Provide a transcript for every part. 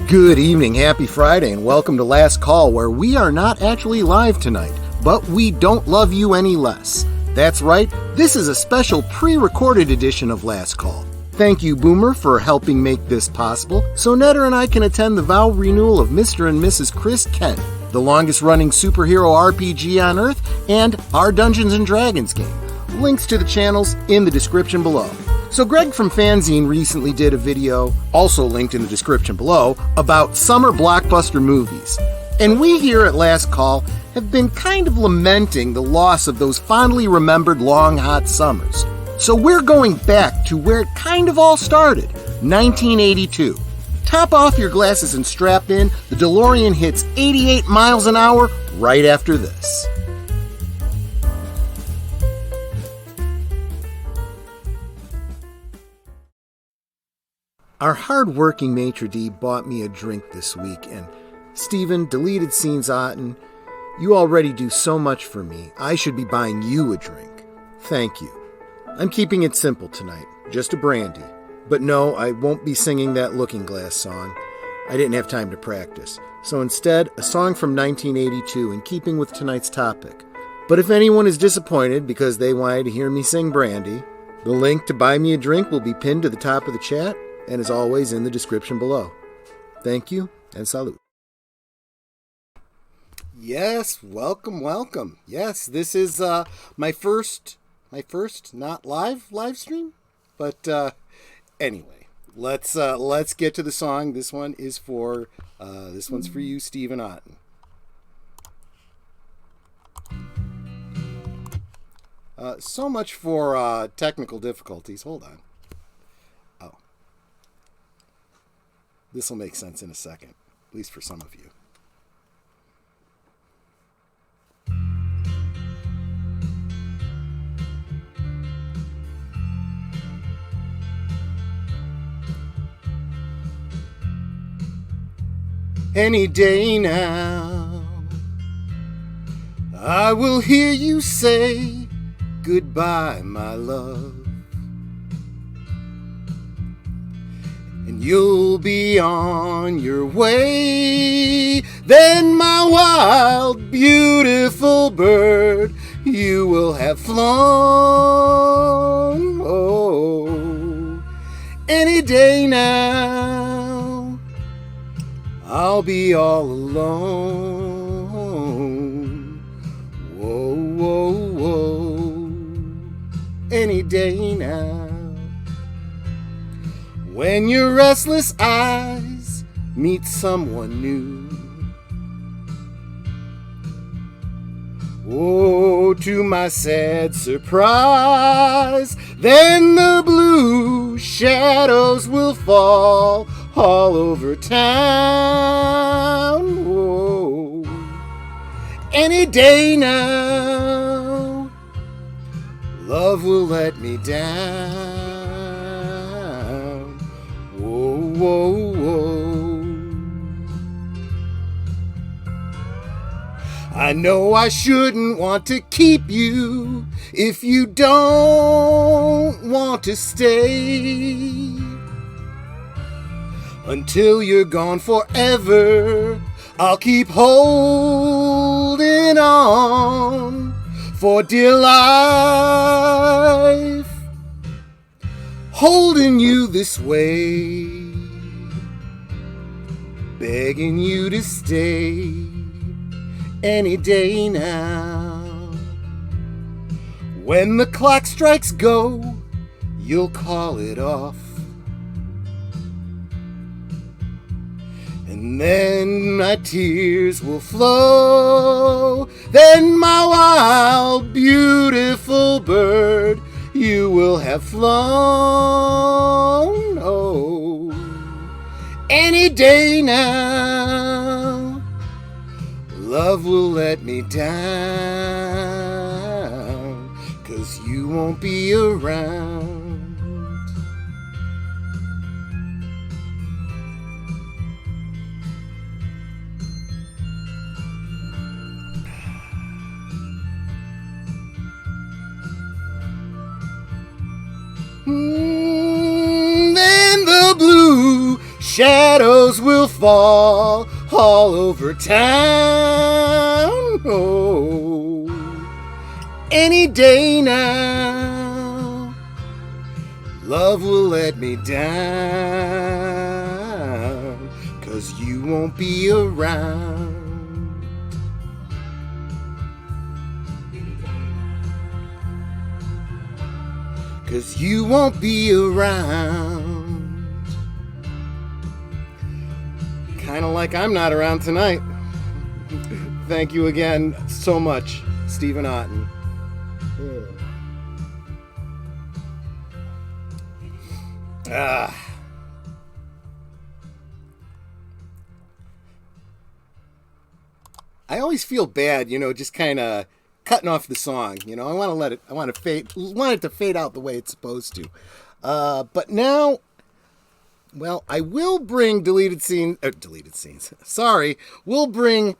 Good evening, happy Friday, and welcome to Last Call, where we are not actually live tonight, but we don't love you any less. That's right, this is a special pre-recorded edition of Last Call. Thank you, Boomer, for helping make this possible, so Netter and I can attend the vow renewal of Mr. and Mrs. Chris Kent, the longest-running superhero RPG on Earth, and our Dungeons & Dragons game. Links to the channels in the description below. So Greg from Fanzine recently did a video, also linked in the description below, about summer blockbuster movies. And we here at Last Call have been kind of lamenting the loss of those fondly remembered long hot summers. So we're going back to where it kind of all started, 1982. Top off your glasses and strap in, the DeLorean hits 88 miles an hour right after this. Our hard-working maitre d' bought me a drink this week, and Steven, deleted scenes Otten, you already do so much for me. I should be buying you a drink. Thank you. I'm keeping it simple tonight, just a brandy. But no, I won't be singing that Looking Glass song. I didn't have time to practice. So instead, a song from 1982 in keeping with tonight's topic. But if anyone is disappointed because they wanted to hear me sing Brandy, the link to buy me a drink will be pinned to the top of the chat, and as always in the description below. Thank you, and salute. Yes, welcome. Yes, this is my first not live stream, but anyway, let's get to the song. This one's for you, Stephen Otten. So much for technical difficulties. Hold on. This will make sense in a second, at least for some of you. Any day now, I will hear you say goodbye, my love. And you'll be on your way. Then, my wild, beautiful bird, you will have flown. Oh, any day now, I'll be all alone. Whoa, whoa, whoa, any day now. When your restless eyes meet someone new, oh, to my sad surprise, then the blue shadows will fall all over town. Oh, any day now, love will let me down. Whoa, whoa. I know I shouldn't want to keep you if you don't want to stay. Until you're gone forever, I'll keep holding on for dear life. Holding you this way, begging you to stay any day now. When the clock strikes go, you'll call it off. And then my tears will flow. Then, my wild, beautiful bird, you will have flown. Oh, any day now, love will let me down, 'cause you won't be around. Then the blue shadows will fall all over town. Oh, any day now, love will let me down, 'cause you won't be around. Cause you won't be around. Kind of like I'm not around tonight. Thank you again so much, Stephen Otten. I always feel bad, just kind of cutting off the song. I want to let it. I want it to fade out the way it's supposed to. But now, well, I will bring deleted scenes. Sorry, we'll bring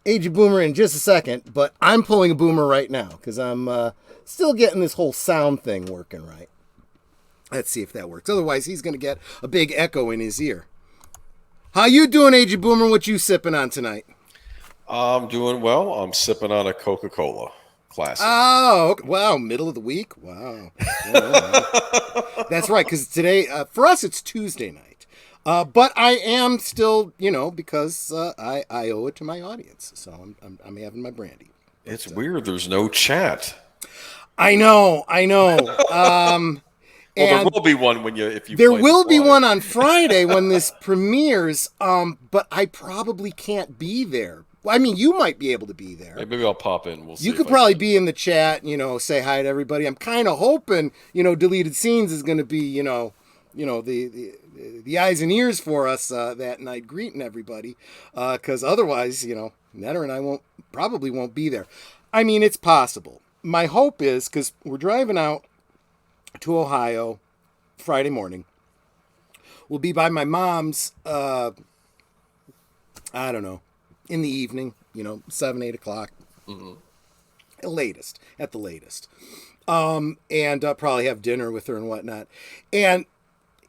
Age of Boomer in just a second. But I'm pulling a boomer right now because I'm still getting this whole sound thing working right. Let's see if that works. Otherwise, he's going to get a big echo in his ear. How you doing, Age of Boomer? What you sipping on tonight? I'm doing well. I'm sipping on a Coca-Cola Classic. Oh, wow. Middle of the week? Wow. That's right, because today, for us, it's Tuesday night. But I am still, because I owe it to my audience. So I'm having my brandy. It's weird. There's no chat. I know. Well, there will be one if you. There will be one on Friday when this premieres. But I probably can't be there. I mean, you might be able to be there. Maybe I'll pop in. We'll see. You could probably be in the chat, say hi to everybody. I'm kind of hoping, Deleted Scenes is going to be, the eyes and ears for us that night, greeting everybody. Because otherwise, Netter and I probably won't be there. I mean, it's possible. My hope is, because we're driving out to Ohio Friday morning. We'll be by my mom's, I don't know, in the evening, 7, 8 o'clock. Mm-hmm. At the latest. And probably have dinner with her and whatnot. And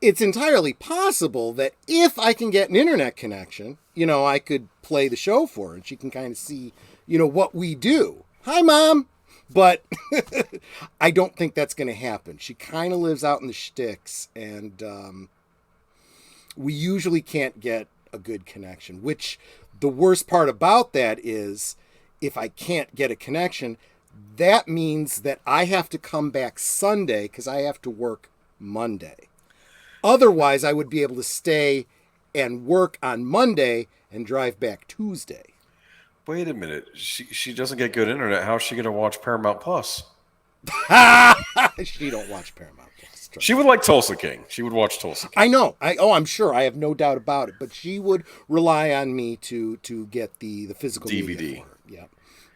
it's entirely possible that if I can get an internet connection, I could play the show for her and she can kind of see, what we do. Hi, Mom! But I don't think that's going to happen. She kind of lives out in the sticks, and we usually can't get a good connection, which the worst part about that is if I can't get a connection, that means that I have to come back Sunday because I have to work Monday. Otherwise, I would be able to stay and work on Monday and drive back Tuesday. Wait a minute. She doesn't get good internet. How is she going to watch Paramount Plus? She don't watch Paramount Plus. She would like Tulsa King. She would watch Tulsa King. I know. I'm sure. I have no doubt about it. But she would rely on me to get the physical DVD. For her.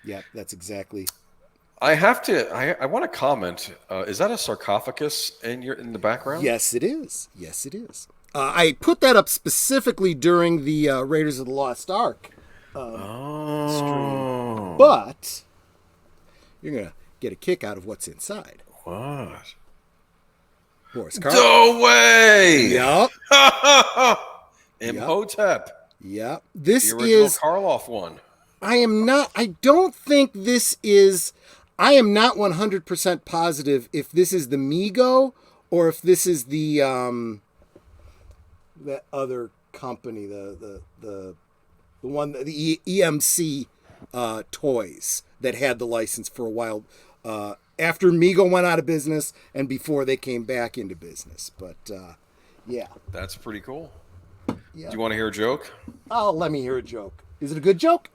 Yep. That's exactly. I have to. I want to comment. Is that a sarcophagus in the background? Yes, it is. I put that up specifically during the Raiders of the Lost Ark stream. But you're gonna get a kick out of what's inside. What? Boris Karloff. No way! Yep. Imhotep. Yep. This the original is Karloff one. I don't think this is. I am not 100% positive if this is the Mego or if this is the that other company, the one, the EMC toys that had the license for a while after Mego went out of business and before they came back into business. But yeah, that's pretty cool. Yeah. Do you want to hear a joke? Oh, let me hear a joke. Is it a good joke?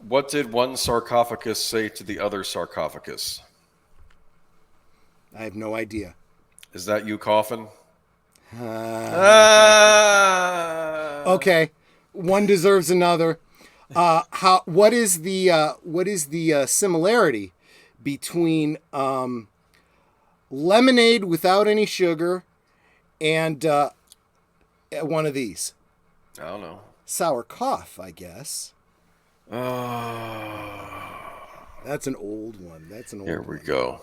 What did one sarcophagus say to the other sarcophagus? I have no idea. Is that you coughing? Okay, one deserves another. What is the similarity between lemonade without any sugar and one of these? I don't know. Sour cough, I guess. That's an old one. Here we go.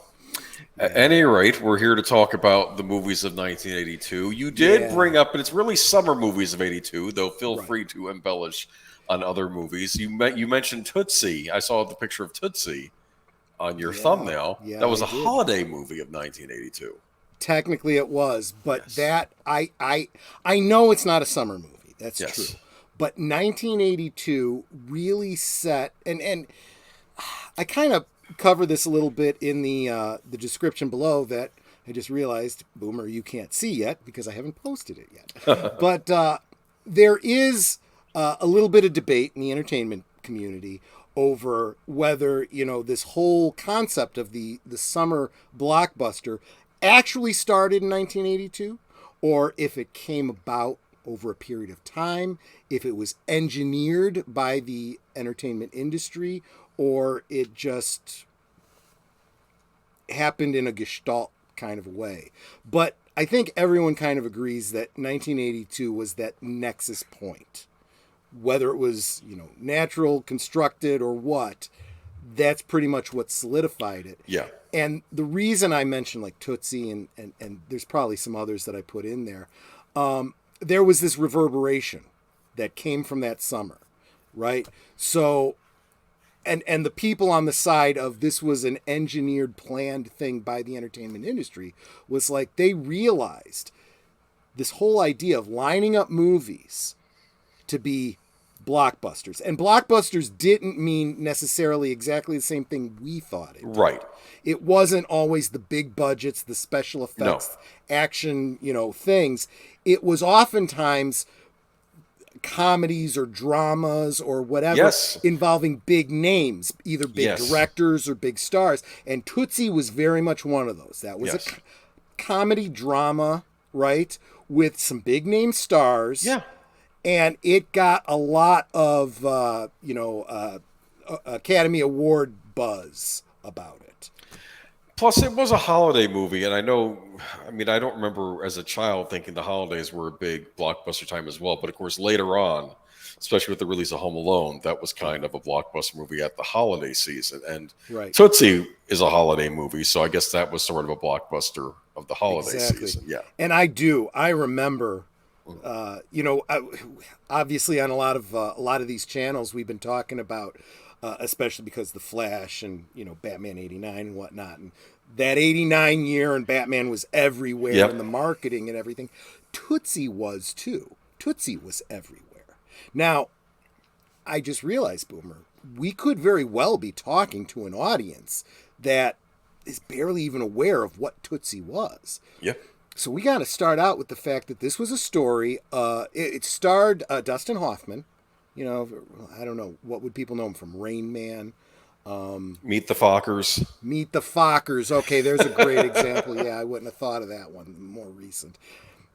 At Yeah. any rate, we're here to talk about the movies of 1982. You did Yeah. bring up, and it's really summer movies of '82, though. Feel Right. free to embellish on other movies. You mentioned Tootsie. I saw the picture of Tootsie on your Yeah. thumbnail. Yeah, That was I a did. holiday movie of 1982. Technically it was, but Yes. that I know it's not a summer movie. That's Yes. true. But 1982 really set and I kind of cover this a little bit in the description below that I just realized, Boomer, you can't see yet because I haven't posted it yet. But there is a little bit of debate in the entertainment community over whether this whole concept of the summer blockbuster actually started in 1982 or if it came about over a period of time, if it was engineered by the entertainment industry, or it just happened in a gestalt kind of a way. But I think everyone kind of agrees that 1982 was that nexus point. Whether it was, natural, constructed, or what, that's pretty much what solidified it. Yeah. And the reason I mentioned like Tootsie and there's probably some others that I put in there, there was this reverberation that came from that summer, right? So, and the people on the side of this was an engineered, planned thing by the entertainment industry was like they realized this whole idea of lining up movies to be blockbusters. And blockbusters didn't mean necessarily exactly the same thing we thought it did. Right. It wasn't always the big budgets, the special effects, action, things. It was oftentimes comedies or dramas or whatever involving big names, either big directors or big stars. And Tootsie was very much one of those. That was a comedy drama, right, with some big name stars. Yeah. And it got a lot of, Academy Award buzz about it. Plus, it was a holiday movie, and I don't remember as a child thinking the holidays were a big blockbuster time as well. But of course, later on, especially with the release of Home Alone, that was kind of a blockbuster movie at the holiday season. And Tootsie is a holiday movie, so I guess that was sort of a blockbuster of the holiday season. Yeah. And I remember, obviously on a lot of these channels we've been talking about, especially because The Flash and Batman '89 and whatnot, and that '89 year, and Batman was everywhere in the marketing and everything. Tootsie was too. Tootsie was everywhere. Now, I just realized, Boomer, we could very well be talking to an audience that is barely even aware of what Tootsie was. Yeah. So we got to start out with the fact that this was a story. It starred Dustin Hoffman. I don't know, what would people know him from? Rain Man. Meet the Fockers. Meet the Fockers. Okay, there's a great example. Yeah, I wouldn't have thought of that one. More recent.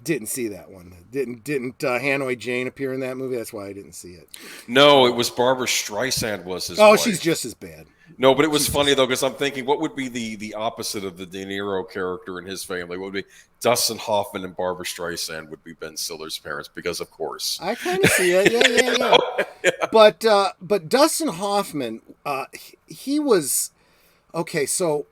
Didn't see that one. Didn't Hanoi Jane appear in that movie? That's why I didn't see it. No, it was Barbara Streisand was his wife. She's just as bad. No, but it was funny though, because I'm thinking, what would be the opposite of the De Niro character and his family? What would be Dustin Hoffman and Barbara Streisand would be Ben Stiller's parents, because of course. I kind of see it. Yeah. But Dustin Hoffman, he was okay. So,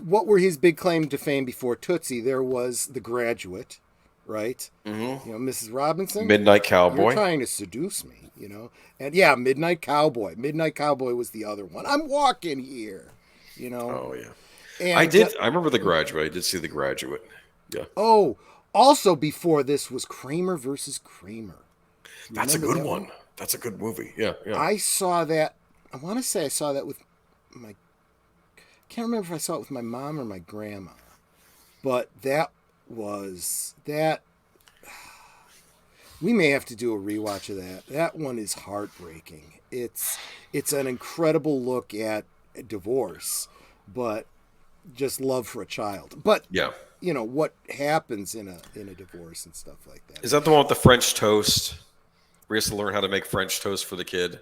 what were his big claim to fame before Tootsie? There was The Graduate, right? Mm-hmm. Mrs. Robinson, Midnight Cowboy. You're trying to seduce me, And yeah, Midnight Cowboy. Midnight Cowboy was the other one. I'm walking here, Oh yeah. And I remember The Graduate. I did see The Graduate. Yeah. Oh, also before this was Kramer versus Kramer. That's a good one. That's a good movie. Yeah. I saw that. I want to say I saw that with my. Can't remember if I saw it with my mom or my grandma, but that was that. We may have to do a rewatch of that. That one is heartbreaking. It's an incredible look at divorce, but just love for a child. But yeah, what happens in a divorce and stuff like that. Is that the one with the French toast? We have to learn how to make French toast for the kid.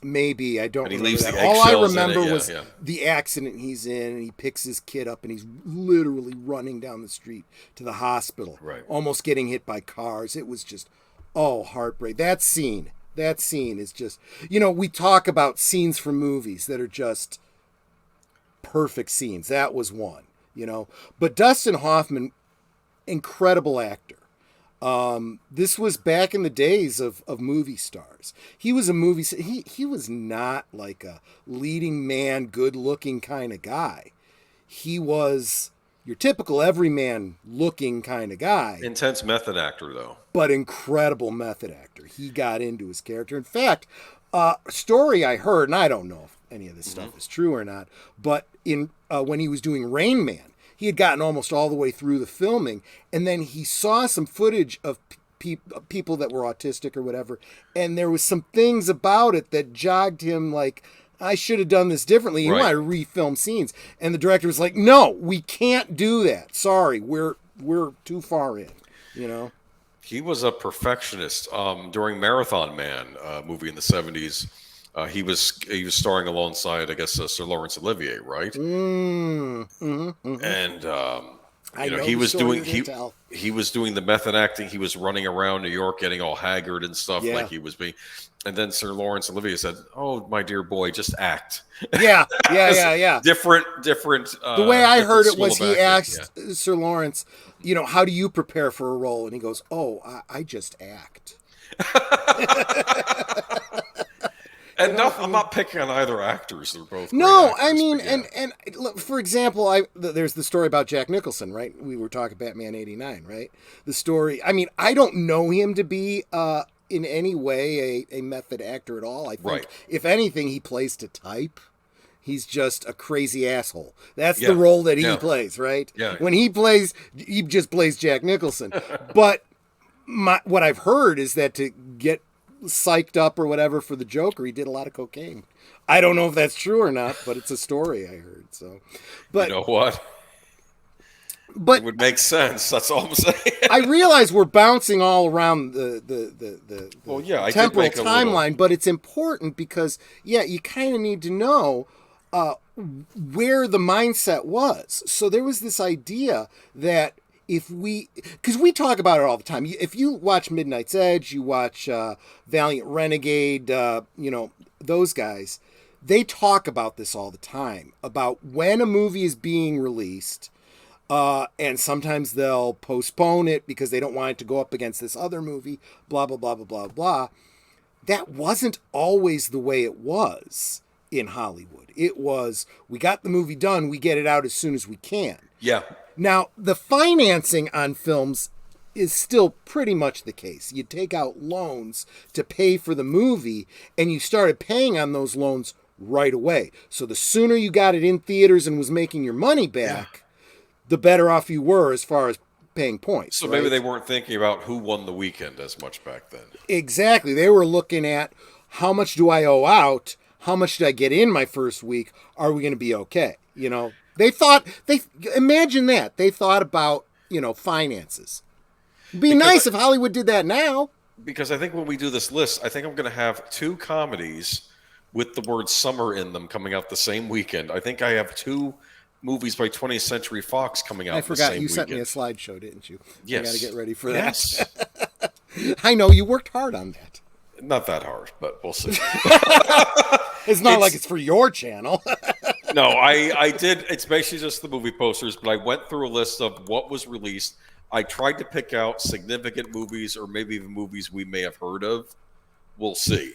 Maybe. I don't remember that. The all I remember was the accident he's in, and he picks his kid up, and he's literally running down the street to the hospital, almost getting hit by cars. It was just, heartbreak. That scene is just, we talk about scenes from movies that are just perfect scenes. That was one, you know. But Dustin Hoffman, incredible actor. This was back in the days of movie stars. He was he was not like a leading man, good looking kind of guy. He was your typical everyman looking kind of guy. Intense method actor, though. But incredible method actor. He got into his character. In fact, a story I heard, and I don't know if any of this stuff is true or not, but in when he was doing Rain Man, he had gotten almost all the way through the filming, and then he saw some footage of people that were autistic or whatever, and there was some things about it that jogged him like, I should have done this differently. You might refilm scenes. And the director was like, no, we can't do that. Sorry, we're too far in, you know? He was a perfectionist. During Marathon Man movie in the 70s, he was starring alongside, I guess, Sir Laurence Olivier, right? And you know, he was doing the method acting. He was running around New York, getting all haggard and stuff, like he was being. And then Sir Laurence Olivier said, "Oh, my dear boy, just act." Yeah. Different. The way I heard it was he asked Sir Lawrence, you know, how do you prepare for a role? And he goes, "Oh, I just act." And no, I'm not picking on either actors. They're both no. Actors, I mean, and look, for example, there's the story about Jack Nicholson, right? We were talking Batman '89, right? The story. I mean, I don't know him to be in any way a method actor at all. I think, if anything, he plays to type. He's just a crazy asshole. That's the role that he plays, right? Yeah. When he plays, he just plays Jack Nicholson. But what I've heard is that to get psyched up or whatever for the Joker, he did a lot of cocaine. I don't know if that's true or not, but it's a story I heard. So, but you know what? But it would make sense. That's all I'm saying. I realize we're bouncing all around the temporal timeline, but it's important because you kind of need to know where the mindset was. So there was this idea that because we talk about it all the time. If you watch Midnight's Edge, you watch Valiant Renegade, you know, those guys, they talk about this all the time, about when a movie is being released, and sometimes they'll postpone it because they don't want it to go up against this other movie, blah, blah, blah, blah, blah, blah. That wasn't always the way it was in Hollywood. It was, we got the movie done, we get it out as soon as we can. Yeah. Now, the financing on films is still pretty much the case. You take out loans to pay for the movie, and you started paying on those loans right away. So the sooner you got it in theaters and was making your money back, the better off you were as far as paying points. So maybe they weren't thinking about who won the weekend as much back then. Exactly. They were looking at, how much do I owe out? How much did I get in my first week? Are we going to be okay? You know? Imagine that. They thought about, you know, finances. It'd be nice if Hollywood did that now. Because I think when we do this list, I think I'm going to have 2 comedies with the word summer in them coming out the same weekend. I think I have 2 movies by 20th Century Fox coming out the same weekend. I forgot, you sent me a slideshow, didn't you? Yes. I got to get ready for that. I know, you worked hard on that. Not that hard, but we'll see. It's not like it's for your channel. No, I did. It's basically just the movie posters, but I went through a list of what was released. I tried to pick out significant movies or maybe even movies we may have heard of. We'll see.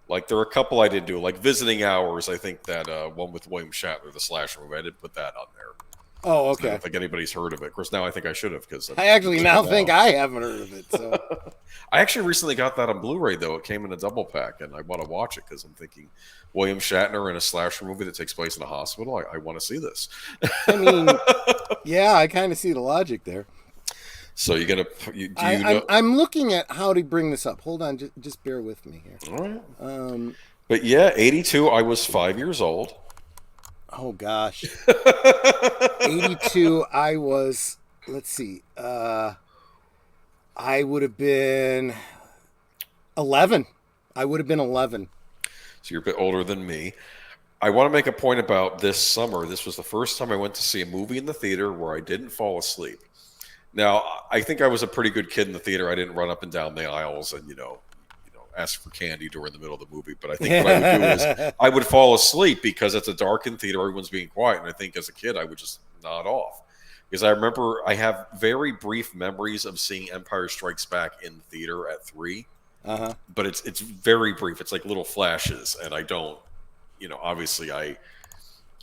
Like, there are a couple I didn't do. Like, Visiting Hours, I think that one with William Shatner, the slasher movie, I didn't put that on there. Oh, okay. I don't think anybody's heard of it. Of course, now I think I should have. Because I actually now think I haven't heard of it. So I actually recently got that on Blu-ray, though. It came in a double pack, and I want to watch it because I'm thinking William Shatner in a slasher movie that takes place in a hospital. I want to see this. I mean, yeah, I kind of see the logic there. So you're going to... I'm looking at how to bring this up. Hold on. Just bear with me here. All right. But yeah, 82, I was 5 years old. Oh, gosh. 82, I was, let's see, I would have been 11. I would have been 11. So you're a bit older than me. I want to make a point about this summer. This was the first time I went to see a movie in the theater where I didn't fall asleep. Now, I think I was a pretty good kid in the theater. I didn't run up and down the aisles and, ask for candy during the middle of the movie. But I think what I would do is I would fall asleep because it's a darkened theater, everyone's being quiet, and I think as a kid I would just nod off. Because I remember I have very brief memories of seeing Empire Strikes Back in theater at 3. But it's very brief. It's like little flashes, and I don't, obviously I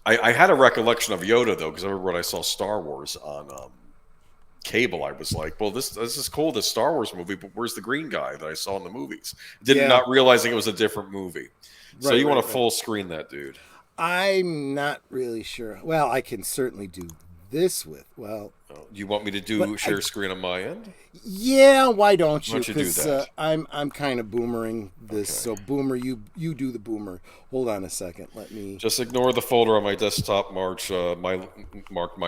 had a recollection of Yoda though, because I remember when I saw Star Wars on cable, I was like, well, this is cool, this Star Wars movie, but where's the green guy that I saw in the movies? Not realizing it was a different movie. So you want to full screen that, dude? I'm not really sure. Well, I can certainly do this with. Well, you want me to do share screen on my end? Yeah, why don't you? Why don't you do that? I'm kind of boomering this. Okay. So Boomer, you do the Boomer. Hold on a second. Let me just ignore the folder on my desktop. My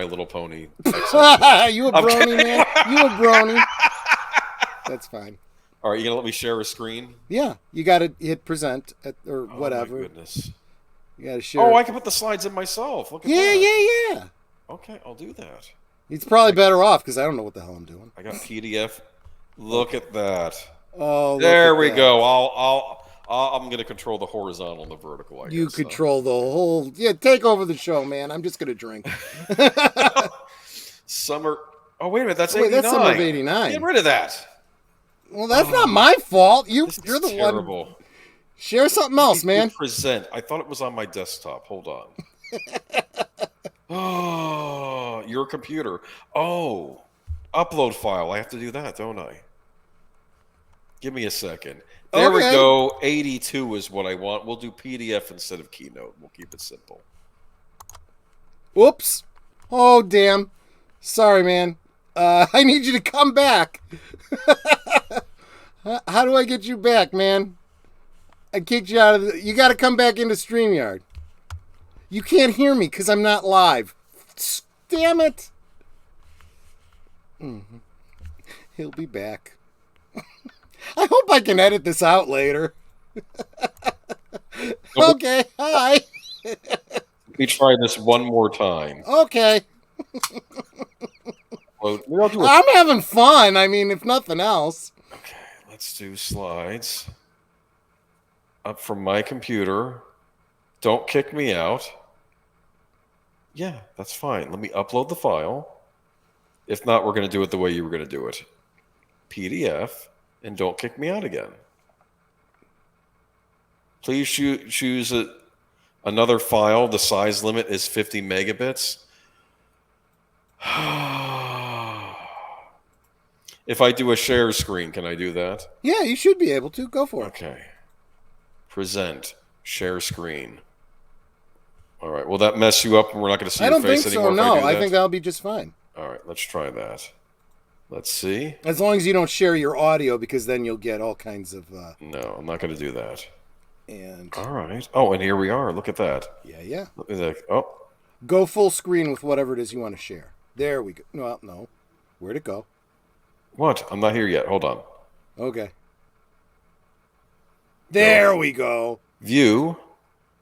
Little Pony. You a brony, man? You a brony? That's fine. All right, you gonna let me share a screen? Yeah, you got to hit present or whatever. Oh my goodness. You got to share. Oh, I can put the slides in myself. Look at that. Yeah. Okay, I'll do that. It's probably better off because I don't know what the hell I'm doing. I got PDF. Look at that. Oh, there we go. I'm going to control the horizontal and the vertical. I you guess, control the whole. Yeah, take over the show, man. I'm just going to drink. Summer. Oh, wait a minute. That's 89. That's Summer of '89. Get rid of that. Well, that's not my fault. You're the terrible one. Share something else, man. Present. I thought it was on my desktop. Hold on. Oh, your computer. Oh, upload file. I have to do that, don't I? Give me a second. There we go. 82 is what I want. We'll do PDF instead of Keynote. We'll keep it simple. Whoops. Oh, damn. Sorry, man. I need you to come back. How do I get you back, man? I kicked you out of the... You got to come back into StreamYard. You can't hear me because I'm not live. Damn it. Mm-hmm. He'll be back. I hope I can edit this out later. Okay, hi. Let me try this one more time. Okay. Well, I'm having fun. I mean, if nothing else. Okay, let's do slides. Up from my computer. Don't kick me out. Yeah, that's fine. Let me upload the file. If not, we're going to do it the way you were going to do it. PDF, and don't kick me out again. Please choose another file. The size limit is 50 megabits. If I do a share screen, can I do that? Yeah, you should be able to. Go for it. Okay. Present. Share screen. All right. Will that mess you up and we're not going to see your face anymore? I don't think so, no. I think that'll be just fine. All right. Let's try that. Let's see. As long as you don't share your audio, because then you'll get all kinds of... No, I'm not going to do that. And all right. Oh, and here we are. Look at that. Yeah. Look at that. Oh. Go full screen with whatever it is you want to share. There we go. Well, no. Where'd it go? What? I'm not here yet. Hold on. Okay. There we go. View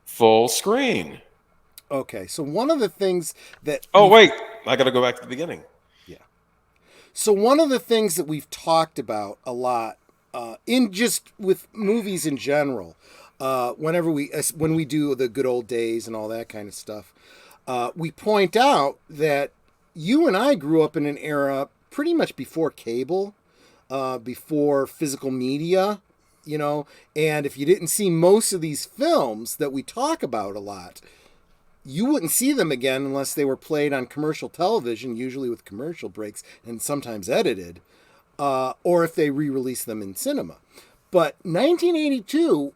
full screen. Okay, so one of the things that... Oh, wait. I got to go back to the beginning. Yeah. So one of the things that we've talked about a lot, in just with movies in general, when we do the good old days and all that kind of stuff, we point out that you and I grew up in an era pretty much before cable, before physical media, and if you didn't see most of these films that we talk about a lot, you wouldn't see them again unless they were played on commercial television, usually with commercial breaks and sometimes edited, or if they re-released them in cinema. But 1982,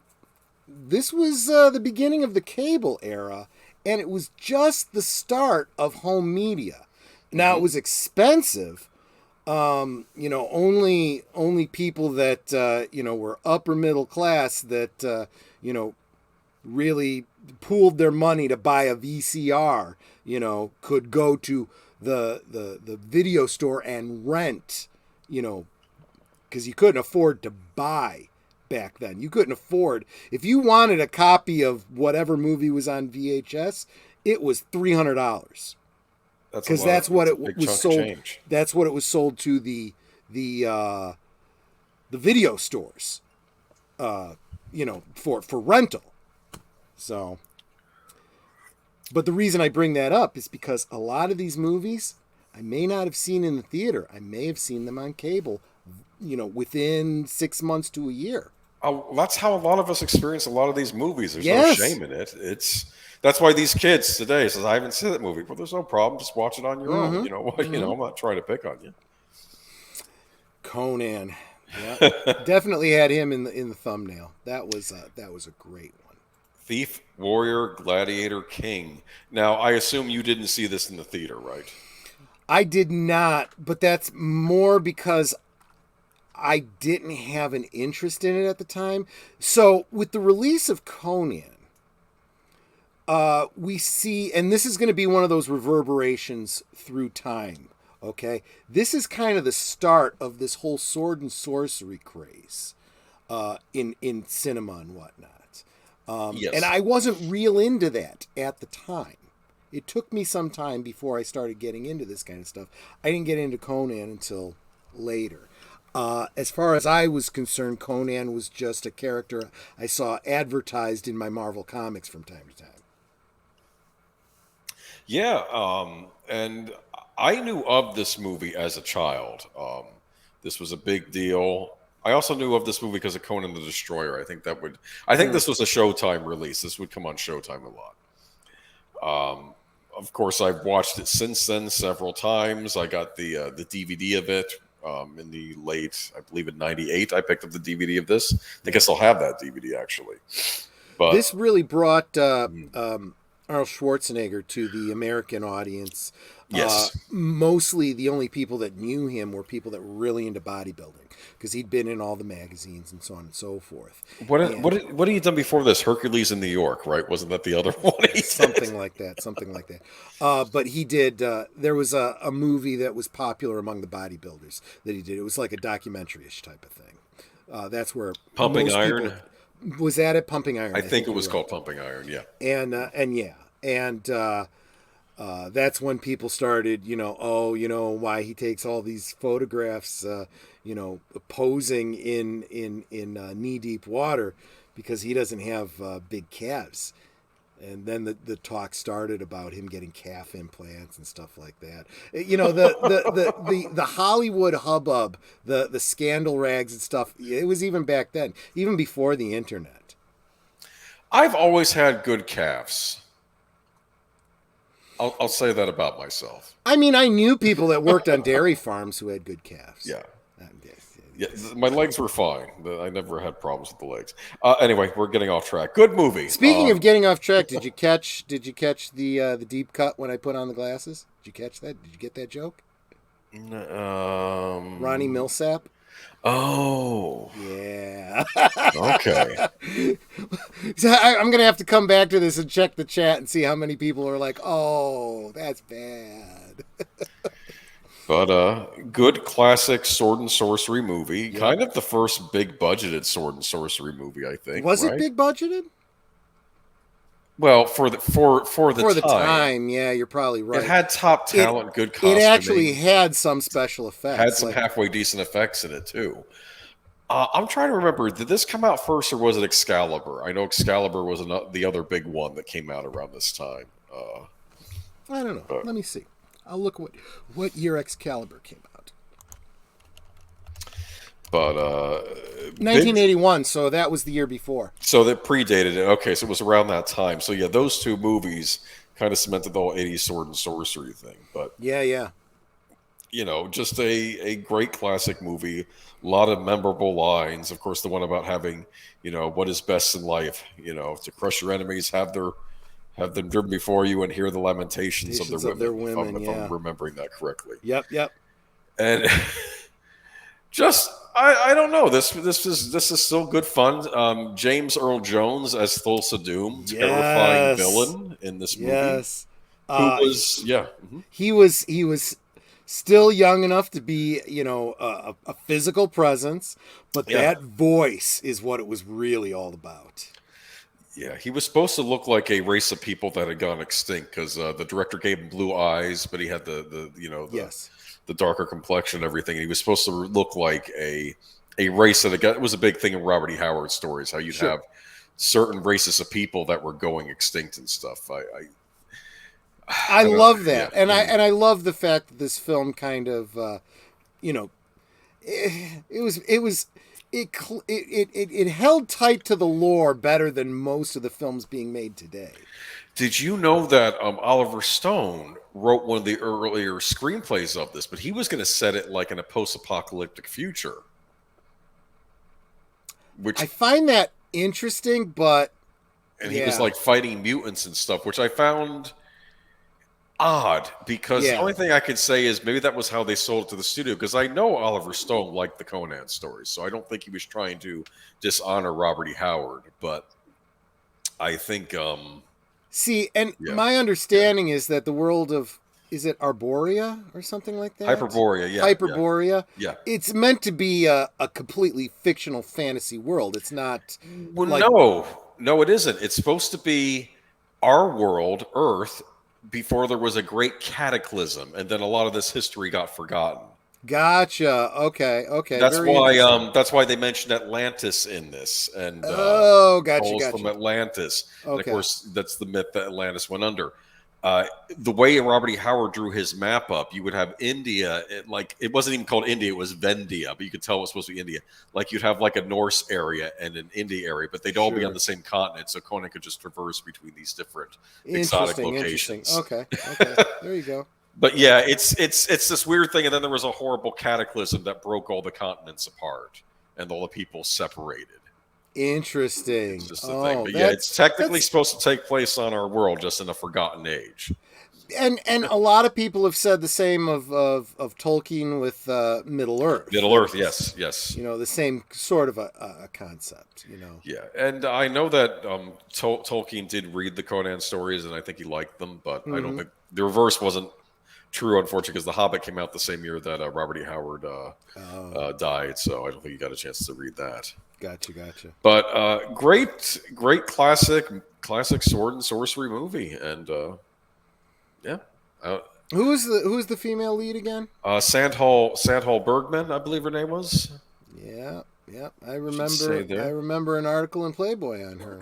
this was the beginning of the cable era, and it was just the start of home media. Now, it was expensive. Only people that, were upper middle class that, really pooled their money to buy a VCR, could go to the video store and rent, because you couldn't afford to buy back then. You couldn't afford, if you wanted a copy of whatever movie was on VHS, it was $300. Because that's what it was sold. That's what it was sold to the video stores. for rental. So, but the reason I bring that up is because a lot of these movies I may not have seen in the theater. I may have seen them on cable, within 6 months to a year. That's how a lot of us experience a lot of these movies. There's no Yes. shame in it. That's why these kids today says, "I haven't seen that movie." Well, there's no problem. Just watch it on your own. You know, I'm not trying to pick on you. Conan, yeah, definitely had him in the thumbnail. That was a great one. Thief, Warrior, Gladiator, King. Now, I assume you didn't see this in the theater, right? I did not, but that's more because I didn't have an interest in it at the time. So with the release of Conan, we see, and this is going to be one of those reverberations through time. Okay, this is kind of the start of this whole sword and sorcery craze in cinema and whatnot. Yes. And I wasn't real into that at the time. It took me some time before I started getting into this kind of stuff. I didn't get into Conan until later. As far as I was concerned, Conan was just a character I saw advertised in my Marvel comics from time to time. Yeah, and I knew of this movie as a child. This was a big deal. I also knew of this movie because of Conan the Destroyer. I think this was a Showtime release. This would come on Showtime a lot. Of course, I've watched it since then several times. I got the DVD of it in the late, I believe in '98. I picked up the DVD of this. I guess I'll have that DVD actually. But this really brought Arnold Schwarzenegger to the American audience. Yes. Mostly the only people that knew him were people that were really into bodybuilding because he'd been in all the magazines and so on and so forth. What had he done before this? Hercules in New York, right? Wasn't that the other one? Something like that. But he did. There was a movie that was popular among the bodybuilders that he did. It was like a documentary-ish type of thing. That's where Pumping Iron. Was that it? Pumping Iron. I think it was called Pumping Iron. Yeah. And that's when people started, why he takes all these photographs, posing in knee-deep water because he doesn't have big calves. And then the talk started about him getting calf implants and stuff like that. The Hollywood hubbub, the scandal rags and stuff, it was even back then, even before the internet. I've always had good calves. I'll say that about myself. I mean, I knew people that worked on dairy farms who had good calves. Yeah. Yeah, my legs were fine. I never had problems with the legs. Anyway, we're getting off track. Good movie. Speaking of getting off track, did you catch the deep cut when I put on the glasses? Did you catch that? Did you get that joke? Ronnie Millsap. Oh. Yeah. Okay. So I'm going to have to come back to this and check the chat and see how many people are like, oh, that's bad. But good classic sword and sorcery movie. Yeah. Kind of the first big budgeted sword and sorcery movie, I think. Was it big budgeted? Well, for the time, yeah, you're probably right. It had top talent, good costuming. It actually had some special effects. Had some halfway decent effects in it too. I'm trying to remember. Did this come out first, or was it Excalibur? I know Excalibur was the other big one that came out around this time. I don't know. Let me see. I'll look what year Excalibur came out. But 1981, so that was the year before. So that predated it. Okay, so it was around that time. So yeah, those two movies kind of cemented the whole 80s sword and sorcery thing. But yeah. Just a great classic movie. A lot of memorable lines. Of course, the one about having, what is best in life, to crush your enemies, have them driven before you, and hear the lamentations of their women. If I'm remembering that correctly. Yep. And just I don't know. This is still good fun. James Earl Jones as Thulsa Doom, terrifying villain in this movie. Yes, He was still young enough to be a physical presence, but that voice is what it was really all about. Yeah, he was supposed to look like a race of people that had gone extinct because the director gave him blue eyes, but he had the darker complexion and everything. And he was supposed to look like a a race that it was a big thing in Robert E. Howard stories, how you'd have certain races of people that were going extinct and stuff. I love that, yeah. I love the fact that this film kind of, you know, it held tight to the lore better than most of the films being made today. Did you know that Oliver Stone wrote one of the earlier screenplays of this, but he was going to set it like in a post-apocalyptic future? Which I find that interesting, but he was like fighting mutants and stuff, which I found odd, because the only thing I could say is maybe that was how they sold it to the studio, because I know Oliver Stone liked the Conan stories, so I don't think he was trying to dishonor Robert E. Howard, but I think my understanding is that the world of, is it Arborea or something like that? Hyperborea, yeah. It's meant to be a completely fictional fantasy world. It's not. Well, no, it isn't. It's supposed to be our world, Earth, before there was a great cataclysm, and then a lot of this history got forgotten. Gotcha. Okay. That's why they mentioned Atlantis in this, and gotcha. From Atlantis. Okay. And of course, that's the myth that Atlantis went under. The way Robert E. Howard drew his map up, you would have India, it wasn't even called India, it was Vendia, but you could tell it was supposed to be India. Like you'd have like a Norse area and an India area, but they'd all be on the same continent, so Conan could just traverse between these different exotic locations. Okay, there you go. But yeah, it's this weird thing, and then there was a horrible cataclysm that broke all the continents apart, and all the people separated. Interesting. It's just a thing. But yeah, it's technically supposed to take place on our world, just in a forgotten age. And a lot of people have said the same of Tolkien with Middle Earth. Middle Earth, yes. You know, the same sort of a concept, you know. Yeah, and I know that Tolkien did read the Conan stories, and I think he liked them, but I don't think the reverse wasn't true, unfortunately, because The Hobbit came out the same year that Robert E. Howard died, so I don't think he got a chance to read that. Gotcha. But great classic sword and sorcery movie, and who's the female lead again? Sandhall Bergman, I believe her name was. Yeah. I remember an article in Playboy on her.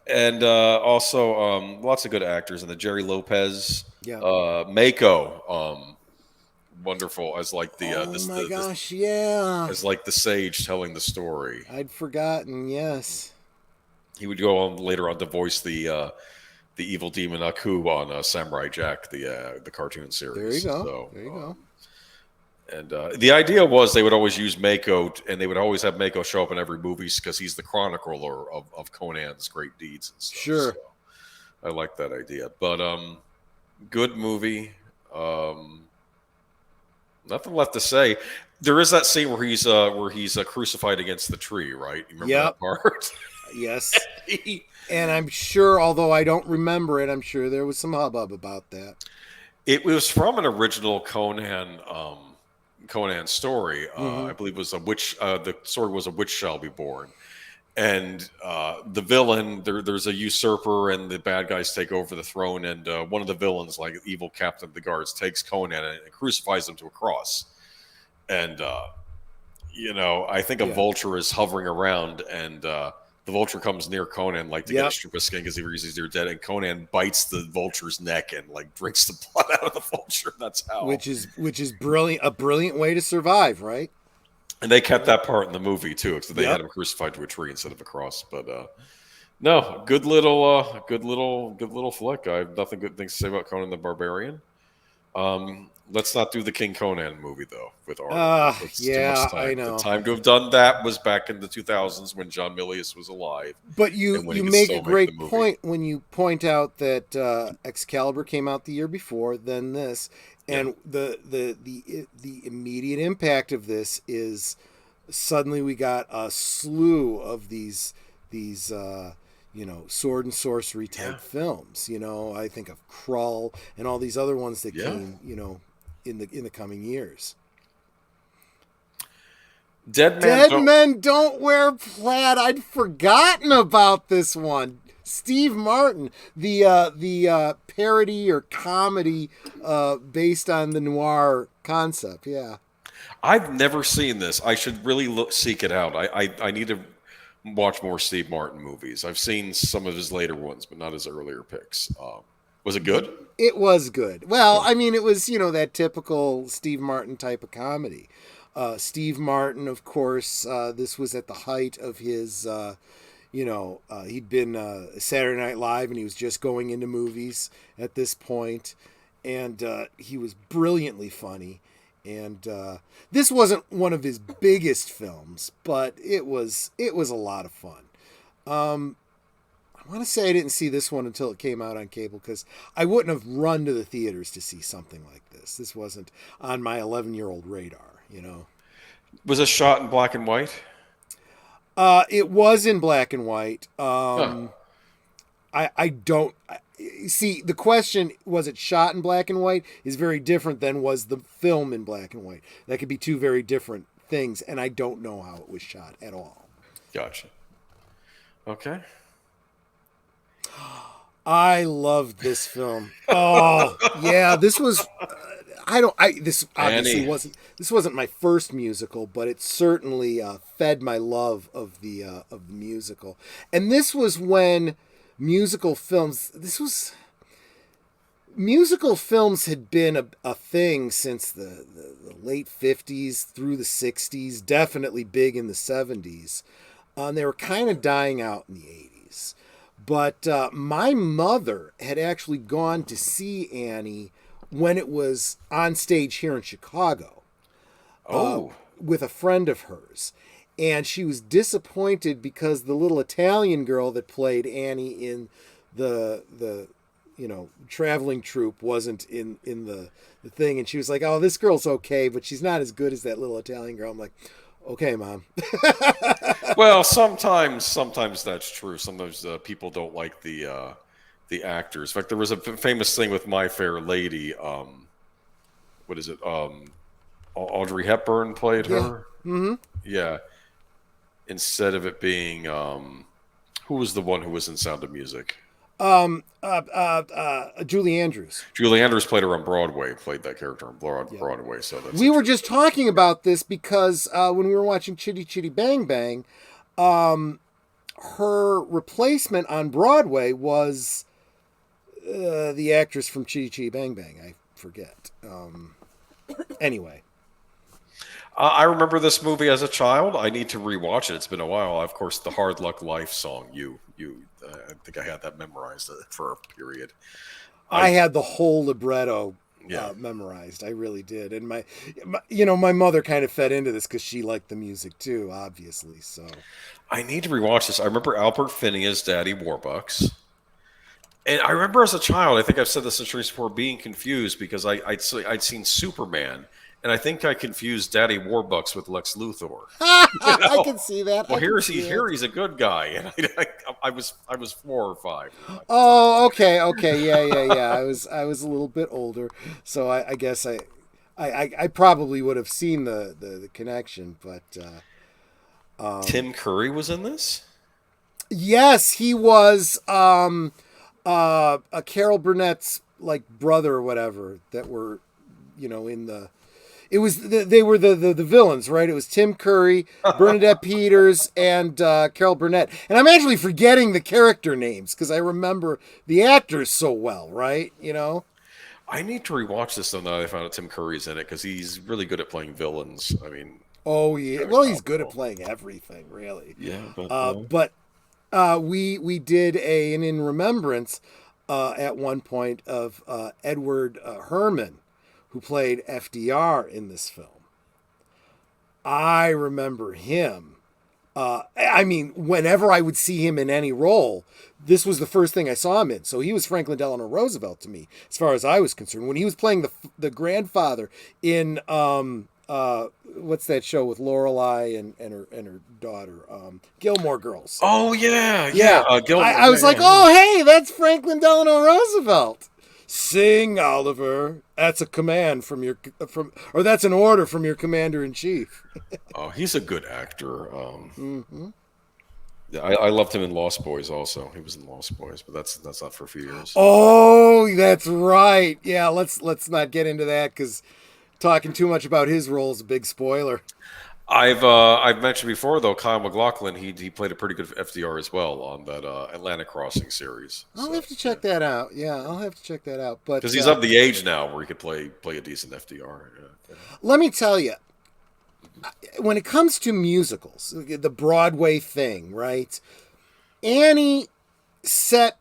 And also lots of good actors, and the Jerry Lopez, Mako, wonderful as like the as like the sage telling the story. I'd forgotten. Yes, he would go on later on to voice the evil demon Aku on Samurai Jack, the cartoon series. There you go. And the idea was they would always use Mako, and they would always have Mako show up in every movie because he's the chronicler of Conan's great deeds and stuff. Sure. So I like that idea. But good movie. Nothing left to say. There is that scene where he's crucified against the tree, right? You remember that part? Yes. And I'm sure, although I don't remember it, I'm sure there was some hubbub about that. It was from an original Conan story. I believe it was a witch. The story was A Witch Shall Be Born, and the villain there's a usurper, and the bad guys take over the throne. And one of the villains, like evil captain of the guards, takes Conan and crucifies him to a cross. And I think a vulture is hovering around, and the vulture comes near Conan, like to get a strip of skin because he realizes they're dead, and Conan bites the vulture's neck and like drinks the blood out of the vulture. That's how. Which is brilliant, a brilliant way to survive, right? And they kept that part in the movie too, because they had him crucified to a tree instead of a cross. But no, good little flick. I have nothing good things to say about Conan the Barbarian. Let's not do the King Conan movie though. With our I know. The time to have done that was back in the 2000s when John Milius was alive. But you make a great point when you point out that Excalibur came out the year before, then this, and the immediate impact of this is suddenly we got a slew of these sword and sorcery type films. I think of Krull and all these other ones that came, in the coming years. Dead Men Don't Wear Plaid. I'd forgotten about this one. Steve Martin, the parody or comedy based on the noir concept. Yeah. I've never seen this. I should really seek it out. I need to watch more Steve Martin movies. I've seen some of his later ones, but not his earlier picks. Was it good? It was good. Well, I mean, it was, that typical Steve Martin type of comedy. Steve Martin, of course, this was at the height of his, he'd been Saturday Night Live and he was just going into movies at this point. And he was brilliantly funny. And this wasn't one of his biggest films, but it was a lot of fun. I want to say I didn't see this one until it came out on cable because I wouldn't have run to the theaters to see something like this. This wasn't on my 11-year-old radar. Was it shot in black and white? It was in black and white. Huh. I don't see the question. Was it shot in black and white? Is very different than was the film in black and white. That could be two very different things, and I don't know how it was shot at all. Gotcha. Okay. I loved this film. Oh yeah, this was. This obviously Annie. wasn't my first musical, but it certainly fed my love of the musical. And this was when musical films. Musical films had been a thing since the late 50s through the 60s, definitely big in the 70s. They were kind of dying out in the 80s. But my mother had actually gone to see Annie when it was on stage here in Chicago with a friend of hers. And she was disappointed because the little Italian girl that played Annie in the traveling troupe wasn't in the thing. And she was like, oh, this girl's okay, but she's not as good as that little Italian girl. I'm like, okay, Mom. Well, sometimes that's true. Sometimes people don't like the actors. In fact, there was a famous thing with My Fair Lady. What is it? Audrey Hepburn played her. Mm-hmm. Yeah. Instead of it being who was the one who was in Sound of Music? Julie Andrews. Julie Andrews played her on Broadway. Played that character on Broadway. So that's we were just talking about this because when we were watching Chitty Chitty Bang Bang, her replacement on Broadway was the actress from Chitty Chitty Bang Bang. I forget. Anyway. I remember this movie as a child. I need to rewatch it. It's been a while. Of course, the Hard Luck Life song. I think I had that memorized for a period. I had the whole libretto memorized. I really did. And my mother kind of fed into this because she liked the music too, obviously. So I need to rewatch this. I remember Albert Finney as Daddy Warbucks. And I remember as a child, I think I've said this in Trace before, being confused because I'd seen Superman. And I think I confused Daddy Warbucks with Lex Luthor. I can see that. Well, he's a good guy, and I was 4 or 5. Oh, okay, yeah. I was a little bit older, so I guess I probably would have seen the connection, but Tim Curry was in this. Yes, he was a Carol Burnett's like brother or whatever that were in the. It was they were the villains, right? It was Tim Curry, Bernadette Peters, and Carol Burnett. And I'm actually forgetting the character names because I remember the actors so well, right? I need to rewatch this though. Now that I found out Tim Curry's in it because he's really good at playing villains. I mean, oh yeah, well he's good at playing everything, really. Yeah, but we did an in remembrance at one point of Edward Herman, who played FDR in this film. I remember him. Whenever I would see him in any role, this was the first thing I saw him in. So he was Franklin Delano Roosevelt to me, as far as I was concerned. When he was playing the grandfather in what's that show with Lorelai and her daughter, Gilmore Girls. Oh yeah. Gilmore. I was like, oh hey, that's Franklin Delano Roosevelt. Sing, Oliver. That's a command or that's an order from your commander in chief. Oh, he's a good actor. Yeah, I loved him in Lost Boys. Also, he was in Lost Boys, but that's not for a few years. Oh, that's right. Yeah, let's not get into that because Talking too much about his role is a big spoiler. I've mentioned before though, Kyle MacLachlan, he played a pretty good FDR as well on that Atlantic Crossing series. I'll So, have to check that out. Yeah, I'll have to check that out. But because he's of the age now where he could play a decent FDR. Yeah. let me tell you, when it comes to musicals, the Broadway thing, right? Annie set.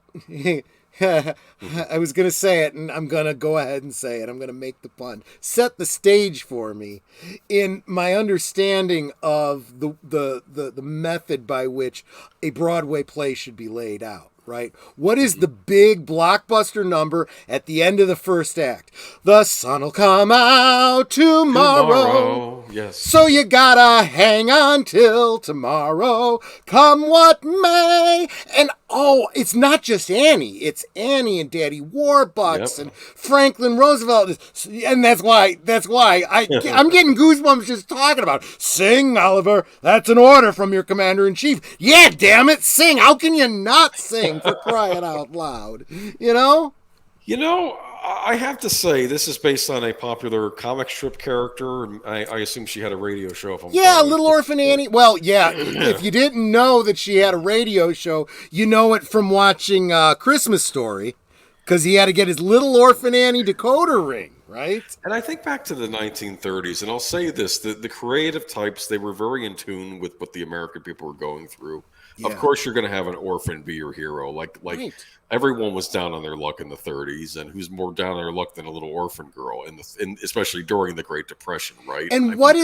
I was going to say it, and I'm going to go ahead and say it. I'm going to make the pun. Set the stage for me in my understanding of the method by which a Broadway play should be laid out. Right? What is the big blockbuster number at the end of the first act? The sun'll come out tomorrow. Yes. So you gotta hang on till tomorrow, come what may. And it's not just Annie. It's Annie and Daddy Warbucks and Franklin Roosevelt. And that's why I'm getting goosebumps just talking about it. Sing, Oliver. That's an order from your commander-in-chief. Yeah, damn it, sing. How can you not sing, for crying out loud? You know? I have to say, this is based on a popular comic strip character. I assume she had a radio show. Little Orphan Annie. Well, yeah, if you didn't know that she had a radio show, you know it from watching Christmas Story, because he had to get his Little Orphan Annie decoder ring, right? And I think back to the 1930s, and I'll say this, the creative types, they were very in tune with what the American people were going through. Yeah. Of course, you're going to have an orphan be your hero. Like right. Everyone was down on their luck in the 30s, and who's more down on their luck than a little orphan girl, especially during the Great Depression, right? But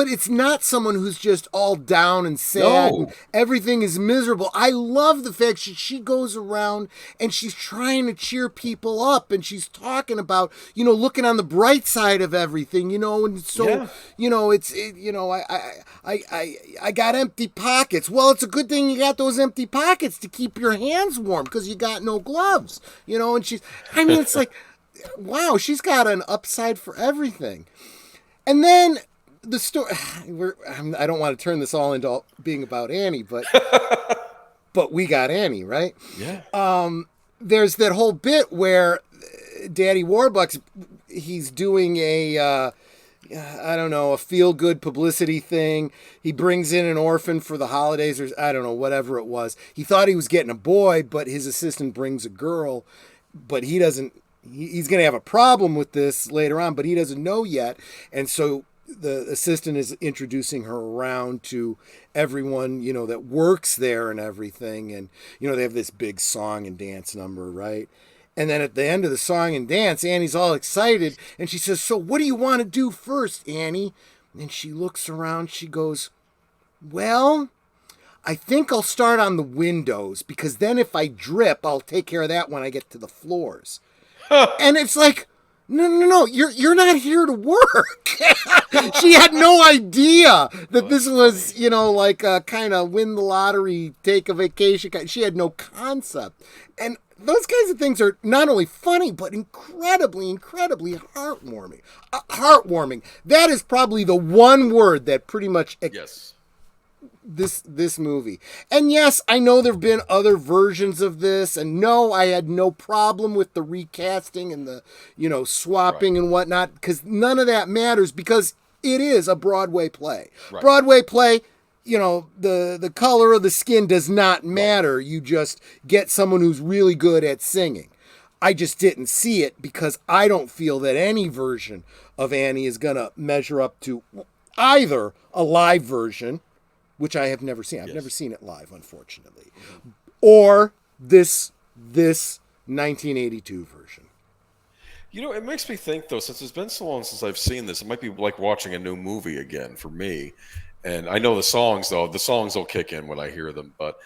it's not someone who's just all down and sad. No. And everything is miserable. I love the fact she goes around and she's trying to cheer people up, and she's talking about, looking on the bright side of everything, and so, I got empty pockets. Well, it's a good thing you got those empty pockets to keep your hands warm because you got no gloves, and it's like, wow, she's got an upside for everything. And then the story, I don't want to turn this all into being about Annie, but we got Annie, right? Yeah. There's that whole bit where Daddy Warbucks, he's doing a feel-good publicity thing. He brings in an orphan for the holidays, or I don't know, whatever it was. He thought he was getting a boy, but his assistant brings a girl, but he doesn't. He's going to have a problem with this later on, but he doesn't know yet. And so the assistant is introducing her around to everyone, that works there and everything. And, they have this big song and dance number, right? And then at the end of the song and dance, Annie's all excited. And she says, "So what do you want to do first, Annie?" And she looks around. She goes, "Well, I think I'll start on the windows, because then if I drip, I'll take care of that when I get to the floors." And it's like, no, you're not here to work. She had no idea that this was, like a kind of win the lottery, take a vacation. She had no concept. And those kinds of things are not only funny, but incredibly, incredibly heartwarming. Heartwarming. That is probably the one word that pretty much this movie. And yes, I know there have been other versions of this, and no, I had no problem with the recasting and the, swapping and whatnot, because none of that matters, because it is a Broadway play. Right. Broadway play, the color of the skin does not matter. Right. You just get someone who's really good at singing. I just didn't see it because I don't feel that any version of Annie is going to measure up to either a live version, which I have never seen. I've never seen it live, unfortunately, or this 1982 version. It makes me think, though, since it's been so long since I've seen this, it might be like watching a new movie again for me. And I know the songs will kick in when I hear them. But,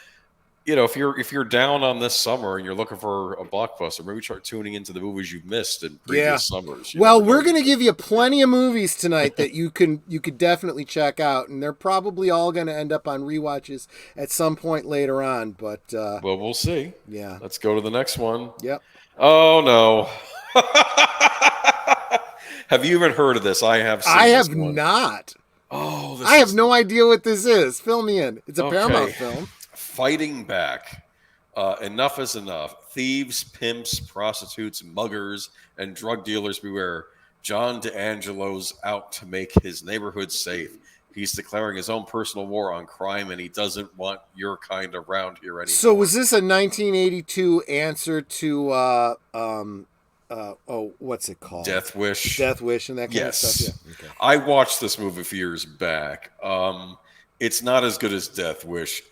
if you're down on this summer and you're looking for a blockbuster, maybe start tuning into the movies you've missed in previous summers. Well, we're going to give you plenty of movies tonight that you could definitely check out. And they're probably all going to end up on rewatches at some point later on. But well, we'll see. Yeah. Let's go to the next one. Yep. Oh, no. Have you even heard of this? I have seen I have not. Oh, I have no idea what this is. Fill me in. It's a Paramount film. Fighting Back. Enough is enough. Thieves, pimps, prostitutes, muggers, and drug dealers beware. John DeAngelo's out to make his neighborhood safe. He's declaring his own personal war on crime, and he doesn't want your kind around here anymore. So was this a 1982 answer to what's it called? Death Wish. Death Wish and that kind of stuff. Yes. Yeah. Okay. I watched this movie a few years back. It's not as good as Death Wish.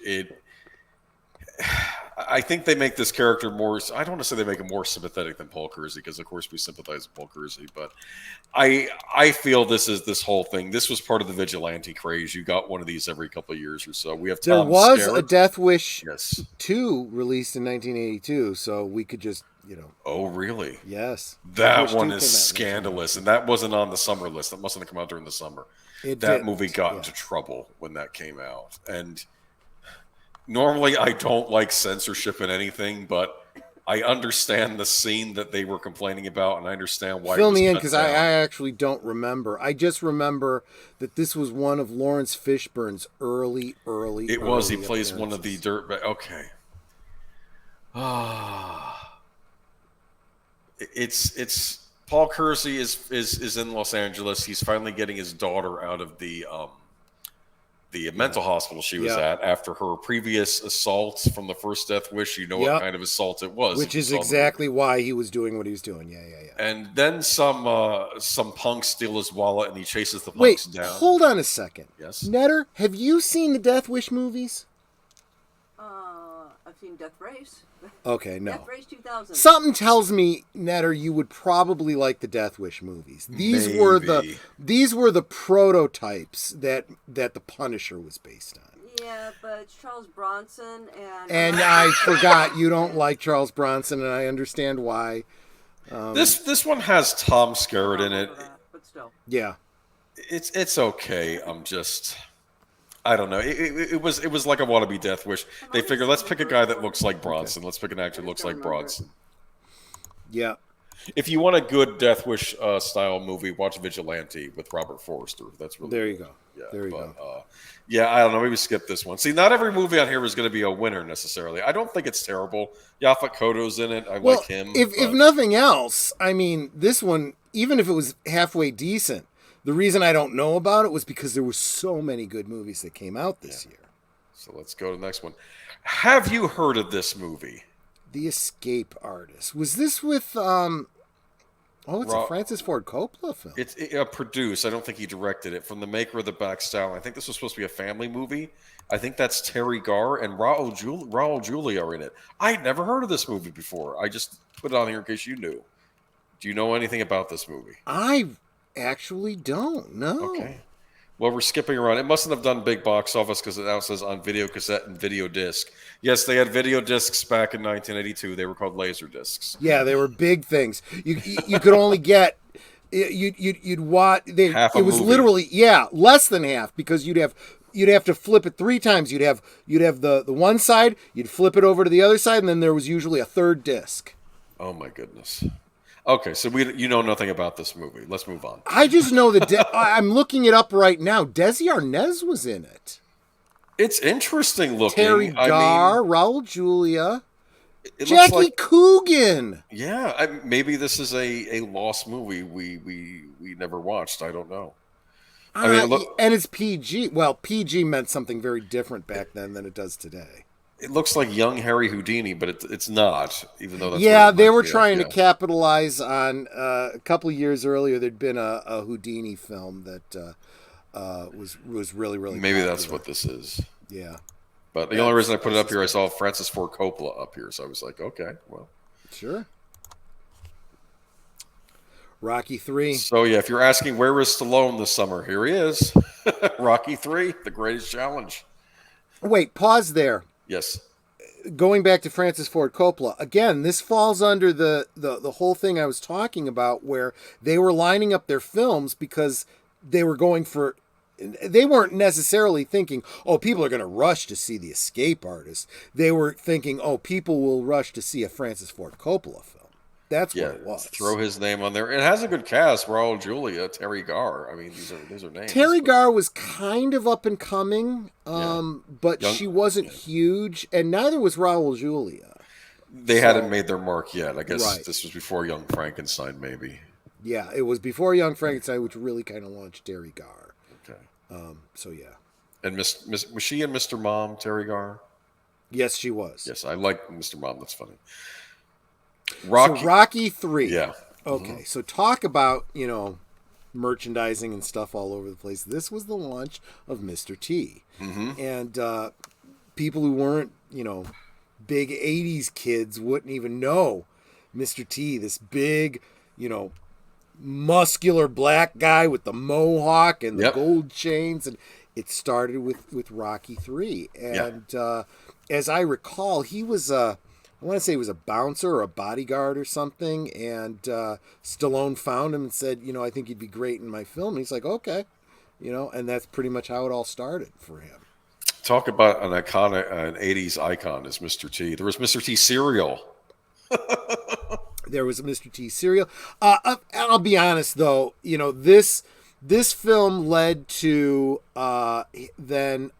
I think they make this character more. I don't want to say they make him more sympathetic than Paul Kersey, because of course we sympathize with Paul Kersey. But I feel this whole thing. This was part of the vigilante craze. You got one of these every couple of years or so. We have Tom There was Skerritt. a Death Wish Yes. 2 released in 1982, so we could just Oh, really? Yes. That one is scandalous, and that wasn't on the summer list. That mustn't have come out during the summer. That movie got into trouble when that came out, and normally I don't like censorship in anything, but I understand the scene that they were complaining about, and I understand why. Fill me in, because I actually don't remember. I just remember that this was one of Lawrence Fishburne's early. It was. He plays one of the dirtbag. Okay. It's Paul Kersey is in Los Angeles. He's finally getting his daughter out of the mental hospital she was at after her previous assaults from the first Death Wish. You know what kind of assault it was, which is exactly why he was doing what he was doing. Yeah. And then some punks steal his wallet, and he chases the punks down. Wait, hold on a second. Yes, Netter, have you seen the Death Wish movies? I've seen Death Race. Okay, no. Death Race 2000. Something tells me, Netter, you would probably like the Death Wish movies. These were the prototypes that the Punisher was based on. Yeah, but Charles Bronson and I forgot you don't like Charles Bronson, and I understand why. This one has Tom Skerritt in it. But still, yeah, it's okay. I don't know. It was like a wannabe Death Wish. They figure, let's pick a guy that looks like Bronson. Let's pick an actor that looks like Bronson. Yeah. If you want a good Death Wish style movie, watch Vigilante with Robert Forster. That's really there. You good. go. Yeah, there you go. Yeah, I don't know. Maybe skip this one. See, not every movie on here is going to be a winner necessarily. I don't think it's terrible. Yaphet Kotto's in it. I like him. If nothing else, I mean, this one, even if it was halfway decent, the reason I don't know about it was because there were so many good movies that came out this year. So let's go to the next one. Have you heard of this movie? The Escape Artist. Was this with it's a Francis Ford Coppola film. It's produced. I don't think he directed it. From the maker of The Black Stallion. I think this was supposed to be a family movie. I think that's Terry Garr and Raul Julia are in it. I'd never heard of this movie before. I just put it on here in case you knew. Do you know anything about this movie? I actually don't know. Okay. Well, we're skipping around. It mustn't have done big box office because it now says on video cassette and video disc. Yes, they had video discs back in 1982. They were called laser discs. Yeah, they were big things. You could only get you'd watch. Half a it was movie. Literally less than half, because you'd have to flip it 3 times. You'd have the one side. You'd flip it over to the other side, and then there was usually a third disc. Oh my goodness. Okay, so you know nothing about this movie. Let's move on. I just know that I'm looking it up right now. Desi Arnaz was in it. It's interesting looking. Terry Garr, Raul Julia, it Jackie looks like, Coogan. Yeah, maybe this is a lost movie we never watched. I don't know. I mean, and it's PG. Well, PG meant something very different back then than it does today. It looks like young Harry Houdini, but it's not, even though that's they were trying to capitalize on a couple of years earlier. There'd been a Houdini film that was really maybe popular. that's what this is. Yeah, but the only reason I put it up here, I saw Francis Ford Coppola up here, so I was like, okay, well, sure. Rocky 3. So yeah, if you're asking where is Stallone this summer, here he is. Rocky 3, The Greatest Challenge. Wait, pause there. Yes. Going back to Francis Ford Coppola, again, this falls under the whole thing I was talking about, where they were lining up their films because they weren't necessarily thinking, oh, people are going to rush to see The Escape Artist. They were thinking, oh, people will rush to see a Francis Ford Coppola film. That's what it was. Throw his name on there. It has a good cast. Raul Julia, Terry Garr. I mean, these are names. Terry Garr was kind of up and coming, but she wasn't huge, and neither was Raul Julia. They hadn't made their mark yet. I guess this was before Young Frankenstein, maybe. Yeah, it was before Young Frankenstein, which really kind of launched Terry Garr. Okay. So yeah. And was she and Mr. Mom, Terry Garr? Yes, she was. Yes, I like Mr. Mom. That's funny. So Rocky 3. Yeah. Okay, so talk about, merchandising and stuff all over the place. This was the launch of Mr. T. And people who weren't, big 80s kids wouldn't even know Mr. T, this big, muscular black guy with the mohawk and the gold chains. And it started with Rocky 3. And as I recall, he was I want to say he was a bouncer or a bodyguard or something, and Stallone found him and said, I think you'd be great in my film. And he's like, okay, and that's pretty much how it all started for him. Talk about an 80s icon is Mr. T. There was Mr. T cereal. There was a Mr. T cereal. I'll be honest, though, this film led to then...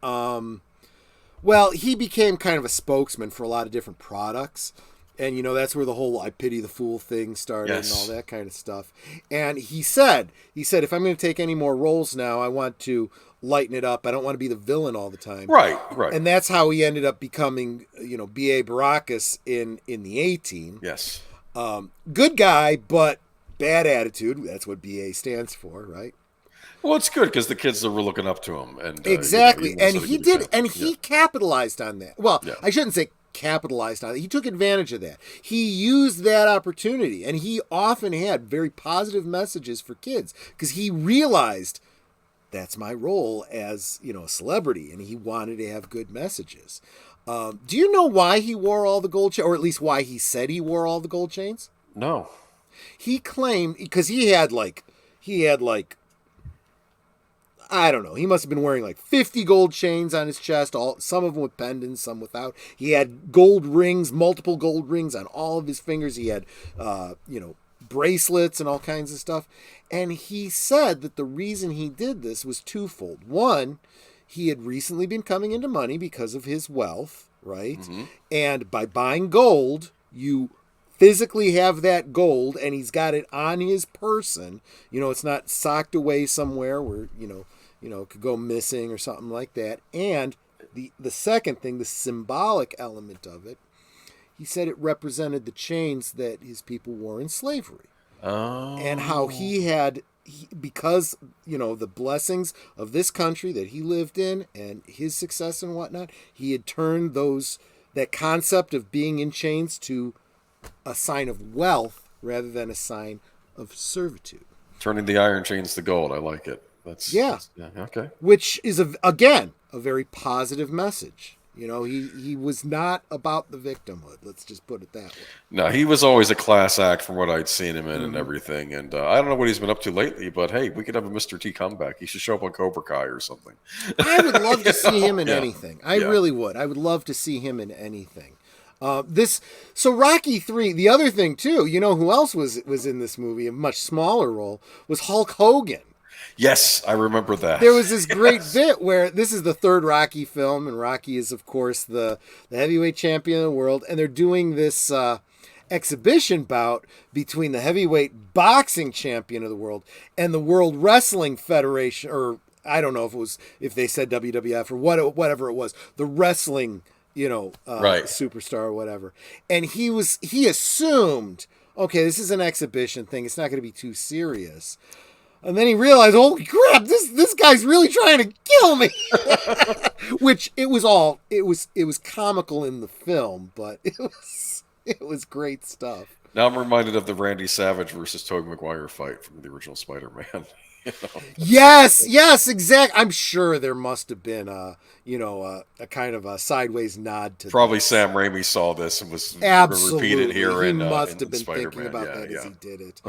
well, he became kind of a spokesman for a lot of different products. And, that's where the whole I pity the fool thing started and all that kind of stuff. And he said, if I'm going to take any more roles now, I want to lighten it up. I don't want to be the villain all the time. Right. And that's how he ended up becoming, B.A. Baracus in the A-Team. Yes. Good guy, but bad attitude. That's what B.A. stands for, right? Well, it's good because the kids were looking up to him, and exactly, and he did, and he capitalized on that. Well, I shouldn't say capitalized on it. He took advantage of that. He used that opportunity, and he often had very positive messages for kids because he realized that's my role as a celebrity, and he wanted to have good messages. Do you know why he wore all the gold chains, or at least why he said he wore all the gold chains? No. He claimed because he had like. I don't know. He must have been wearing like 50 gold chains on his chest, some of them with pendants, some without. He had gold rings, multiple gold rings on all of his fingers. He had, bracelets and all kinds of stuff. And he said that the reason he did this was twofold. One, he had recently been coming into money because of his wealth, right? Mm-hmm. And by buying gold, you physically have that gold, and he's got it on his person. It's not socked away somewhere where, it could go missing or something like that. And the second thing, the symbolic element of it, he said it represented the chains that his people wore in slavery. Oh. And how because, the blessings of this country that he lived in and his success and whatnot, he had turned that concept of being in chains to a sign of wealth rather than a sign of servitude. Turning the iron chains to gold. I like it. That's okay. Which is again a very positive message. He was not about the victimhood. Let's just put it that way. No, he was always a class act from what I'd seen him in and everything. And I don't know what he's been up to lately, but hey, we could have a Mr. T comeback. He should show up on Cobra Kai or something. I would love to see him in anything. I really would. I would love to see him in anything. So Rocky 3, the other thing too, who else was in this movie, a much smaller role, was Hulk Hogan. Yes, I remember that. There was this great bit where this is the third Rocky film, and Rocky is, of course, the heavyweight champion of the world, and they're doing this exhibition bout between the heavyweight boxing champion of the world and the World Wrestling Federation, or I don't know if they said WWF or whatever it was, the wrestling superstar or whatever. And he assumed, okay, this is an exhibition thing. It's not going to be too serious. And then he realized, holy crap, this guy's really trying to kill me. Which it was comical in the film, but it was great stuff. Now I'm reminded of the Randy Savage versus Tobey Maguire fight from the original Spider-Man. Yes, exactly. I'm sure there must have been a kind of a sideways nod to probably this. Sam Raimi saw this and was absolutely repeated here. He must have been Spider-Man. thinking about that as he did it.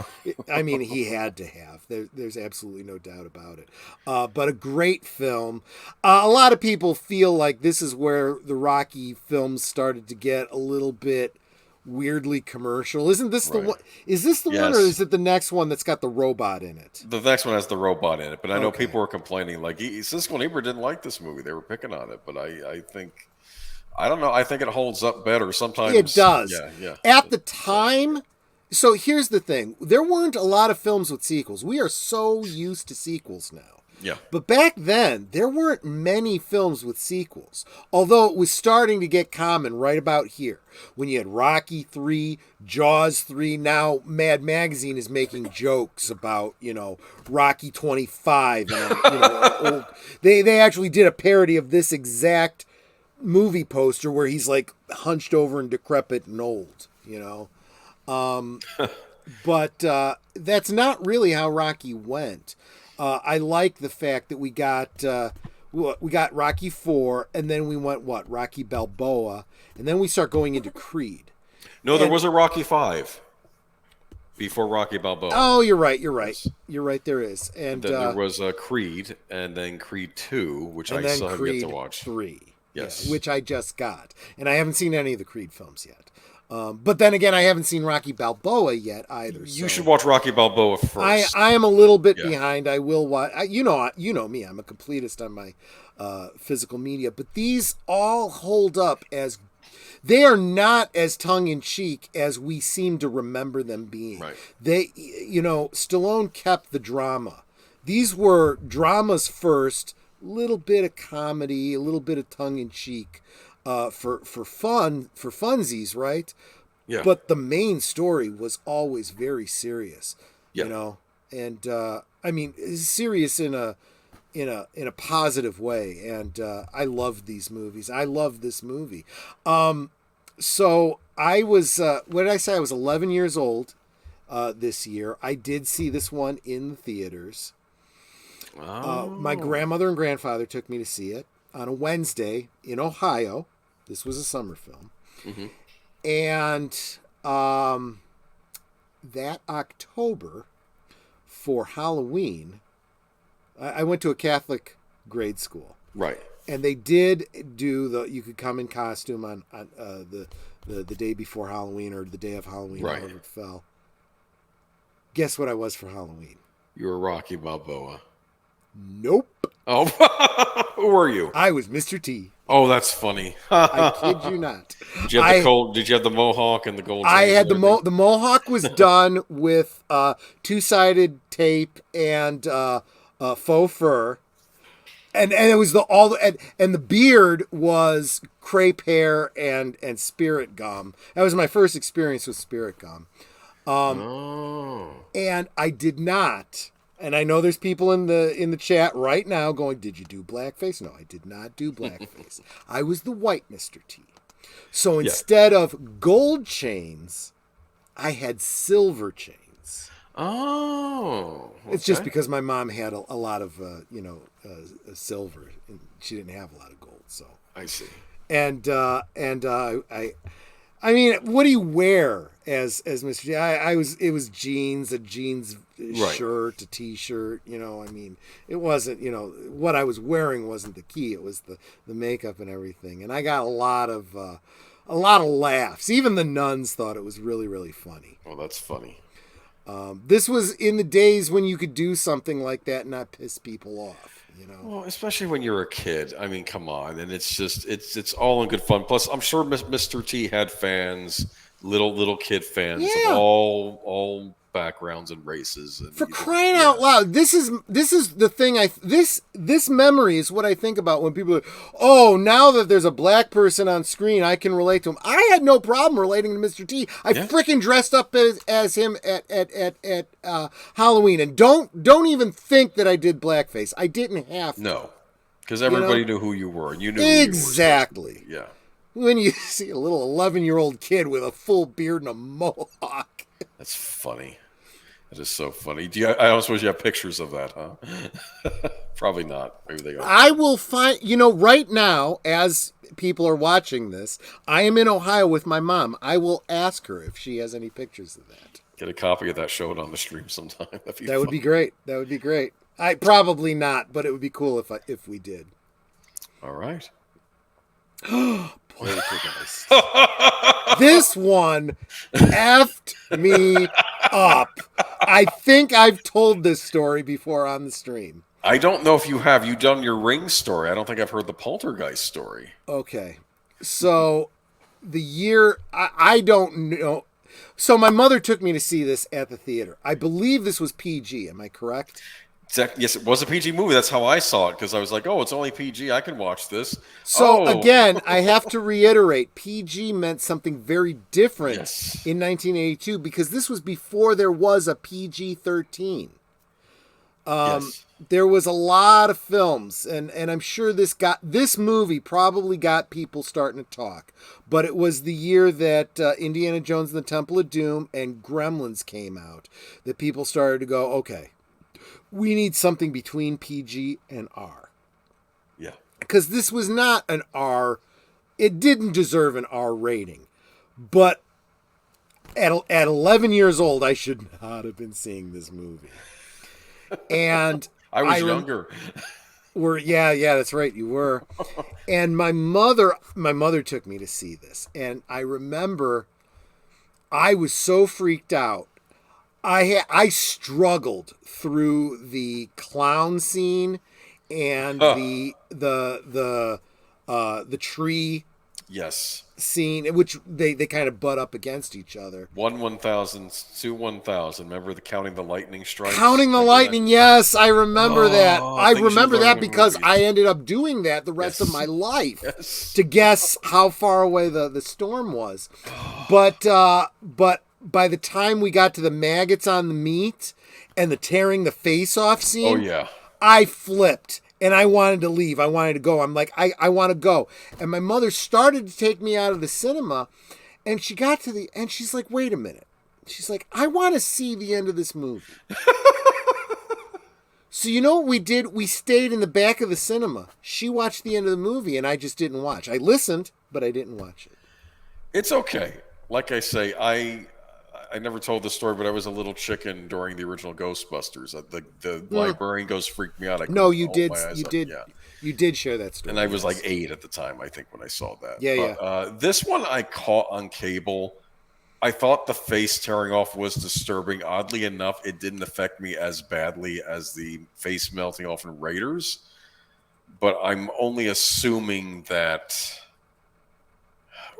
I mean, he had to have. There's absolutely no doubt about it. But a great film. A lot of people feel like this is where the Rocky films started to get a little bit weirdly commercial. Isn't this the one? Is this the one, or is it the next one that's got the robot in it? The next one has the robot in it, but I know people were complaining. Like Siskel and Ebert didn't like this movie; they were picking on it. But I think, I don't know. I think it holds up better sometimes. It does. Yeah. At the time, So here's the thing. There weren't a lot of films with sequels. We are so used to sequels now. Yeah. But back then, there weren't many films with sequels. Although it was starting to get common right about here. When you had Rocky 3, Jaws 3, now Mad Magazine is making jokes about, Rocky 25. And, they actually did a parody of this exact movie poster where he's like hunched over and decrepit and old, But that's not really how Rocky went. I like the fact that we got Rocky 4, and then we went Rocky Balboa, and then we start going into Creed. No, there was a Rocky 5 before Rocky Balboa. Oh, you're right. Yes. You're right. There is, and then there was Creed, and then Creed 2, which I still have yet to watch. 3, yes, which I just got, and I haven't seen any of the Creed films yet. But then again, I haven't seen Rocky Balboa yet either. You should watch Rocky Balboa first. I am a little bit behind. I will watch. You know me. I'm a completist on my physical media, but these all hold up as they are not as tongue in cheek as we seem to remember them being. Right. They, Stallone kept the drama. These were dramas first, little bit of comedy, a little bit of tongue in cheek. For funsies, right? Yeah. But the main story was always very serious, and serious in a positive way. And I loved these movies. I love this movie. So I was, what did I say? I was 11 years old this year. I did see this one in the theaters. Oh. My grandmother and grandfather took me to see it on a Wednesday in Ohio. This was a summer film. Mm-hmm. And that October for Halloween, I went to a Catholic grade school. Right. And they did do you could come in costume on the day before Halloween or the day of Halloween, right. However it fell. Guess what I was for Halloween? You were Rocky Balboa. Nope. Oh, who were you? I was Mr. T. Oh, that's funny. I kid you not. Did you have the mohawk and the gold? I had the mohawk was done with two-sided tape and faux fur, and it was and the beard was crepe hair and spirit gum. That was my first experience with spirit gum. And I did not. And I know there's people in the chat right now going, "Did you do blackface?" No, I did not do blackface. I was the white Mr. T. So instead of gold chains, I had silver chains. Oh, okay. It's just because my mom had a lot of silver, and she didn't have a lot of gold. So I see. I mean, what do you wear as Mr. T? It was jeans, a jeans shirt, a t-shirt, it wasn't, what I was wearing wasn't the key. It was the makeup and everything. And I got a lot of laughs. Even the nuns thought it was really, really funny. Oh, that's funny. This was in the days when you could do something like that and not piss people off. Well, especially when you're a kid. I mean, come on. And it's just, it's all in good fun. Plus, I'm sure Mr. T had fans, little kid fans of all backgrounds and races. And for crying out loud, this is the thing. This memory is what I think about when people are, oh, now that there's a black person on screen, I can relate to him. I had no problem relating to Mr. T. I freaking dressed up as him at Halloween, and don't even think that I did blackface. I didn't have to. No, because everybody knew who you were, and you knew exactly. Who you were. Yeah. When you see a little 11-year-old kid with a full beard and a mohawk. That's funny. That is so funny. I don't suppose you have pictures of that, huh? Probably not. Maybe they are. I will find, right now, as people are watching this, I am in Ohio with my mom. I will ask her if she has any pictures of that. Get a copy of that, show it on the stream sometime. That would be great. That would be great. I probably not, but it would be cool if we did. All right. Poltergeist. This one effed me up. I think I've told this story before on the stream. I don't know if you have. You've done your Ring story. I don't think I've heard the Poltergeist story. Okay. So the year, I don't know. So my mother took me to see this at the theater. I believe this was PG. Am I correct? Yes, it was a PG movie. That's how I saw it, because I was like, oh, it's only PG. I can watch this. So again, I have to reiterate, PG meant something very different in 1982 because this was before there was a PG-13. There was a lot of films, and I'm sure this movie probably got people starting to talk. But it was the year that Indiana Jones and the Temple of Doom and Gremlins came out that people started to go, okay, we need something between PG and R. Yeah. Because this was not an R. It didn't deserve an R rating. But at 11 years old, I should not have been seeing this movie. And I was younger. Yeah, that's right. You were. And my mother took me to see this. And I remember I was so freaked out. I struggled through the clown scene and the tree scene, which they kind of butt up against each other. 1,000, 1,000. Remember the counting the lightning strikes? Counting the lightning, yes, I remember that. I remember that because I ended up doing that the rest of my life to guess how far away the storm was. But by the time we got to the maggots on the meat and the tearing the face off scene, I flipped and I wanted to leave. I wanted to go. I'm like, I want to go. And my mother started to take me out of the cinema, and she got to the end. She's like, wait a minute. She's like, I want to see the end of this movie. So you know what we did? We stayed in the back of the cinema. She watched the end of the movie, and I just didn't watch. I listened, but I didn't watch it. It's okay. Like I say, I never told the story, but I was a little chicken during the original Ghostbusters. The librarian ghost freaked me out. You did share that story. And I was like 8 at the time, I think, when I saw that. This one I caught on cable. I thought the face tearing off was disturbing. Oddly enough, it didn't affect me as badly as the face melting off in Raiders. But I'm only assuming that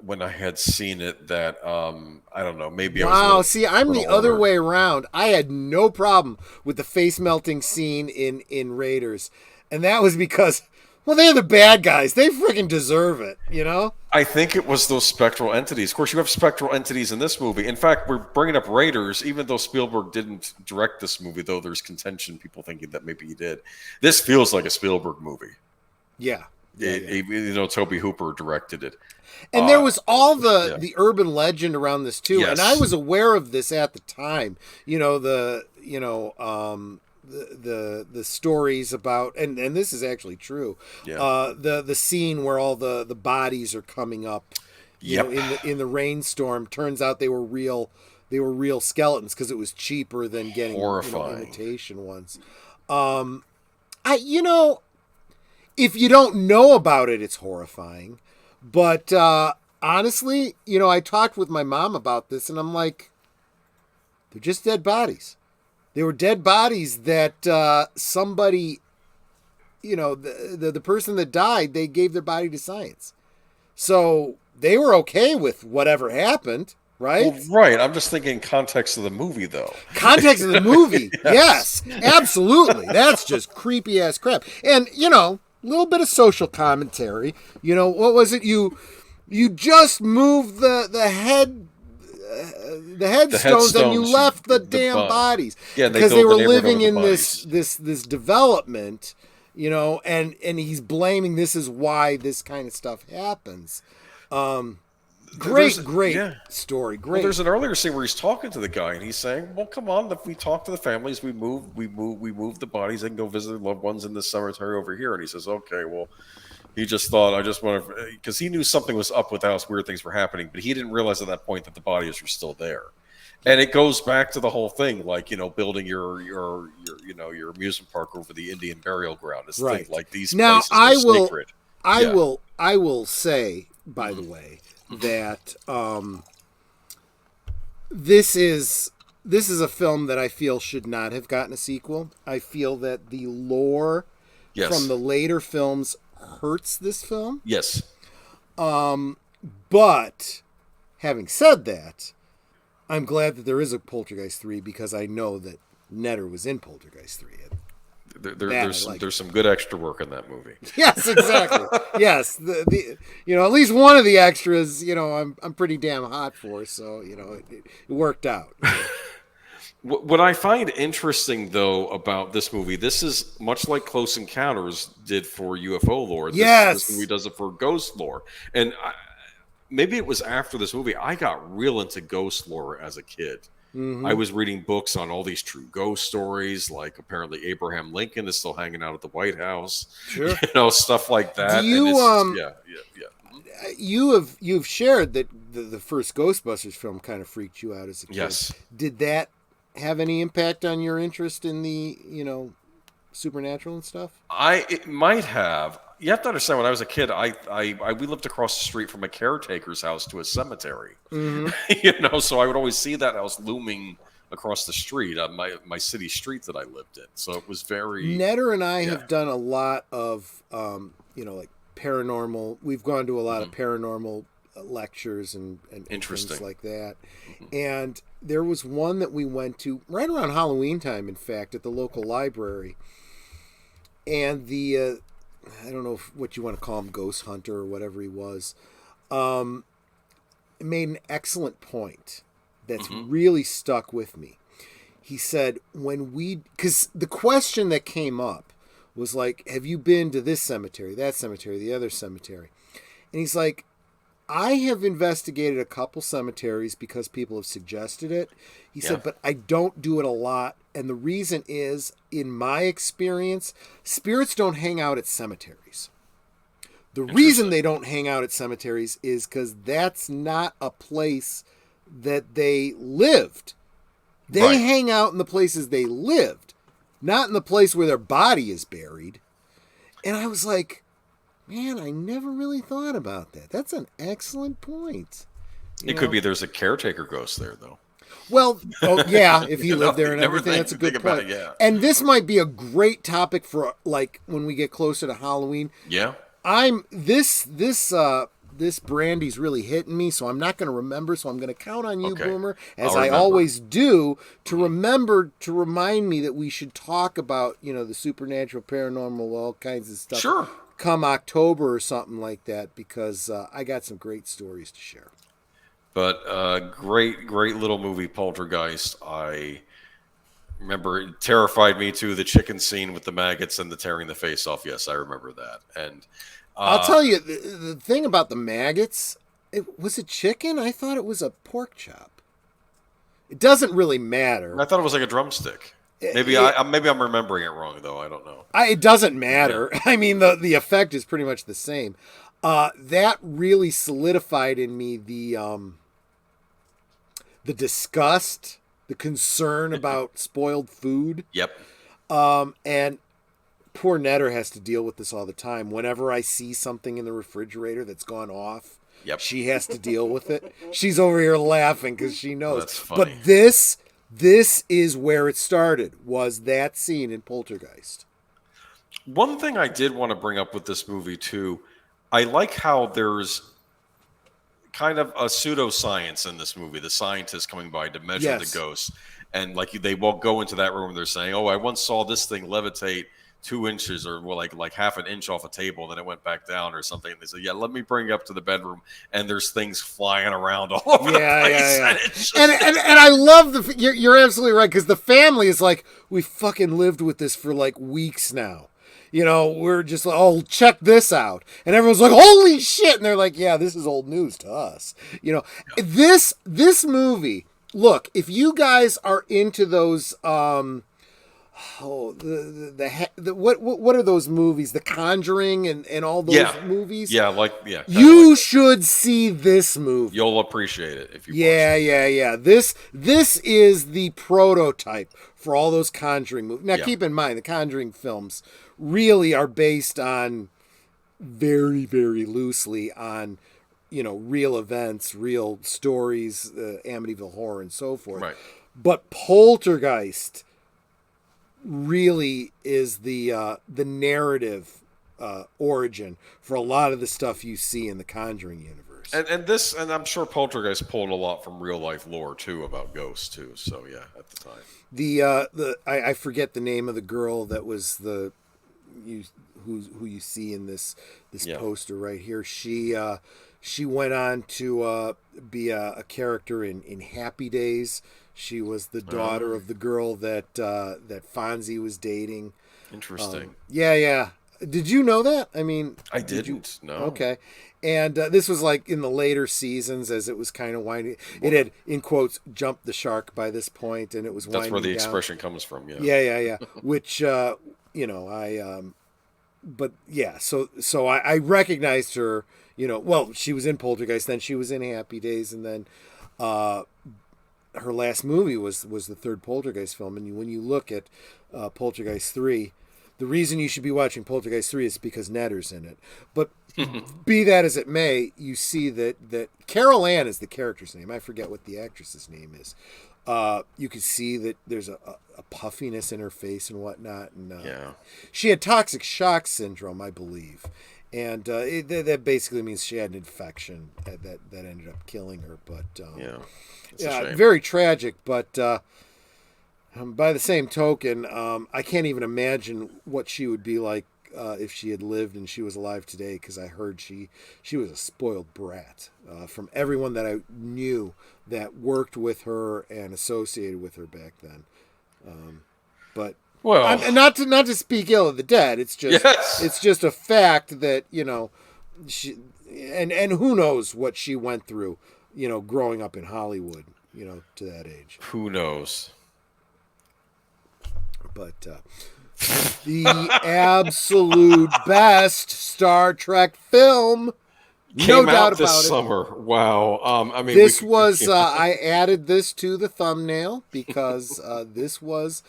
when I had seen it that, I don't know, maybe I was I'm the other way around. I had no problem with the face melting scene in Raiders. And that was because, well, they're the bad guys. They freaking deserve it, you know? I think it was those spectral entities. Of course, you have spectral entities in this movie. In fact, we're bringing up Raiders, even though Spielberg didn't direct this movie, though there's contention, people thinking that maybe he did. This feels like a Spielberg movie. Yeah. You know, Tobe Hooper directed it. And there was all the urban legend around this too, and I was aware of this at the time. You know the stories about, and this is actually true. The scene where all the bodies are coming up, you know, in the rainstorm. Turns out they were real skeletons because it was cheaper than getting imitation ones. If you don't know about it, it's horrifying. But honestly, you know, I talked with my mom about this, and I'm like, they're just dead bodies. They were dead bodies that somebody, you know, the person that died, they gave their body to science. So they were okay with whatever happened, right? Well, right. I'm just thinking context of the movie, though. Context of the movie, yes, absolutely. That's just creepy-ass crap. And, you know, a little bit of social commentary. You know, what was it? You just moved the headstones and you left the damn bodies. Yeah, because they were living in this development, you know, and he's blaming this is why this kind of stuff happens. Great story. Great. Well, there's an earlier scene where he's talking to the guy and he's saying, "Well, come on, if we talk to the families, we move the bodies. They can go visit their loved ones in the cemetery over here." And he says, "Okay, well." He just thought, I just want to, because he knew something was up with how weird things were happening, but he didn't realize at that point that the bodies were still there. And it goes back to the whole thing, like, you know, building your amusement park over the Indian burial ground. It's right. Like these now, places are sacred. I will say, by the way, that this is a film that I feel should not have gotten a sequel. I feel that the lore from the later films hurts this film. Yes. But having said that, I'm glad that there is a Poltergeist 3 because I know that Netter was in Poltergeist 3. There's some good extra work in that movie. Yes, exactly. Yes, the at least one of the extras, I'm pretty damn hot for, so it worked out. What I find interesting, though, about this movie, this is much like Close Encounters did for UFO lore. Yes. This movie does it for ghost lore. And maybe it was after this movie, I got real into ghost lore as a kid. Mm-hmm. I was reading books on all these true ghost stories, like apparently Abraham Lincoln is still hanging out at the White House. Sure. Stuff like that. Do you, yeah. You've shared that the first Ghostbusters film kind of freaked you out as a kid. Yes. Did that have any impact on your interest in the, supernatural and stuff? It might have. You have to understand, when I was a kid, we lived across the street from a caretaker's house to a cemetery. Mm-hmm. So I would always see that house looming across the street on my city street that I lived in. So it was very. Netter and I have done a lot of, like paranormal. We've gone to a lot of paranormal lectures and things like that. Mm-hmm. And there was one that we went to right around Halloween time, in fact, at the local library. And the, I don't know what you want to call him, ghost hunter or whatever he was, made an excellent point that's really stuck with me. He said, because the question that came up was like, have you been to this cemetery, that cemetery, the other cemetery? And he's like, I have investigated a couple cemeteries because people have suggested it. He said, but I don't do it a lot. And the reason is, in my experience, spirits don't hang out at cemeteries. The reason they don't hang out at cemeteries is because that's not a place that they lived. They hang out in the places they lived, not in the place where their body is buried. And I was like, man, I never really thought about that. That's an excellent point. It could be there's a caretaker ghost there, though. Well, if he lived there and everything, that's a good point. And this might be a great topic for, like, when we get closer to Halloween. Yeah. This brandy's really hitting me, so I'm not going to remember. So I'm going to count on you, Boomer, as I remember. Always do, to remember to remind me that we should talk about, the supernatural, paranormal, all kinds of stuff. Sure. Come October or something like that, because I got some great stories to share. But great little movie, Poltergeist. I remember it terrified me too. The chicken scene with the maggots and the tearing the face off. Yes, I remember that. And I'll tell you, the thing about the maggots, was it chicken? I thought it was a pork chop. It doesn't really matter. I thought it was like a drumstick. Maybe I'm remembering it wrong, though. I don't know. It doesn't matter. Yeah. I mean, the effect is pretty much the same. That really solidified in me the disgust, the concern about spoiled food. Yep. And poor Netter has to deal with this all the time. Whenever I see something in the refrigerator that's gone off, she has to deal with it. She's over here laughing because she knows. That's funny. But this is where it started, was that scene in Poltergeist. One thing I did want to bring up with this movie, too, I like how there's kind of a pseudoscience in this movie. The scientists coming by to measure the ghosts. And they won't go into that room and they're saying, oh, I once saw this thing levitate 2 inches or like half an inch off a table, and then it went back down or something. And they said, yeah, let me bring you up to the bedroom. And there's things flying around all over the place. And I love you're absolutely right, because the family is like, we fucking lived with this for like weeks now. We're just like, oh, check this out. And everyone's like, holy shit. And they're like, yeah, this is old news to us. This movie, look, if you guys are into those, what are those movies? The Conjuring and all those movies? Yeah, you should see this movie. You'll appreciate it if you watch it. Yeah. This is the prototype for all those Conjuring movies. Now, keep in mind, the Conjuring films really are based on very, very loosely on, real events, real stories, Amityville Horror and so forth. Right. But Poltergeist really is the narrative origin for a lot of the stuff you see in the Conjuring universe. And I'm sure Poltergeist pulled a lot from real life lore too about ghosts too. So yeah, at the time. I forget the name of the girl that was who you see in this poster right here. She went on to be a character in Happy Days. She was the daughter of the girl that Fonzie was dating. Interesting. Yeah. Did you know that? I mean, I didn't. No. Okay. And this was like in the later seasons as it was kind of winding. It had, in quotes, jumped the shark by this point, and it was winding That's where the down. expression comes from. Yeah. Yeah. Which, but yeah. So I recognized her. Well, she was in Poltergeist, then she was in Happy Days, and then her last movie was the third Poltergeist film. And when you look at Poltergeist 3, the reason you should be watching Poltergeist 3 is because Netter's in it. But be that as it may, you see that Carol Ann is the character's name. I forget what the actress's name is. You can see that there's a puffiness in her face and whatnot. And she had toxic shock syndrome, I believe. And that basically means she had an infection that ended up killing her. But it's a shame. Very tragic. But by the same token, I can't even imagine what she would be like if she had lived and she was alive today, because I heard she was a spoiled brat from everyone that I knew that worked with her and associated with her back then. But not to speak ill of the dead. It's just it's just a fact that she and who knows what she went through, growing up in Hollywood, to that age. Who knows? But the absolute best Star Trek film, Came no doubt out this about it. summer. Wow. I mean, This was I added this to the thumbnail because this was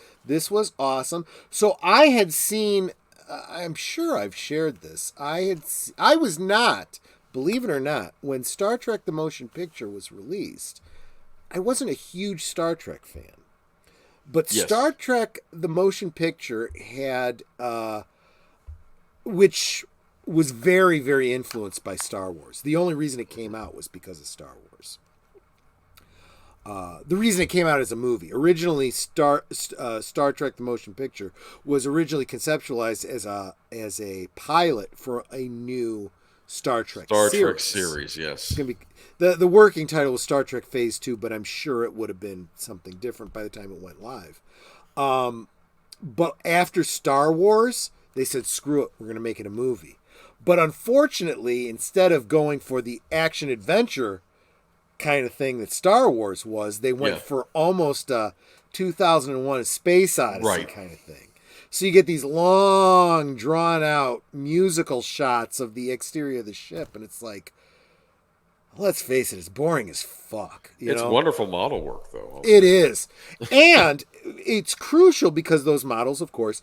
awesome. So I had seen. I'm sure I've shared this. I was not, believe it or not, when Star Trek: The Motion Picture was released, I wasn't a huge Star Trek fan. But Yes. Star Trek, the motion picture, had, which was very, very influenced by Star Wars. The only reason it came out was because of Star Wars. The reason it came out as a movie. Originally, Star Trek, the motion picture, was originally conceptualized as a pilot for a new Star Trek series, yes. It's gonna be, the working title was Star Trek Phase 2, but I'm sure it would have been something different by the time it went live. But after Star Wars, they said, screw it, we're going to make it a movie. But unfortunately, instead of going for the action-adventure kind of thing that Star Wars was, they went for almost a 2001 A Space Odyssey kind of thing. So you get these long, drawn-out musical shots of the exterior of the ship, and it's like, let's face it, it's boring as fuck. It's wonderful model work, though. It is. And it's crucial because those models, of course,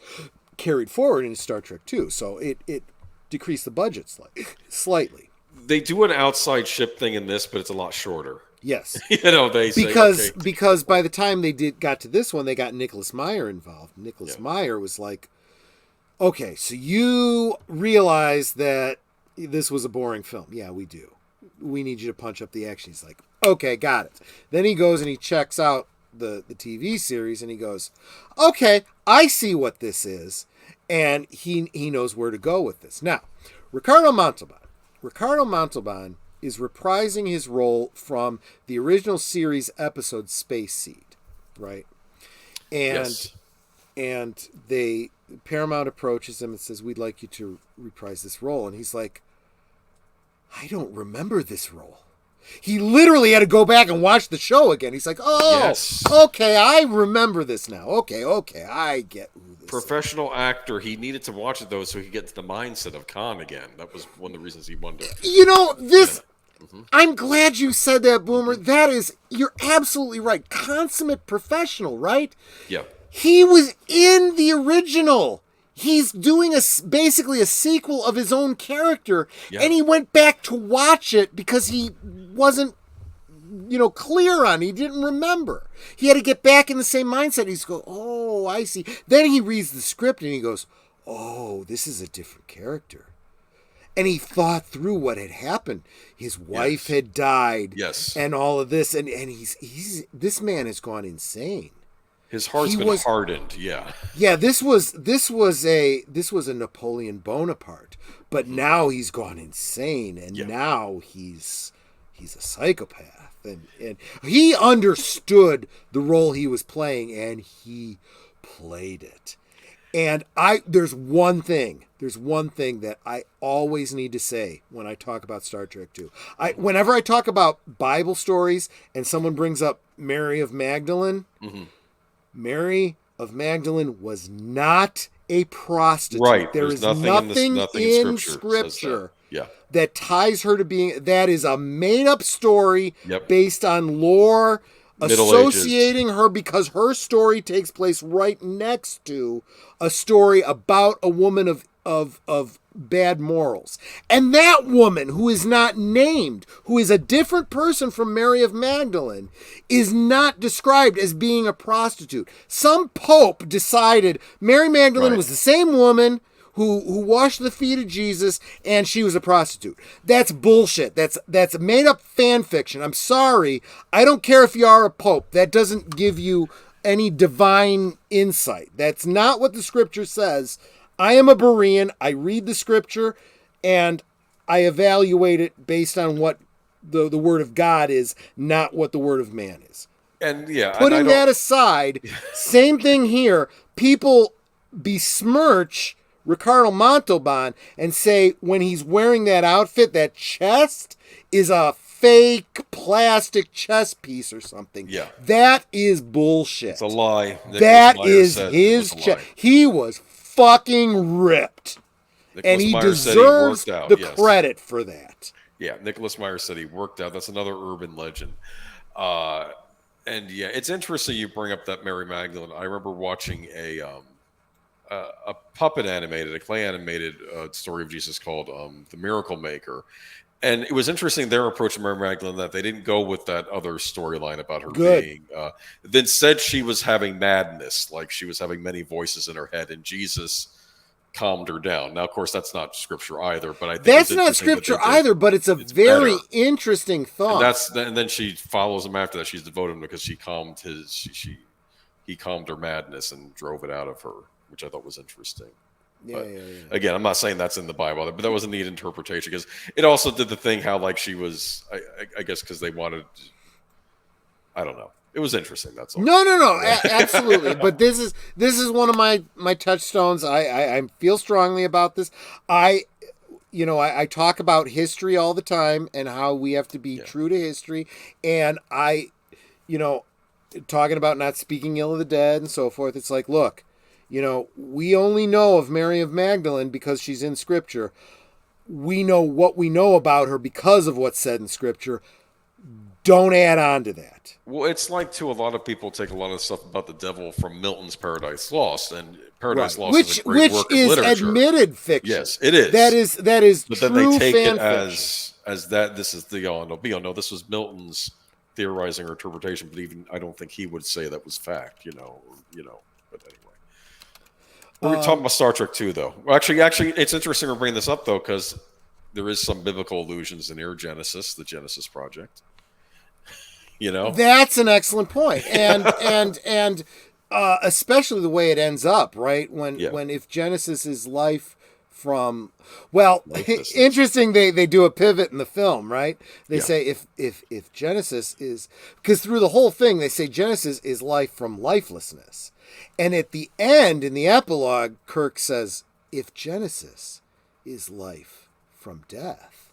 carried forward in Star Trek 2. So it decreased the budget slightly. They do an outside ship thing in this, but it's a lot shorter. Yes. They say, because by the time they got to this one, they got Nicholas Meyer involved. Nicholas Meyer was like, okay, so you realize that this was a boring film. Yeah, we do. We need you to punch up the action. He's like, okay, got it. Then he goes and he checks out the TV series and he goes, okay, I see what this is. And he knows where to go with this. Now, Ricardo Montalban is reprising his role from the original series episode Space Seed, right? And Paramount approaches him and says, we'd like you to reprise this role. And he's like, I don't remember this role. He literally had to go back and watch the show again. He's like, okay, I remember this now. Okay, I get who this professional actor. He needed to watch it, though, so he could get to the mindset of Khan again. That was one of the reasons he wanted to. I'm glad you said that, Boomer. You're absolutely right. Consummate professional, right? Yeah. He was in the original. He's doing basically a sequel of his own character, and he went back to watch it because he wasn't, clear on. He didn't remember. He had to get back in the same mindset. He's go, oh, I see. Then he reads the script and he goes, oh, this is a different character. And he thought through what had happened. His wife Yes. had died. Yes. And all of this. And he's this man has gone insane. His heart's been hardened. Yeah. Yeah, this was a Napoleon Bonaparte, but now he's gone insane, and now he's a psychopath, and he understood the role he was playing, and he played it. And there's one thing that I always need to say when I talk about Star Trek II. Whenever I talk about Bible stories and someone brings up Mary of Magdalene. Mm-hmm. Mary of Magdalene was not a prostitute. Right. There is nothing in Scripture that ties her to being. That is a made-up story based on lore associating her, because her story takes place right next to a story about a woman of bad morals. And that woman, who is not named, who is a different person from Mary of Magdalene, is not described as being a prostitute. Some pope decided Mary Magdalene was the same woman who washed the feet of Jesus, and she was a prostitute. That's bullshit. That's made up fan fiction. I'm sorry. I don't care if you are a pope. That doesn't give you any divine insight. That's not what the Scripture says. I am a Berean. I read the Scripture, and I evaluate it based on what the Word of God is, not what the Word of man is. And putting that aside, same thing here. People besmirch Ricardo Montalban and say when he's wearing that outfit, that chest is a fake plastic chest piece or something. Yeah. That is bullshit. It's a lie. That is his chest. He was fucking ripped. And he deserves the credit for that. Yeah, Nicholas Meyer said he worked out. That's another urban legend. And yeah, it's interesting you bring up that Mary Magdalene. I remember watching a puppet animated, a clay animated story of Jesus called The Miracle Maker. And it was interesting their approach to Mary Magdalene, that they didn't go with that other storyline about her being. Then said she was having madness, like she was having many voices in her head, and Jesus calmed her down. Now, of course, that's not Scripture either. But I think that's not Scripture either. But it's very interesting thought. And then she follows him after that. She's devoted him because she calmed he calmed her madness and drove it out of her, which I thought was interesting. Yeah. Again, I'm not saying that's in the Bible, but that was a neat interpretation, because it also did the thing how like she was, I guess, because they wanted, I don't know. It was interesting. That's all. No, absolutely. But this is one of my touchstones. I feel strongly about this. I talk about history all the time and how we have to be true to history, and talking about not speaking ill of the dead and so forth. It's like, look. We only know of Mary of Magdalene because she's in Scripture. We know what we know about her because of what's said in Scripture. Don't add on to that. Well, it's like, too, a lot of people take a lot of stuff about the devil from Milton's Paradise Lost, and Paradise Lost is a great work of literature. Which is admitted fiction. Yes, it is. That is but true then they take fan it fiction. as that this is the all no be all. No, this was Milton's theorizing or interpretation, but even I don't think he would say that was fact. But anyway. We're talking about Star Trek too, though. Well, actually, it's interesting we're bringing this up, though, because there is some biblical allusions in here. Genesis, the Genesis Project. That's an excellent point, and especially the way it ends up, right? When if Genesis is life from, interesting. They do a pivot in the film, right? They say if Genesis is, because through the whole thing they say Genesis is life from lifelessness. And at the end, in the epilogue, Kirk says, if Genesis is life from death,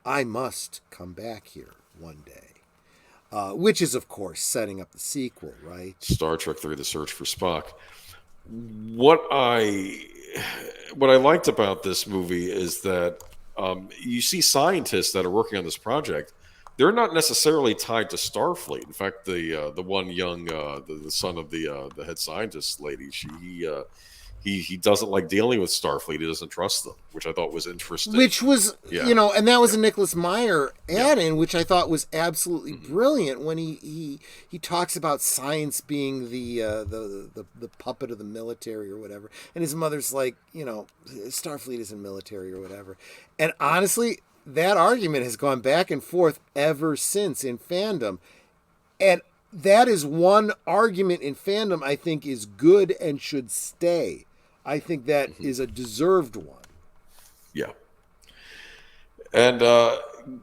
I must come back here one day. Which is, of course, setting up the sequel, right? Star Trek III, The Search for Spock. What I liked about this movie is that you see scientists that are working on this project. They're not necessarily tied to Starfleet. In fact, the one young the son of the head scientist lady, he doesn't like dealing with Starfleet. He doesn't trust them, which I thought was interesting. Which was, and that was a Nicholas Meyer add-in, which I thought was absolutely brilliant when he talks about science being the puppet of the military or whatever, and his mother's like, Starfleet isn't military or whatever. And honestly, that argument has gone back and forth ever since in fandom, and that is one argument in fandom I think is good and should stay. I think that is a deserved one. Yeah. And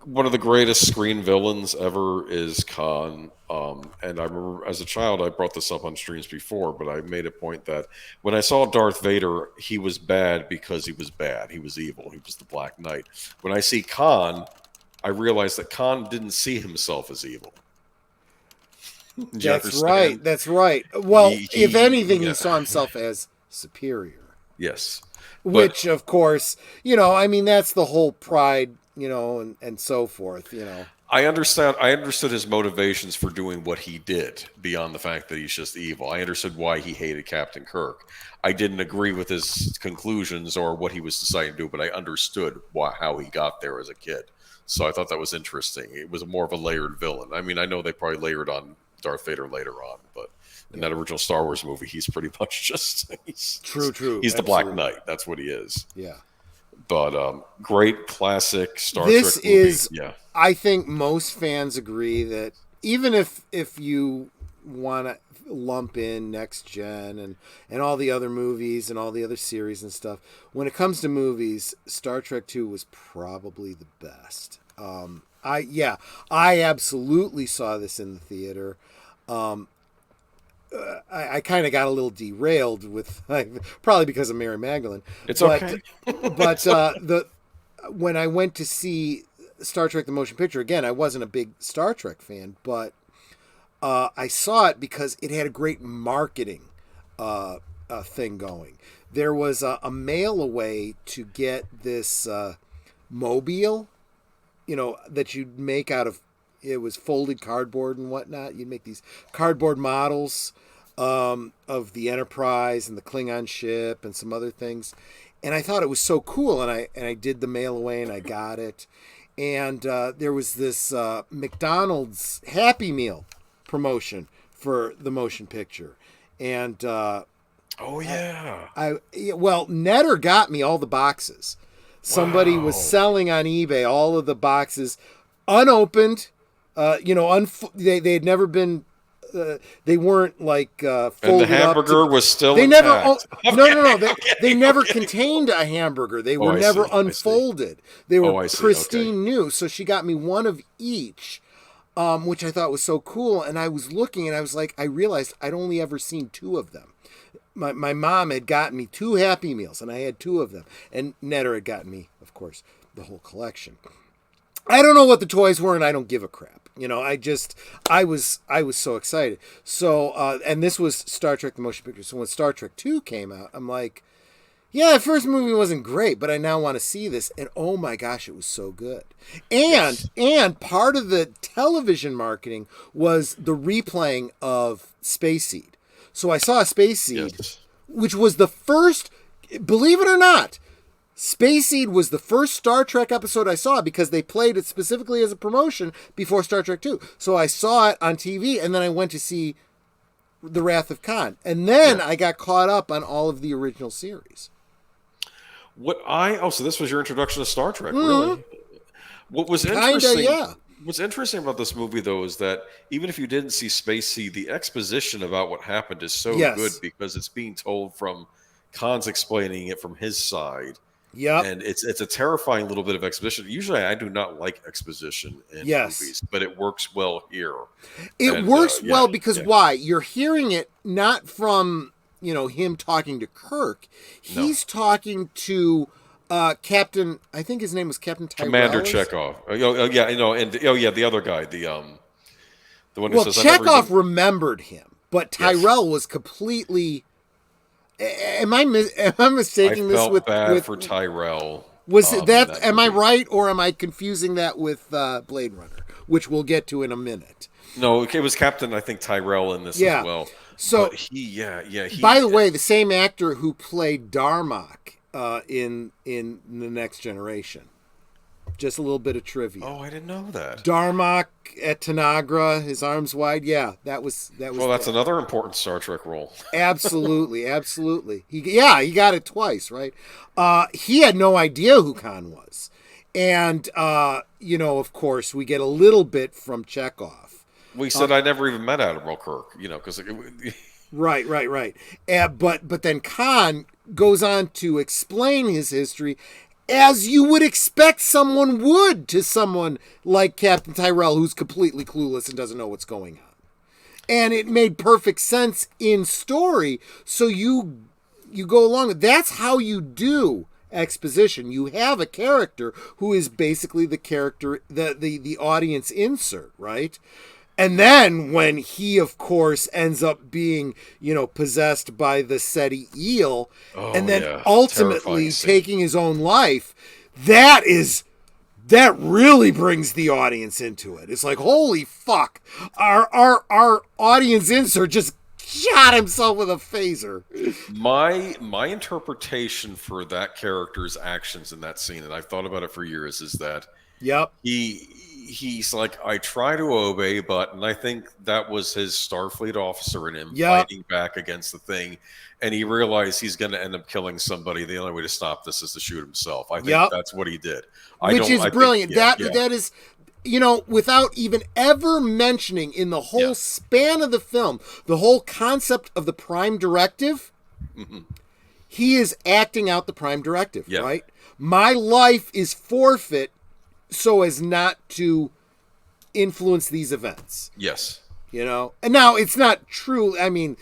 one of the greatest screen villains ever is Khan. And I remember as a child, I brought this up on streams before, but I made a point that when I saw Darth Vader, he was bad because he was bad. He was evil. He was the Black Knight. When I see Khan, I realized that Khan didn't see himself as evil. That's right. That's right. Well, if anything, he saw himself as superior. Yes. Which, of course, that's the whole pride, and so forth, I understood his motivations for doing what he did beyond the fact that he's just evil. I understood why he hated Captain Kirk. I didn't agree with his conclusions or what he was deciding to do, but I understood how he got there as a kid. So I thought that was interesting. It was more of a layered villain. I mean, I know they probably layered on Darth Vader later on, but in that original Star Wars movie, he's pretty much just true. He's the Black Knight. That's what he is. Yeah. But great classic Star Trek movie. This is, I think most fans agree that even if you want to lump in Next Gen and all the other movies and all the other series and stuff, when it comes to movies, Star Trek II was probably the best. I absolutely saw this in the theater. I kind of got a little derailed with probably because of Mary Magdalene. Okay. But when I went to see Star Trek the Motion Picture, again, I wasn't a big Star Trek fan, but I saw it because it had a great marketing thing going. There was a mail away to get this mobile, that you'd make out of, it was folded cardboard and whatnot. You'd make these cardboard models of the Enterprise and the Klingon ship and some other things. And I thought it was so cool. And I did the mail away and I got it. And there was this McDonald's Happy Meal promotion for the motion picture. And Netter got me all the boxes. Somebody was selling on eBay all of the boxes unopened. They had never been. They weren't like folded up. And the hamburger was still they intact. No. They never contained a hamburger. They were never unfolded. They were pristine new. So she got me one of each, which I thought was so cool. And I was looking, and I was like, I realized I'd only ever seen two of them. My mom had gotten me 2 Happy Meals, and I had 2 of them. And Netter had gotten me, of course, the whole collection. I don't know what the toys were, and I don't give a crap. I was so excited. So, and this was Star Trek the Motion Picture. So when Star Trek 2 came out, I'm like, yeah, the first movie wasn't great, but I now want to see this. And oh my gosh, it was so good. And part of the television marketing was the replaying of Space Seed. So I saw Space Seed, which was the first, believe it or not, Space Seed was the first Star Trek episode I saw because they played it specifically as a promotion before Star Trek II. So I saw it on TV, and then I went to see The Wrath of Khan. And then I got caught up on all of the original series. So this was your introduction to Star Trek, really? What was interesting? What's interesting about this movie, though, is that even if you didn't see Space Seed, the exposition about what happened is so good because it's being told from Khan's explaining it from his side. Yeah, and it's a terrifying little bit of exposition. Usually, I do not like exposition in movies, but it works well here. It works well because why? You're hearing it not from him talking to Kirk. He's talking to Captain. I think his name was Captain Tyrell. Commander Chekhov. The other guy, the one who says. Well, Chekhov remembered him, but Tyrell was completely. Am I mistaking this with? I felt bad for Tyrell. Was that? Am I right, or am I confusing that with Blade Runner, which we'll get to in a minute? No, it was Captain. I think Tyrell in this as well. So, but he. by the way, the same actor who played Darmok in the Next Generation. Just a little bit of trivia. Oh, I didn't know that. Darmok at Tanagra, his arms wide. Yeah, that was. Well, that's another important Star Trek role. Absolutely. He got it twice, right? He had no idea who Khan was, and of course, we get a little bit from Chekhov. We said I never even met Admiral Kirk, because Right. But then Khan goes on to explain his history, as you would expect someone would to someone like Captain Tyrell, who's completely clueless and doesn't know what's going on. And it made perfect sense in story, so you go along. That's how you do exposition. You have a character who is basically the character, the audience insert, right? And then when he, of course, ends up being, possessed by the SETI eel, and then ultimately taking his own life, that really brings the audience into it. It's like, holy fuck, our audience insert just shot himself with a phaser. My interpretation for that character's actions in that scene, and I've thought about it for years, is that he's like, I try to obey, and I think that was his Starfleet officer in him fighting back against the thing, and he realized he's going to end up killing somebody. The only way to stop this is to shoot himself. I think that's what he did. Which is brilliant. That is, without even ever mentioning in the whole span of the film, the whole concept of the Prime Directive, he is acting out the Prime Directive, right? My life is forfeit so as not to influence these events. Yes. And now it's not true. I mean,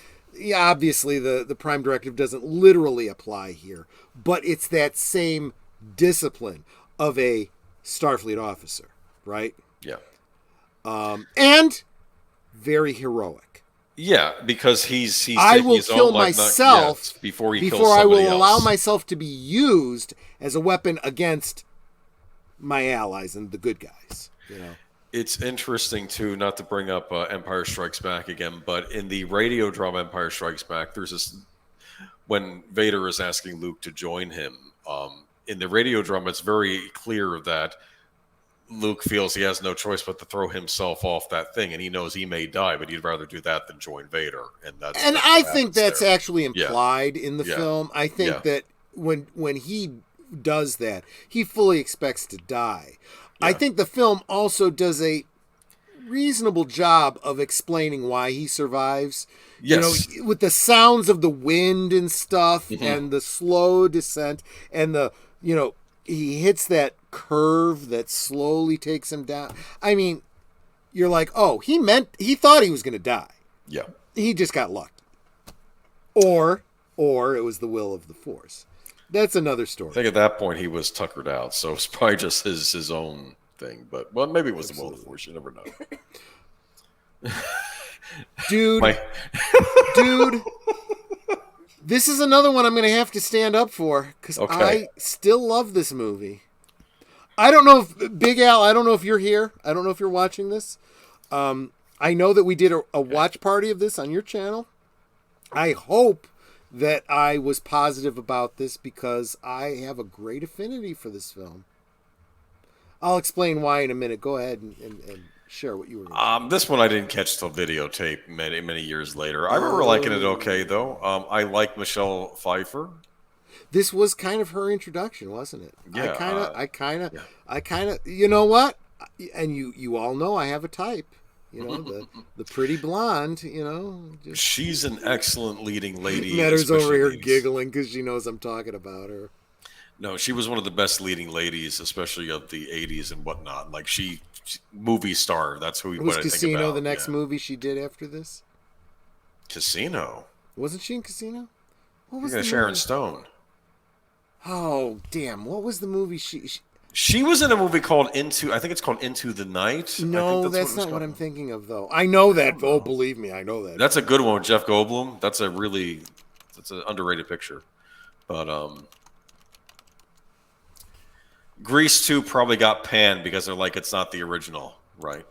obviously the Prime Directive doesn't literally apply here, but it's that same discipline of a Starfleet officer, right? Yeah. And very heroic. Yeah, because he's I will kill myself before I will allow myself to be used as a weapon against my allies and the good guys. It's interesting too, not to bring up Empire Strikes Back again, but in the radio drama Empire Strikes Back, there's this when Vader is asking Luke to join him. In the radio drama, it's very clear that Luke feels he has no choice but to throw himself off that thing, and he knows he may die, but he'd rather do that than join Vader. And I think that's actually implied in the film. I think that when he does that, he fully expects to die. I think the film also does a reasonable job of explaining why he survives. With the sounds of the wind and stuff, and the slow descent, and he hits that curve that slowly takes him down. I mean, you're like, oh, he thought he was going to die. Yeah. He just got lucky. Or it was the will of the Force. That's another story. I think at that point he was tuckered out, so it's probably just his own thing. But maybe it was the will of the Force. You never know. Dude, this is another one I'm going to have to stand up for because I still love this movie. I don't know if Big Al. I don't know if you're here. I don't know if you're watching this. I know that we did a watch party of this on your channel. I hope that I was positive about this because I have a great affinity for this film. I'll explain why in a minute. Go ahead and share what you were going to say. This one I didn't catch till videotape many years later. I remember liking it okay, though. I like Michelle Pfeiffer. This was kind of her introduction, wasn't it? Yeah. I kind of, you know what? And you all know I have a type. The pretty blonde, Just... She's an excellent leading lady. Netter's over here giggling because she knows I'm talking about her. No, she was one of the best leading ladies, especially of the 80s and whatnot. Like she movie star. That's who we was what Casino I think about. The next movie she did after this? Casino? Wasn't she in Casino? What was the Sharon Stone. Oh, damn. What was the movie she was in a movie called Into, I think it's called Into the Night. No, that's not what I'm thinking of, though. I know that. Oh, believe me, I know that. That's a good one with Jeff Goldblum. That's an underrated picture. But Grease 2 probably got panned because they're like, it's not the original, right?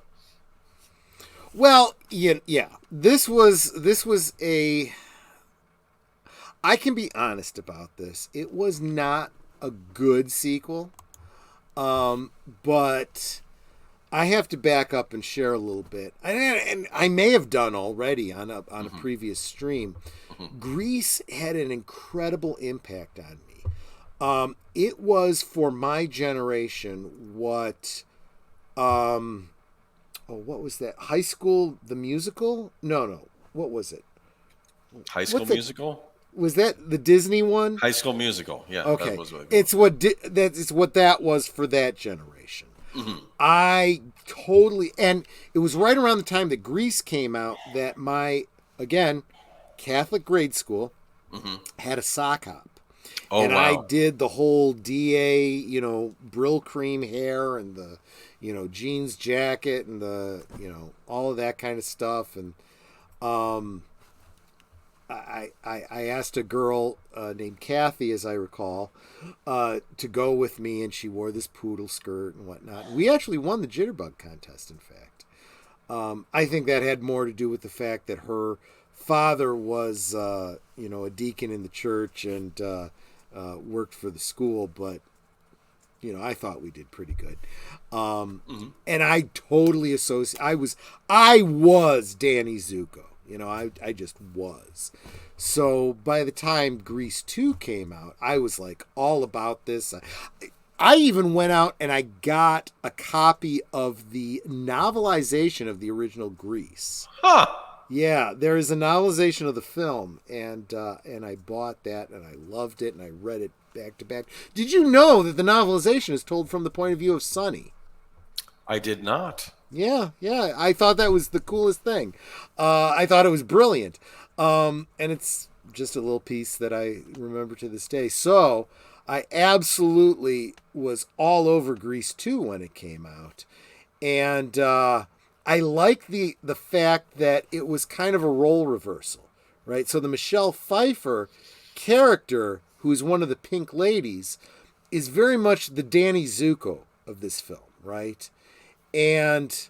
Well, yeah. This was a. I can be honest about this. It was not a good sequel, but I have to back up and share a little bit, and I may have done already on a previous stream. Grease had an incredible impact on me. It was for my generation what. What was that? High School the Musical? No. What was it? High School Musical? Was that the Disney one? High School Musical. Yeah. Okay. That was what it's what that was for that generation. I totally, and it was right around the time that Grease came out that my, again, Catholic grade school had a sock hop. Oh, and wow. I did the whole DA, Brill cream hair and the, jeans jacket and the, all of that kind of stuff. And I asked a girl named Kathy, as I recall, to go with me, and she wore this poodle skirt and whatnot. We actually won the Jitterbug contest, in fact. I think that had more to do with the fact that her father was, a deacon in the church and worked for the school, but I thought we did pretty good. And I totally associate. I was Danny Zuko. I just was. So by the time Grease 2 came out, I was like all about this. I even went out and I got a copy of the novelization of the original Grease. Huh. Yeah, there is a novelization of the film, and I bought that, and I loved it, and I read it back to back. Did you know that the novelization is told from the point of view of Sonny? I did not. Yeah. I thought that was the coolest thing. I thought it was brilliant. And it's just a little piece that I remember to this day. So I absolutely was all over Grease 2 when it came out. And I like the fact that it was kind of a role reversal, right? So the Michelle Pfeiffer character, who's one of the pink ladies, is very much the Danny Zuko of this film, right? And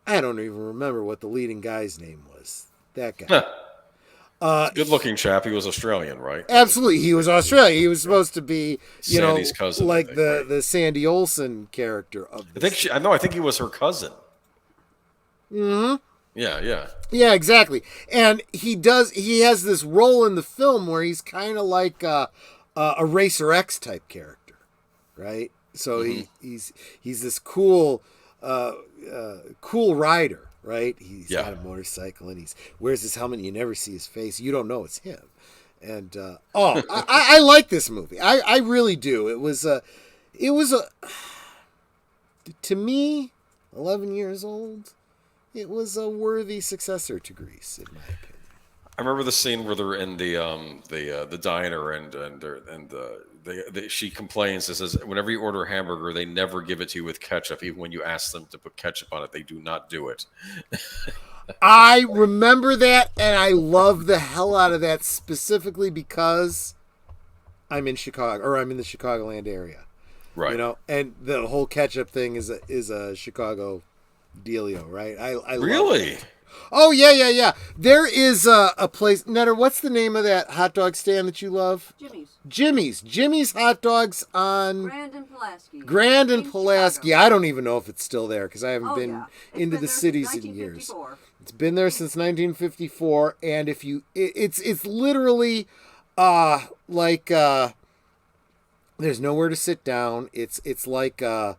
I don't even remember what the leading guy's name was. That guy. Good-looking chap. He was Australian, right? Absolutely. He was Australian. He was supposed to be, Sandy's cousin, like I think, the right? Sandy Olsen character of this. I think he was her cousin. Mm-hmm. Yeah. Yeah, exactly. And he has this role in the film where he's kind of like a Racer X type character, right? So he's this cool rider, right? He's got a motorcycle and he wears his helmet and you never see his face. You don't know it's him. And I like this movie. I really do. It was to me, 11 years old, it was a worthy successor to Grease, in my opinion. I remember the scene where they're in the diner and she complains and says, whenever you order a hamburger, they never give it to you with ketchup. Even when you ask them to put ketchup on it, they do not do it. I remember that, and I love the hell out of that, specifically because I'm in Chicago, or I'm in the Chicagoland area. Right. And the whole ketchup thing is a Chicago dealio, right? I really? Love it. Oh, yeah. There is a place. Netter, what's the name of that hot dog stand that you love? Jimmy's hot dogs on Grand and Pulaski. I don't even know if it's still there because I haven't been into the cities in years. It's been there since 1954, and if you, it's literally like there's nowhere to sit down. It's like a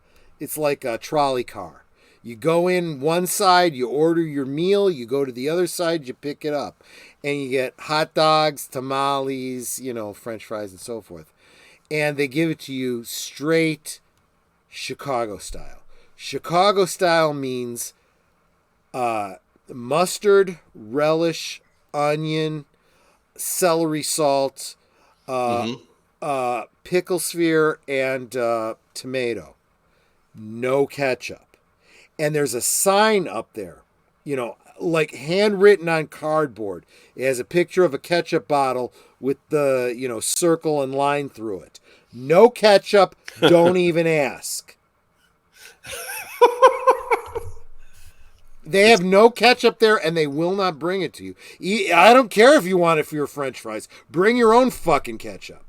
trolley car. You go in one side, you order your meal, you go to the other side, you pick it up. And you get hot dogs, tamales, French fries and so forth. And they give it to you straight Chicago style. Chicago style means mustard, relish, onion, celery salt, pickle sphere, and tomato. No ketchup. And there's a sign up there, like handwritten on cardboard. It has a picture of a ketchup bottle with the, circle and line through it. No ketchup. Don't even ask. They have no ketchup there, and they will not bring it to you. I don't care if you want it for your French fries. Bring your own fucking ketchup.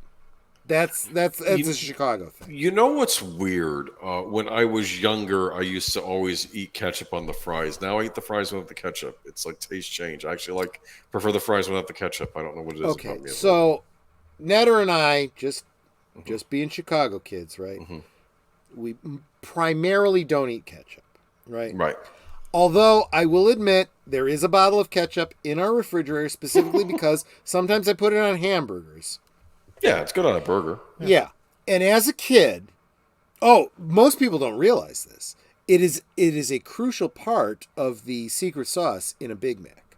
That's a Chicago thing. You know what's weird? When I was younger, I used to always eat ketchup on the fries. Now I eat the fries without the ketchup. It's like taste change. I actually prefer the fries without the ketchup. I don't know what it is Okay, about me. so Netter and I, just being Chicago kids, right? We primarily don't eat ketchup, right? Right. Although I will admit there is a bottle of ketchup in our refrigerator specifically because sometimes I put it on hamburgers. Yeah, it's good on a burger. Yeah. And as a kid, most people don't realize this. It is a crucial part of the secret sauce in a Big Mac.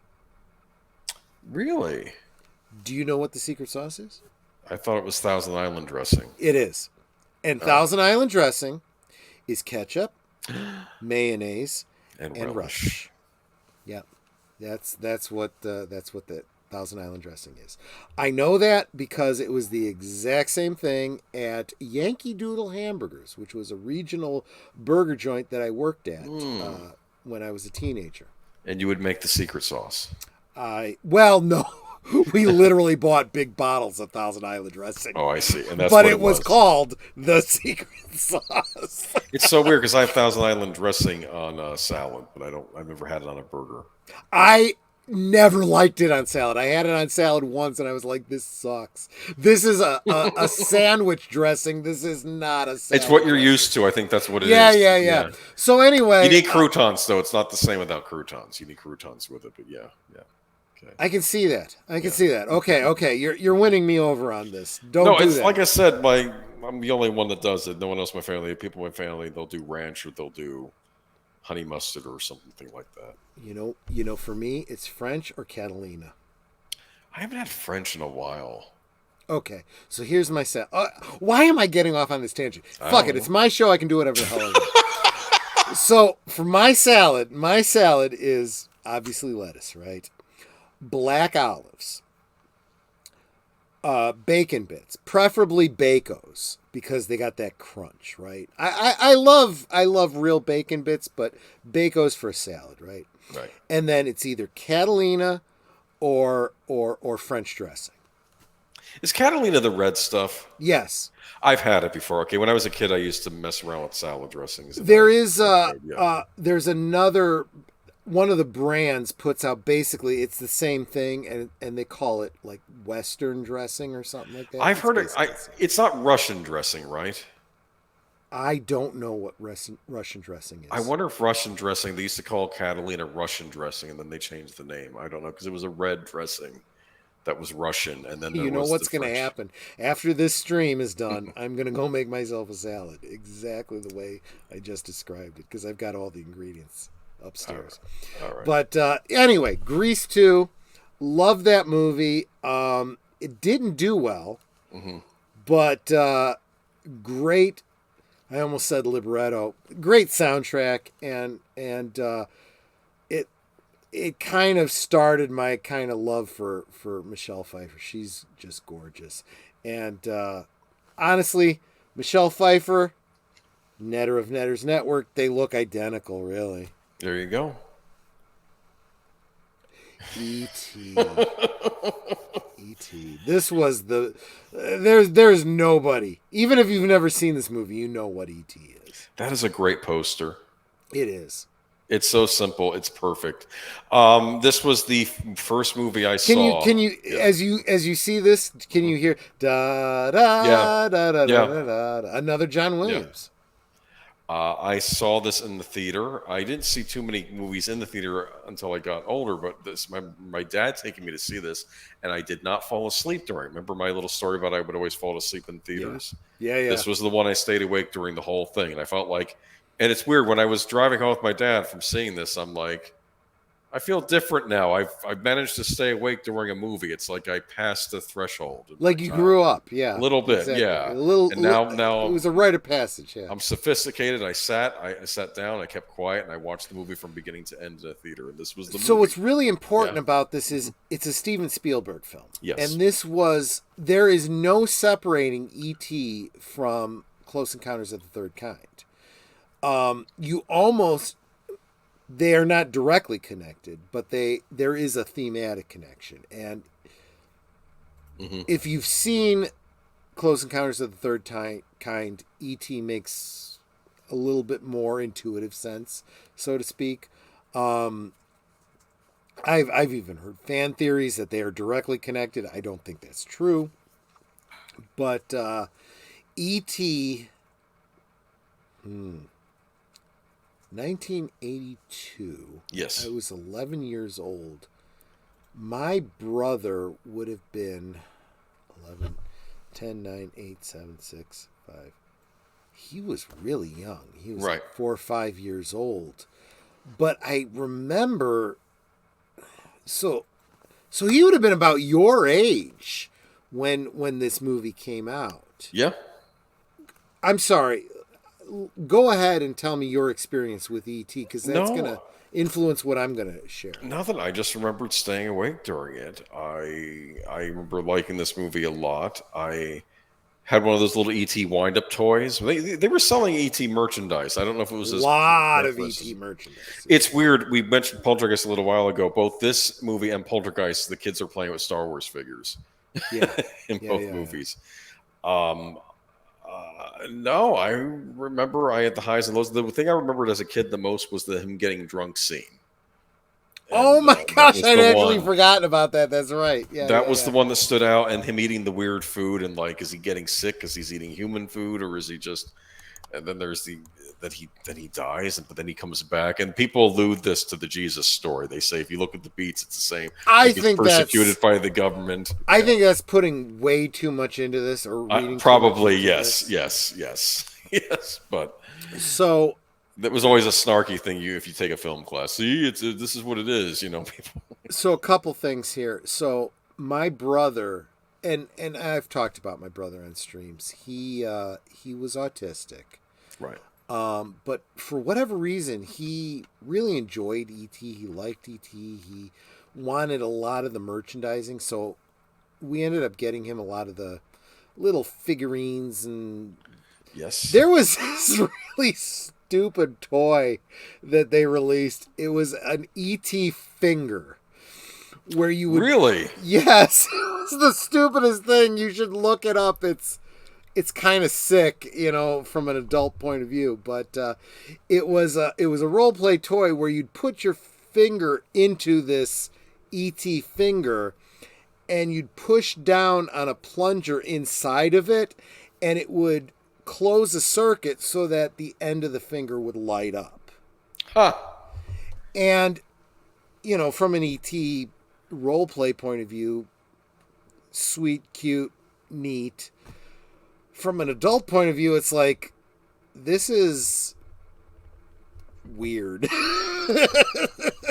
Really? Do you know what the secret sauce is? I thought it was Thousand Island dressing. It is. And Thousand Island dressing is ketchup, mayonnaise, and relish. Yeah. That's what the Thousand Island dressing is. I know that because it was the exact same thing at Yankee Doodle Hamburgers, which was a regional burger joint that I worked at when I was a teenager. And you would make the secret sauce. No. We literally bought big bottles of Thousand Island dressing. Oh, I see. And that's but what it was called the secret sauce. It's so weird because I have Thousand Island dressing on salad, but I've never had it on a burger. I never liked it on salad. I had it on salad once and I was like, this sucks. This is a sandwich dressing. This is not a salad. It's what you're used to. I think that's what it is. Yeah. So anyway. You need croutons, though. It's not the same without croutons. You need croutons with it, but yeah. Okay. I can see that. See that. Okay. You're winning me over on this. Don't do it's that. like I said, I'm the only one that does it. No one else in my family. People in my family, they'll do ranch or they'll do honey mustard or something like that. You know, for me, it's French or Catalina. I haven't had French in a while. Okay, so here's my set. Why am I getting off on this tangent? Fuck it, it's my show. I can do whatever the hell I want. So for my salad is obviously lettuce, right? Black olives, bacon bits, preferably Bacos because they got that crunch, right? I love real bacon bits, but Bacos for a salad, right? Right. And then it's either Catalina or French dressing. Is Catalina the red stuff? Yes. I've had it before. Okay, when I was a kid, I used to mess around with salad dressings. There's another one of the brands puts out basically it's the same thing and they call it like Western dressing or something like that. I've heard it. It's not Russian dressing, right? I don't know what Russian dressing is. I wonder if Russian dressing, they used to call Catalina Russian dressing and then they changed the name. I don't know because it was a red dressing that was Russian and then you know what's going to happen after this stream is done. I'm going to go make myself a salad exactly the way I just described it because I've got all the ingredients upstairs. All right. But anyway, Grease 2, love that movie. It didn't do well, but great. I almost said libretto. Great soundtrack, and it kind of started my kind of love for Michelle Pfeiffer. She's just gorgeous, and honestly, Michelle Pfeiffer, Netter of Netter's Network, they look identical, really. There you go. E.T. E.T. This was there's nobody. Even if you've never seen this movie, you know what E.T. is. That is a great poster. It is. It's so simple. It's perfect. This was the first movie I saw. Can you as you see this, can you hear da da da da da da? Another John Williams. I saw this in the theater. I didn't see too many movies in the theater until I got older, but my dad taking me to see this, and I did not fall asleep during. Remember my little story about I would always fall asleep in theaters? Yeah. This was the one I stayed awake during the whole thing, and I felt like, and it's weird, when I was driving home with my dad from seeing this, I'm like, I feel different now. I've managed to stay awake during a movie. It's like I passed the threshold. Like you grew up, yeah. A little bit, exactly. yeah. A little. And now it was a rite of passage. Yeah. I'm sophisticated. I sat down. I kept quiet, and I watched the movie from beginning to end in the theater. And this was the movie. So what's really important about this is it's a Steven Spielberg film. Yes. And there is no separating E.T. from Close Encounters of the Third Kind. You almost they are not directly connected, but there is a thematic connection. And if you've seen Close Encounters of the Third Kind, E.T. makes a little bit more intuitive sense, so to speak. I've even heard fan theories that they are directly connected. I don't think that's true. But E.T. 1982. Yes. I was 11 years old. My brother would have been 11, 10, 9, 8, 7, 6, 5. He was really young. He was right. 4 or 5 years old. But I remember... So he would have been about your age when this movie came out. Yeah. I'm sorry. Go ahead and tell me your experience with E.T. because that's going to influence what I'm going to share. Nothing. I just remembered staying awake during it. I remember liking this movie a lot. I had one of those little E.T. wind-up toys. They were selling E.T. merchandise. I don't know if it was a lot of E.T. merchandise. It's weird. We mentioned Poltergeist a little while ago. Both this movie and Poltergeist, the kids are playing with Star Wars figures. Yeah, in both movies. No, I remember I had the highs and lows. The thing I remembered as a kid the most was him getting drunk scene. Oh my gosh, I'd actually forgotten about that. That's right. Yeah, that was the one that stood out, and him eating the weird food, and like, is he getting sick because he's eating human food, or is he just? And then there's that he dies, but then he comes back, and people allude this to the Jesus story. They say if you look at the beats, it's the same. I think persecuted by the government. I think that's putting way too much into this, or reading probably yes. But so. That was always a snarky thing. If you take a film class, see, this is what it is. People. So a couple things here. So my brother, and I've talked about my brother on streams. He was autistic, right? But for whatever reason, he really enjoyed E.T. He liked E.T. He wanted a lot of the merchandising. So we ended up getting him a lot of the little figurines, and yes, there was this really stupid toy that they released. It was an E.T. finger where you would... Really? Yes. It's the stupidest thing. You should look it up. It's kind of sick, from an adult point of view, but it was a role play toy where you'd put your finger into this E.T. finger and you'd push down on a plunger inside of it, and it would close a circuit so that the end of the finger would light up. Huh. And, from an E.T. role play point of view, sweet, cute, neat. From an adult point of view, it's like, this is weird.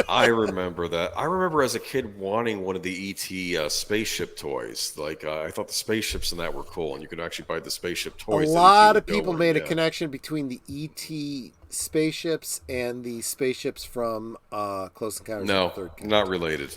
I remember that. I remember as a kid wanting one of the E.T. Spaceship toys. Like, I thought the spaceships in that were cool, and you could actually buy the spaceship toys. A lot of people made a connection between the E.T. spaceships and the spaceships from Close Encounters of the Third Kind. No, not related.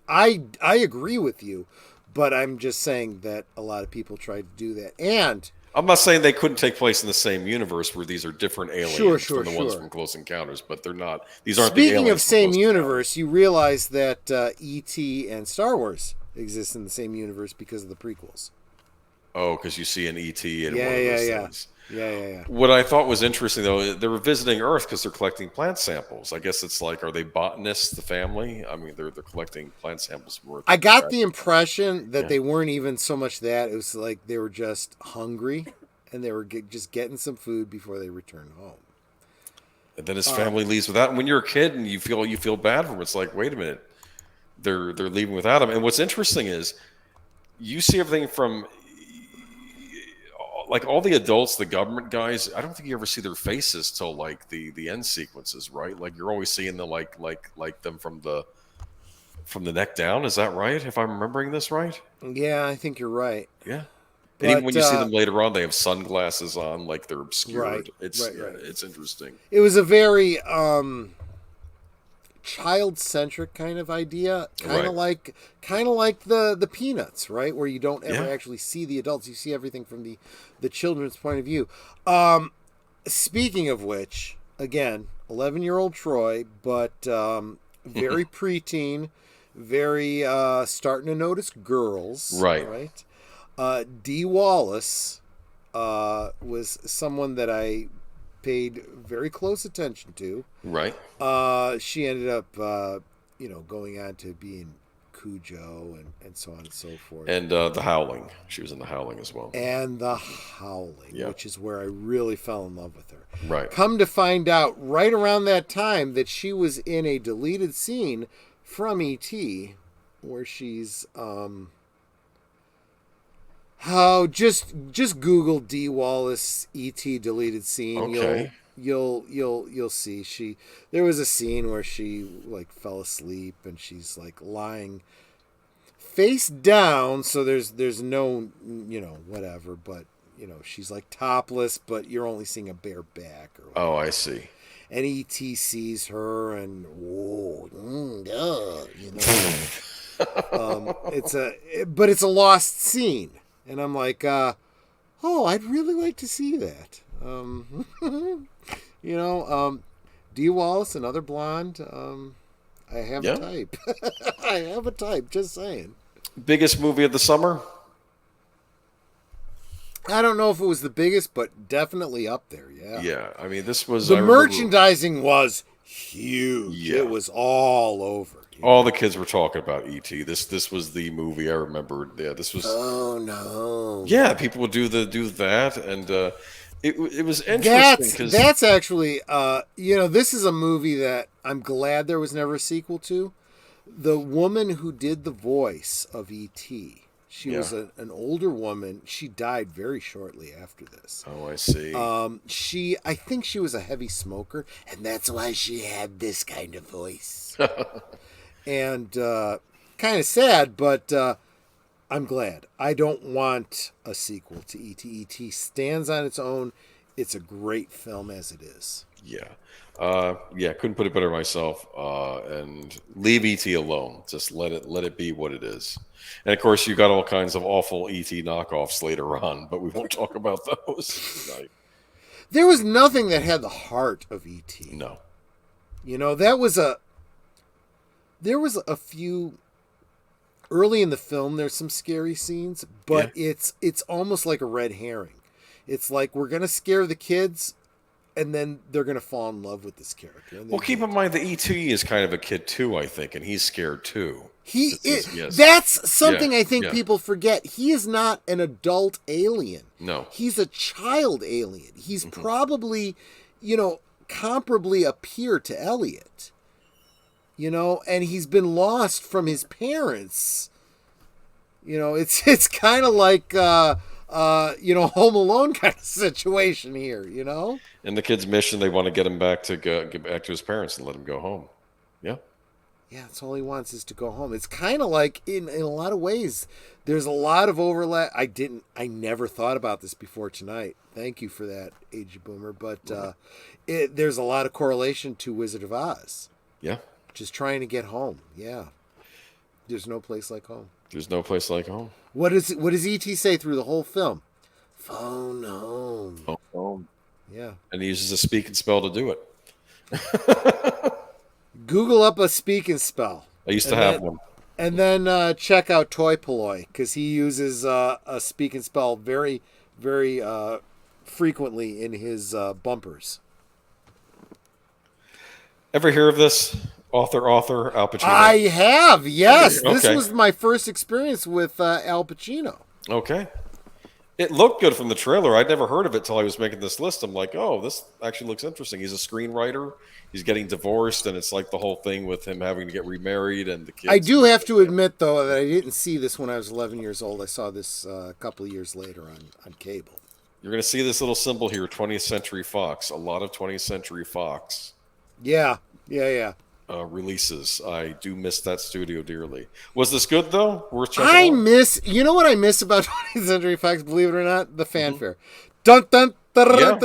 I agree with you, but I'm just saying that a lot of people tried to do that. And I'm not saying they couldn't take place in the same universe where these are different aliens from the ones from Close Encounters, but they're not. These aren't the aliens. Speaking of same universe, you realize that E.T. and Star Wars exist in the same universe because of the prequels. Oh, because you see an E.T. in one of those things. Yeah. What I thought was interesting, though, they were visiting Earth because they're collecting plant samples. I guess it's like, are they botanists, the family? I mean, they're collecting plant samples from Earth. I got the impression that they weren't even so much that. It was like they were just hungry, and they were just getting some food before they returned home. And then his family leaves without him. When you're a kid and you feel bad for him, it's like, wait a minute, they're leaving without him. And what's interesting is you see everything from... like all the adults, the government guys, I don't think you ever see their faces till like the end sequences, right? Like you're always seeing the like them from the neck down. Is that right? If I'm remembering this right? Yeah, I think you're right. Yeah. And even when you see them later on, they have sunglasses on, like they're obscured. Right, It's interesting. It was a very child-centric kind of idea, kind of like the Peanuts, right? Where you don't ever actually see the adults, you see everything from the children's point of view. Speaking of which, again, 11-year-old Troy, but very preteen, very starting to notice girls. Right. Dee Wallace was someone that I paid very close attention to. Right. She ended up, going on to being Cujo and so on and so forth. And The Howling. She was in The Howling as well. And The Howling, which is where I really fell in love with her. Right. Come to find out right around that time that she was in a deleted scene from E.T. where she's just Google Dee Wallace E.T. deleted scene. Okay. You'll see there was a scene where she like fell asleep and she's like lying face down, so there's no whatever, but she's like topless, but you're only seeing a bare back or whatever. Oh, I see. And E.T. sees her and it's a lost scene, and I'm like, I'd really like to see that. Dee Wallace, another blonde. I have a type. I have a type. Just saying. Biggest movie of the summer? I don't know if it was the biggest, but definitely up there. Yeah. Yeah. I mean, this was the merchandising was huge. Yeah. It was all over. All the kids were talking about E.T. This was the movie I remember. Yeah, this was. Oh no. Yeah, people would do that, and it was interesting. That's actually this is a movie that I'm glad there was never a sequel to. The woman who did the voice of E.T. She was an older woman. She died very shortly after this. Oh, I see. I think she was a heavy smoker, and that's why she had this kind of voice. And kind of sad, but I'm glad. I don't want a sequel to E.T. E.T. stands on its own. It's a great film as it is. Yeah. Couldn't put it better myself. And leave E.T. alone. Just let it be what it is. And of course, you got all kinds of awful E.T. knockoffs later on, but we won't talk about those tonight. There was nothing that had the heart of E.T. No. There was a few early in the film. There's some scary scenes, but it's almost like a red herring. It's like we're gonna scare the kids, and then they're gonna fall in love with this character. Well, keep in mind that E.T. is kind of a kid too, I think, and he's scared too. He is. Yes. That's something I think people forget. He is not an adult alien. No, he's a child alien. He's probably, comparably a peer to Elliot. And he's been lost from his parents. It's kind of like Home Alone kind of situation here. And the kid's mission, they want to get him back to get back to his parents and let him go home. Yeah. Yeah, that's all he wants is to go home. It's kind of like in a lot of ways. There's a lot of overlap. I never thought about this before tonight. Thank you for that, Age Boomer. But there's a lot of correlation to Wizard of Oz. Yeah. Just trying to get home. Yeah. There's no place like home. There's no place like home. What does E.T. say through the whole film? Phone home. Phone home. Yeah. And he uses a speak and spell to do it. Google up a speak and spell. I used to have one. And then check out Toy Polloi, because he uses a speak and spell very, very frequently in his bumpers. Ever hear of this? Author Al Pacino? I have, yes. Okay. This was my first experience with Al Pacino. Okay. It looked good from the trailer. I'd never heard of it till I was making this list. I'm like, oh, this actually looks interesting. He's a screenwriter. He's getting divorced, and it's like the whole thing with him having to get remarried and the kids. I do have to admit, though, that I didn't see this when I was 11 years old. I saw this a couple of years later on cable. You're going to see this little symbol here, 20th Century Fox. A lot of 20th Century Fox. Yeah. Releases. I do miss that studio dearly. Was this good though? Worth checking out? You know what I miss about 20th Century Fox, believe it or not? The fanfare. Dun dun Yeah.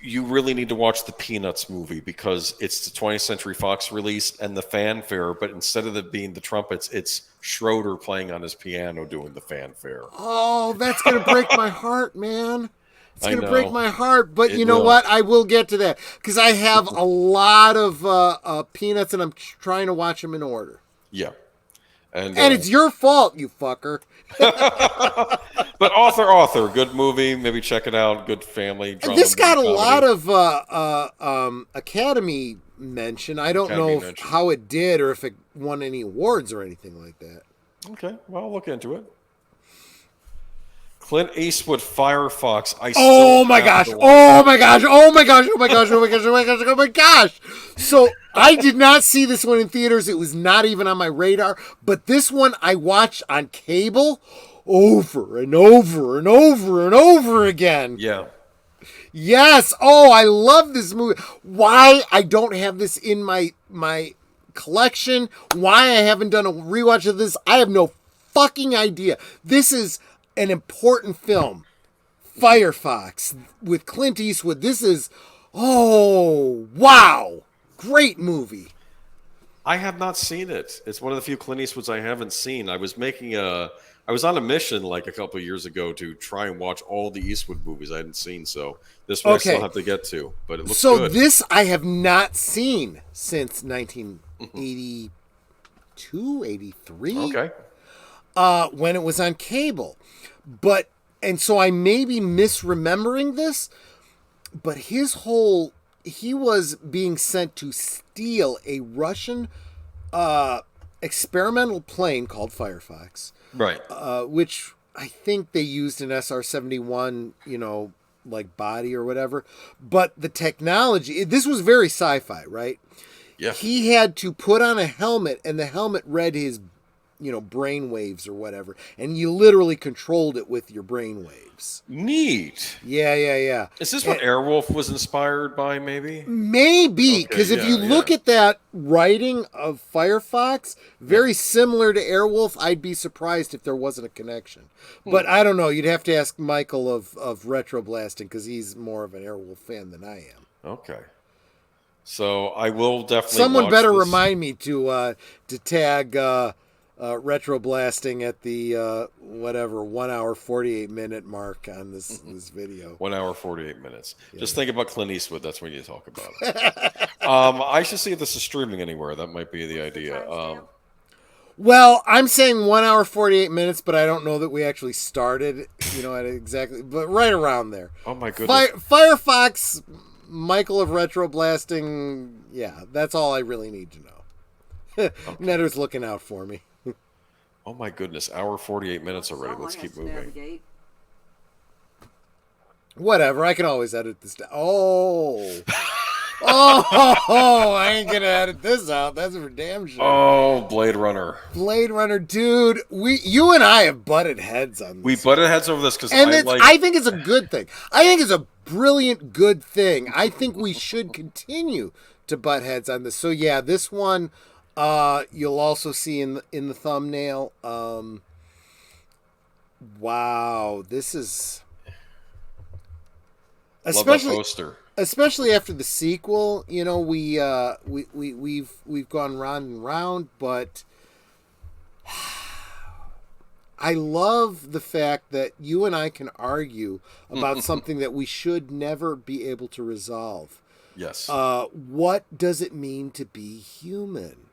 You you really need to watch the Peanuts movie because it's the 20th Century Fox release and the fanfare, but instead of it being the trumpets, it's Schroeder playing on his piano doing the fanfare. Oh, that's going to break my heart, man. It's I going to break know. my heart. But It you know will. what? I will get to that because I have a lot of Peanuts and I'm trying to watch them in order. Yeah. And it's your fault, you fucker. but Author, good movie. Maybe check it out. Good family drama. This got a comedy. lot of Academy mention. I don't Academy know mention. how it did or if it won any awards or anything like that. Okay, well, I'll look into it. Clint Eastwood, Firefox. Oh my gosh! Oh my gosh! Oh my gosh! Oh my gosh! Oh my gosh! Oh my gosh! Oh my gosh! So I did not see this one in theaters. It was not even on my radar. But this one I watched on cable over and over and over and over again. Yeah. Yes. Oh, I love this movie. Why I don't have this in my collection? Why I haven't done a rewatch of this? I have no fucking idea. This is an important film. Firefox with Clint Eastwood. This is, oh, wow. Great movie. I have not seen it. It's one of the few Clint Eastwoods I haven't seen. I was on a mission like a couple of years ago to try and watch all the Eastwood movies I hadn't seen. So this one I still have to get to, but it looks good. So this I have not seen since 1982, 83. Okay. When it was on cable. And so I may be misremembering this, but he was being sent to steal a Russian experimental plane called Firefox. Right. Which I think they used an SR-71, like body or whatever. But the technology, this was very sci-fi, right? Yeah. He had to put on a helmet, and the helmet read his brain waves or whatever, and you literally controlled it with your brain waves. Neat. Yeah. Is this what Airwolf was inspired by, maybe? Maybe, because if you look at that writing of Firefox, very similar to Airwolf, I'd be surprised if there wasn't a connection. But I don't know. You'd have to ask Michael of Retro Blasting, because he's more of an Airwolf fan than I am. Okay. So I will definitely Someone watch better this. remind me to tag Retro Blasting at the 1 hour 48 minute mark on this video. 1 hour 48 minutes. Yeah. Just think about Clint Eastwood. That's when you talk about it. I should see if this is streaming anywhere. That might be the idea. Well, I'm saying 1 hour 48 minutes, but I don't know that we actually started. At exactly, but right around there. Oh my goodness. Firefox, Michael of Retro Blasting. Yeah, that's all I really need to know. Okay. Netter's looking out for me. Oh my goodness, hour 48 minutes already. Let's keep moving. Navigate. Whatever, I can always edit this down. Oh, I ain't gonna edit this out. That's for damn sure. Oh, Blade Runner, dude. You and I have butted heads on this. We butted heads over this because I think it's a good thing. I think it's a brilliant good thing. I think we should continue to butt heads on this. So yeah, this one. You'll also see in the thumbnail. Wow, this is especially after the sequel. We've gone round and round, but I love the fact that you and I can argue about something that we should never be able to resolve. Yes. What does it mean to be human?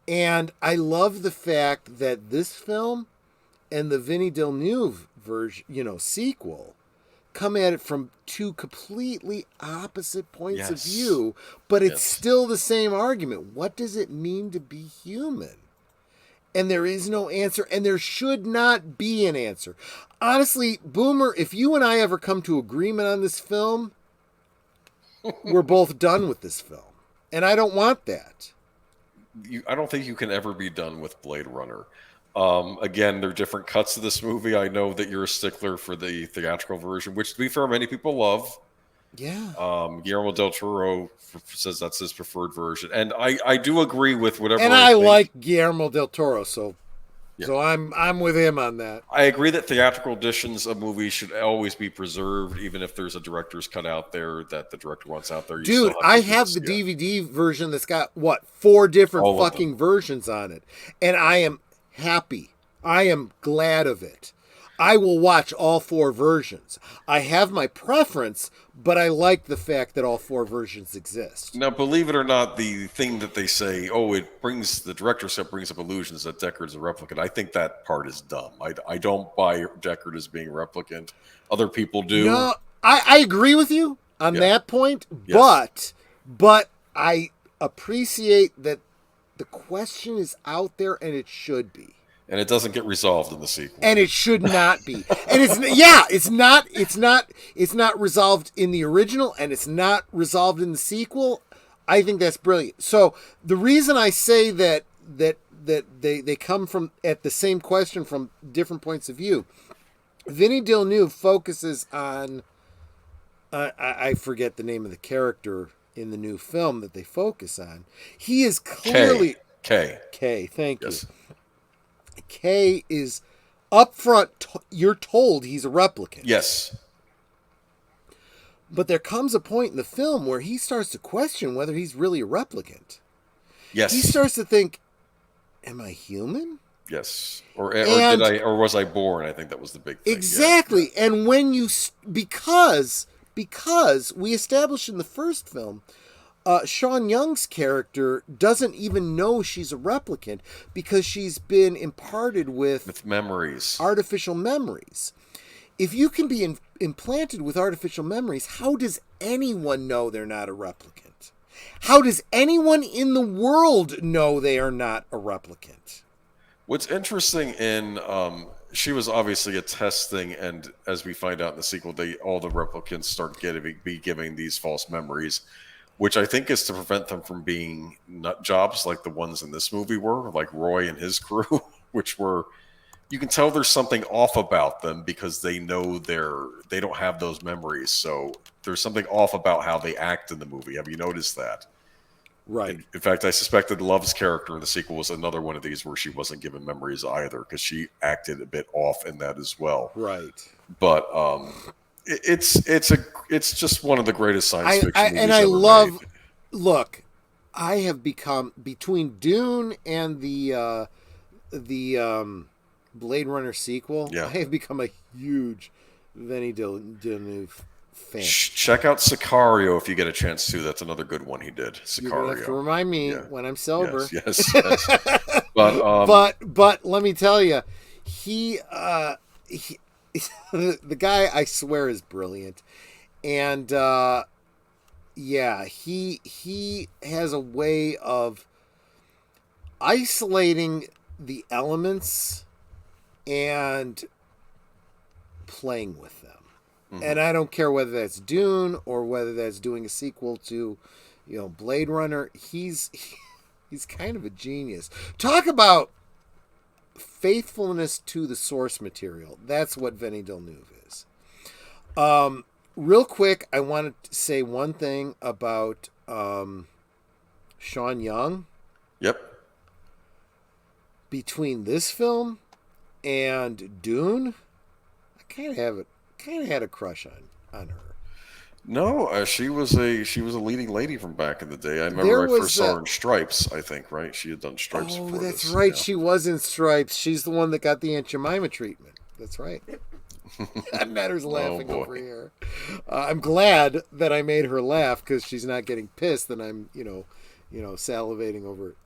And I love the fact that this film and the Vinny Villeneuve version, sequel, come at it from two completely opposite points of view, but it's still the same argument. What does it mean to be human? And there is no answer, and there should not be an answer. Honestly, Boomer, if you and I ever come to agreement on this film, we're both done with this film. And I don't want that. I don't think you can ever be done with Blade Runner. Again, there are different cuts of this movie. I know that you're a stickler for the theatrical version, which, to be fair, many people love. Yeah. Guillermo del Toro says that's his preferred version, and I do agree with whatever. And I like Guillermo del Toro, so Yeah. so I'm with him on that. I agree that theatrical editions of movies should always be preserved, even if there's a director's cut out there that the director wants out there. You Dude, still I to do have this, the DVD version that's got, what, 4 different All of fucking them. versions on it. And I am happy. I am glad of it. I will watch all 4 versions. I have my preference, but I like the fact that all 4 versions exist. Now, believe it or not, the thing that they say, the director's cut brings up illusions that Deckard's a replicant. I think that part is dumb. I don't buy Deckard as being a replicant. Other people do. No, I agree with you on that point, Yes. but I appreciate that the question is out there and it should be. And it doesn't get resolved in the sequel. And it should not be. And it's not resolved in the original and it's not resolved in the sequel. I think that's brilliant. So the reason I say that they come from at the same question from different points of view. Vinny Villeneuve focuses on I forget the name of the character in the new film that they focus on. He is clearly K. Thank Yes. you. K is up front. You're told he's a replicant. Yes. But there comes a point in the film where he starts to question whether he's really a replicant. Yes. He starts to think, "Am I human?" Yes. Or was I born? I think that was the big thing. Exactly. Yeah. And when you because we established in the first film, Sean Young's character doesn't even know she's a replicant because she's been imparted with memories, artificial memories. If you can be implanted with artificial memories, how does anyone know they're not a replicant? How does anyone in the world know they are not a replicant? What's interesting in she was obviously a test thing, and as we find out in the sequel, all the replicants start giving these false memories, which I think is to prevent them from being nut jobs like the ones in this movie were, like Roy and his crew, which were, you can tell there's something off about them because they know they don't have those memories. So there's something off about how they act in the movie. Have you noticed that? Right. In fact, I suspected Love's character in the sequel was another one of these where she wasn't given memories either because she acted a bit off in that as well. Right. But it's just one of the greast science fiction movies and I ever love. made. Look, I have become between Dune and the Blade Runner sequel. Yeah. I have become a huge Vinny Villeneuve fan. Check out Sicario if you get a chance to. That's another good one he did. Sicario. You're gonna have to remind me when I'm sober. Yes. But let me tell you, he the guy I swear is brilliant, and he has a way of isolating the elements and playing with them. Mm-hmm. And I don't care whether that's Dune or whether that's doing a sequel to, Blade Runner. He's kind of a genius. Talk about faithfulness to the source material. That's what Vinny Villeneuve is. Real quick, I wanted to say one thing about Sean Young. Yep. Between this film and Dune, I kind of had a crush on her. No, she was a leading lady from back in the day. I remember I first saw her in Stripes, I think, right? She had done Stripes before this. Oh, that's right. Yeah. She was in Stripes. She's the one that got the Aunt Jemima treatment. That's right. Matter's laughing over here. I'm glad that I made her laugh because she's not getting pissed and I'm, salivating over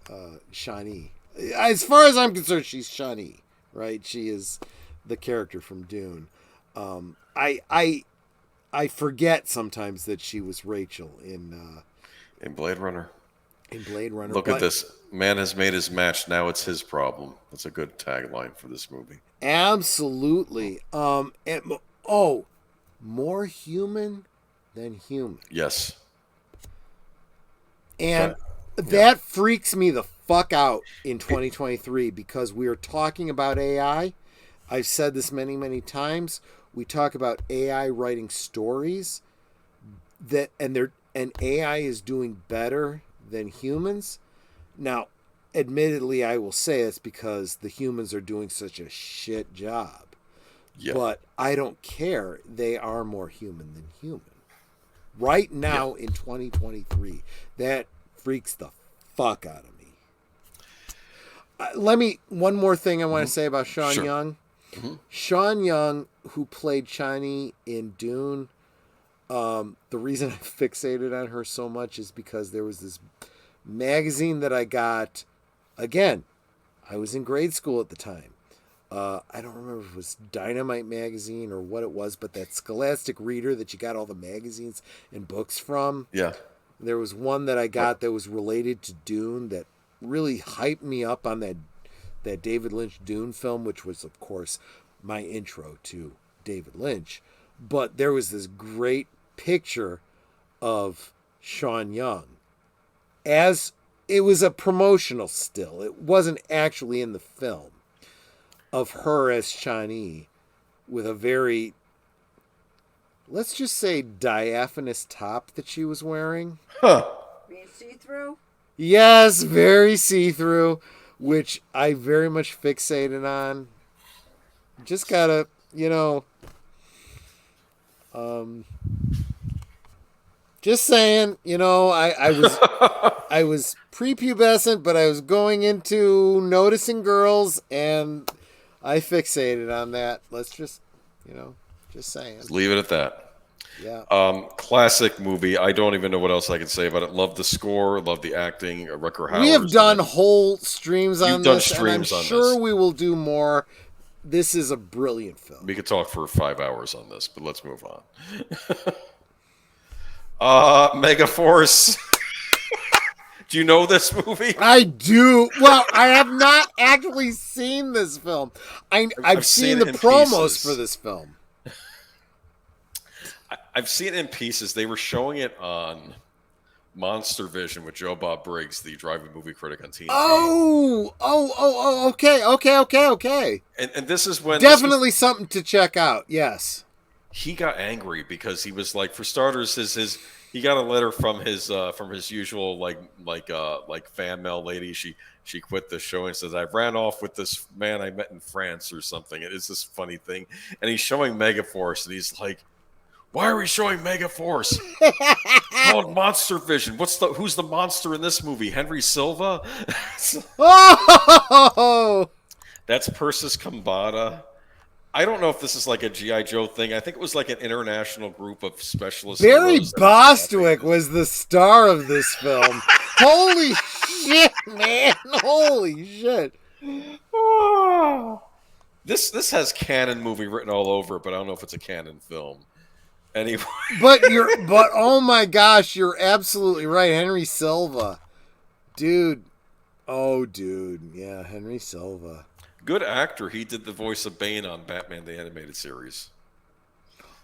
Shani. As far as I'm concerned, she's Shani, right? She is the character from Dune. I forget sometimes that she was Rachel in Blade Runner. In Blade Runner. Look at this. Man has made his match. Now it's his problem. That's a good tagline for this movie. Absolutely. More human than human. Yes. And that freaks me the fuck out in 2023 because we are talking about AI. I've said this many, many times. We talk about AI writing stories. and AI is doing better than humans. Now, admittedly, I will say it's because the humans are doing such a shit job. Yeah. But I don't care. They are more human than human. Right now in 2023, that freaks the fuck out of me. One more thing I want to say about Sean Young. Sean Young, who played Chani in Dune, the reason I fixated on her so much is because there was this magazine that I got. Again, I was in grade school at the time. I don't remember if it was Dynamite magazine or what it was, but that Scholastic Reader that you got all the magazines and books from. Yeah. There was one that I got that was related to Dune that really hyped me up on that David Lynch Dune film, which was, of course, my intro to David Lynch. But there was this great picture of Sean Young. As it was a promotional still. It wasn't actually in the film. Of her as Chani with a very, let's just say, diaphanous top that she was wearing. Huh. Being see-through? Yes, very see-through, which I very much fixated on. Just gotta, just saying, I was prepubescent, but I was going into noticing girls, and I fixated on that. Let's just, just saying. Just leave it at that. Yeah. Classic movie. I don't even know what else I can say about it. Love the score. Love the acting. Rutger Hauer. We have done whole streams on this, and I'm on sure this. we will do more. This is a brilliant film. We could talk for 5 hours on this, but let's move on. Megaforce. Do you know this movie? I do. Well, I have not actually seen this film. I've seen the promos for this film. I've seen it in pieces. They were showing it on Monster Vision with Joe Bob Briggs, the driving movie critic on TNT. Okay. And this is when definitely something to check out. Yes. He got angry because he was like, for starters, he got a letter from his usual like fan mail lady. She quit the show and says, I ran off with this man I met in France or something. It is this funny thing, and he's showing Megaforce, and he's like, why are we showing Megaforce? It's called Monster Vision. Who's the monster in this movie? Henry Silva? Oh! That's Persis Kambata. I don't know if this is like a G.I. Joe thing. I think it was like an international group of specialists. Barry Bostwick was the star of this film. Holy shit, man. Holy shit. This has canon movie written all over it, but I don't know if it's a canon film. Anyway. But oh my gosh, you're absolutely right. Henry Silva. Dude. Oh, dude. Yeah, Henry Silva. Good actor. He did the voice of Bane on Batman the Animated Series.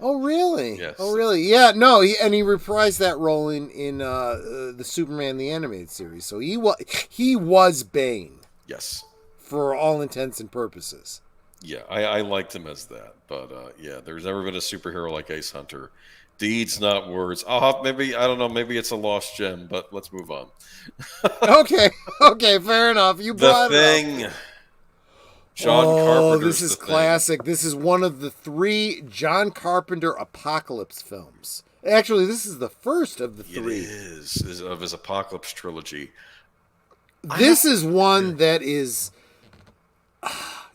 Oh, really? Yes. Oh, really? Yeah, no, he reprised that role in the Superman the Animated Series. So he was Bane. Yes. For all intents and purposes. Yeah, I liked him as that. But, yeah, there's never been a superhero like Ace Hunter. Deeds, not words. Maybe, I don't know, maybe it's a lost gem, but let's move on. Okay, fair enough. You brought The Thing. it up. John Carpenter's this is classic. This is one of the 3 John Carpenter apocalypse films. Actually, this is the first of the 3. It is of his Apocalypse trilogy. This is one that is...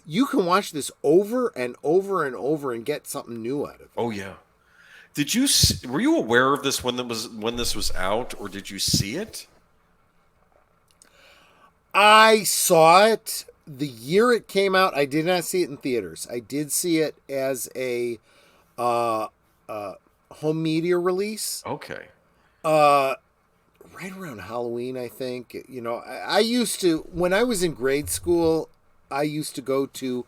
You can watch this over and over and over and get something new out of it. Oh, yeah. Were you aware of this when this was out, or did you see it? I saw it the year it came out. I did not see it in theaters. I did see it as a home media release. Okay. Right around Halloween, I think. I used to, when I was in grade school, I used to go to,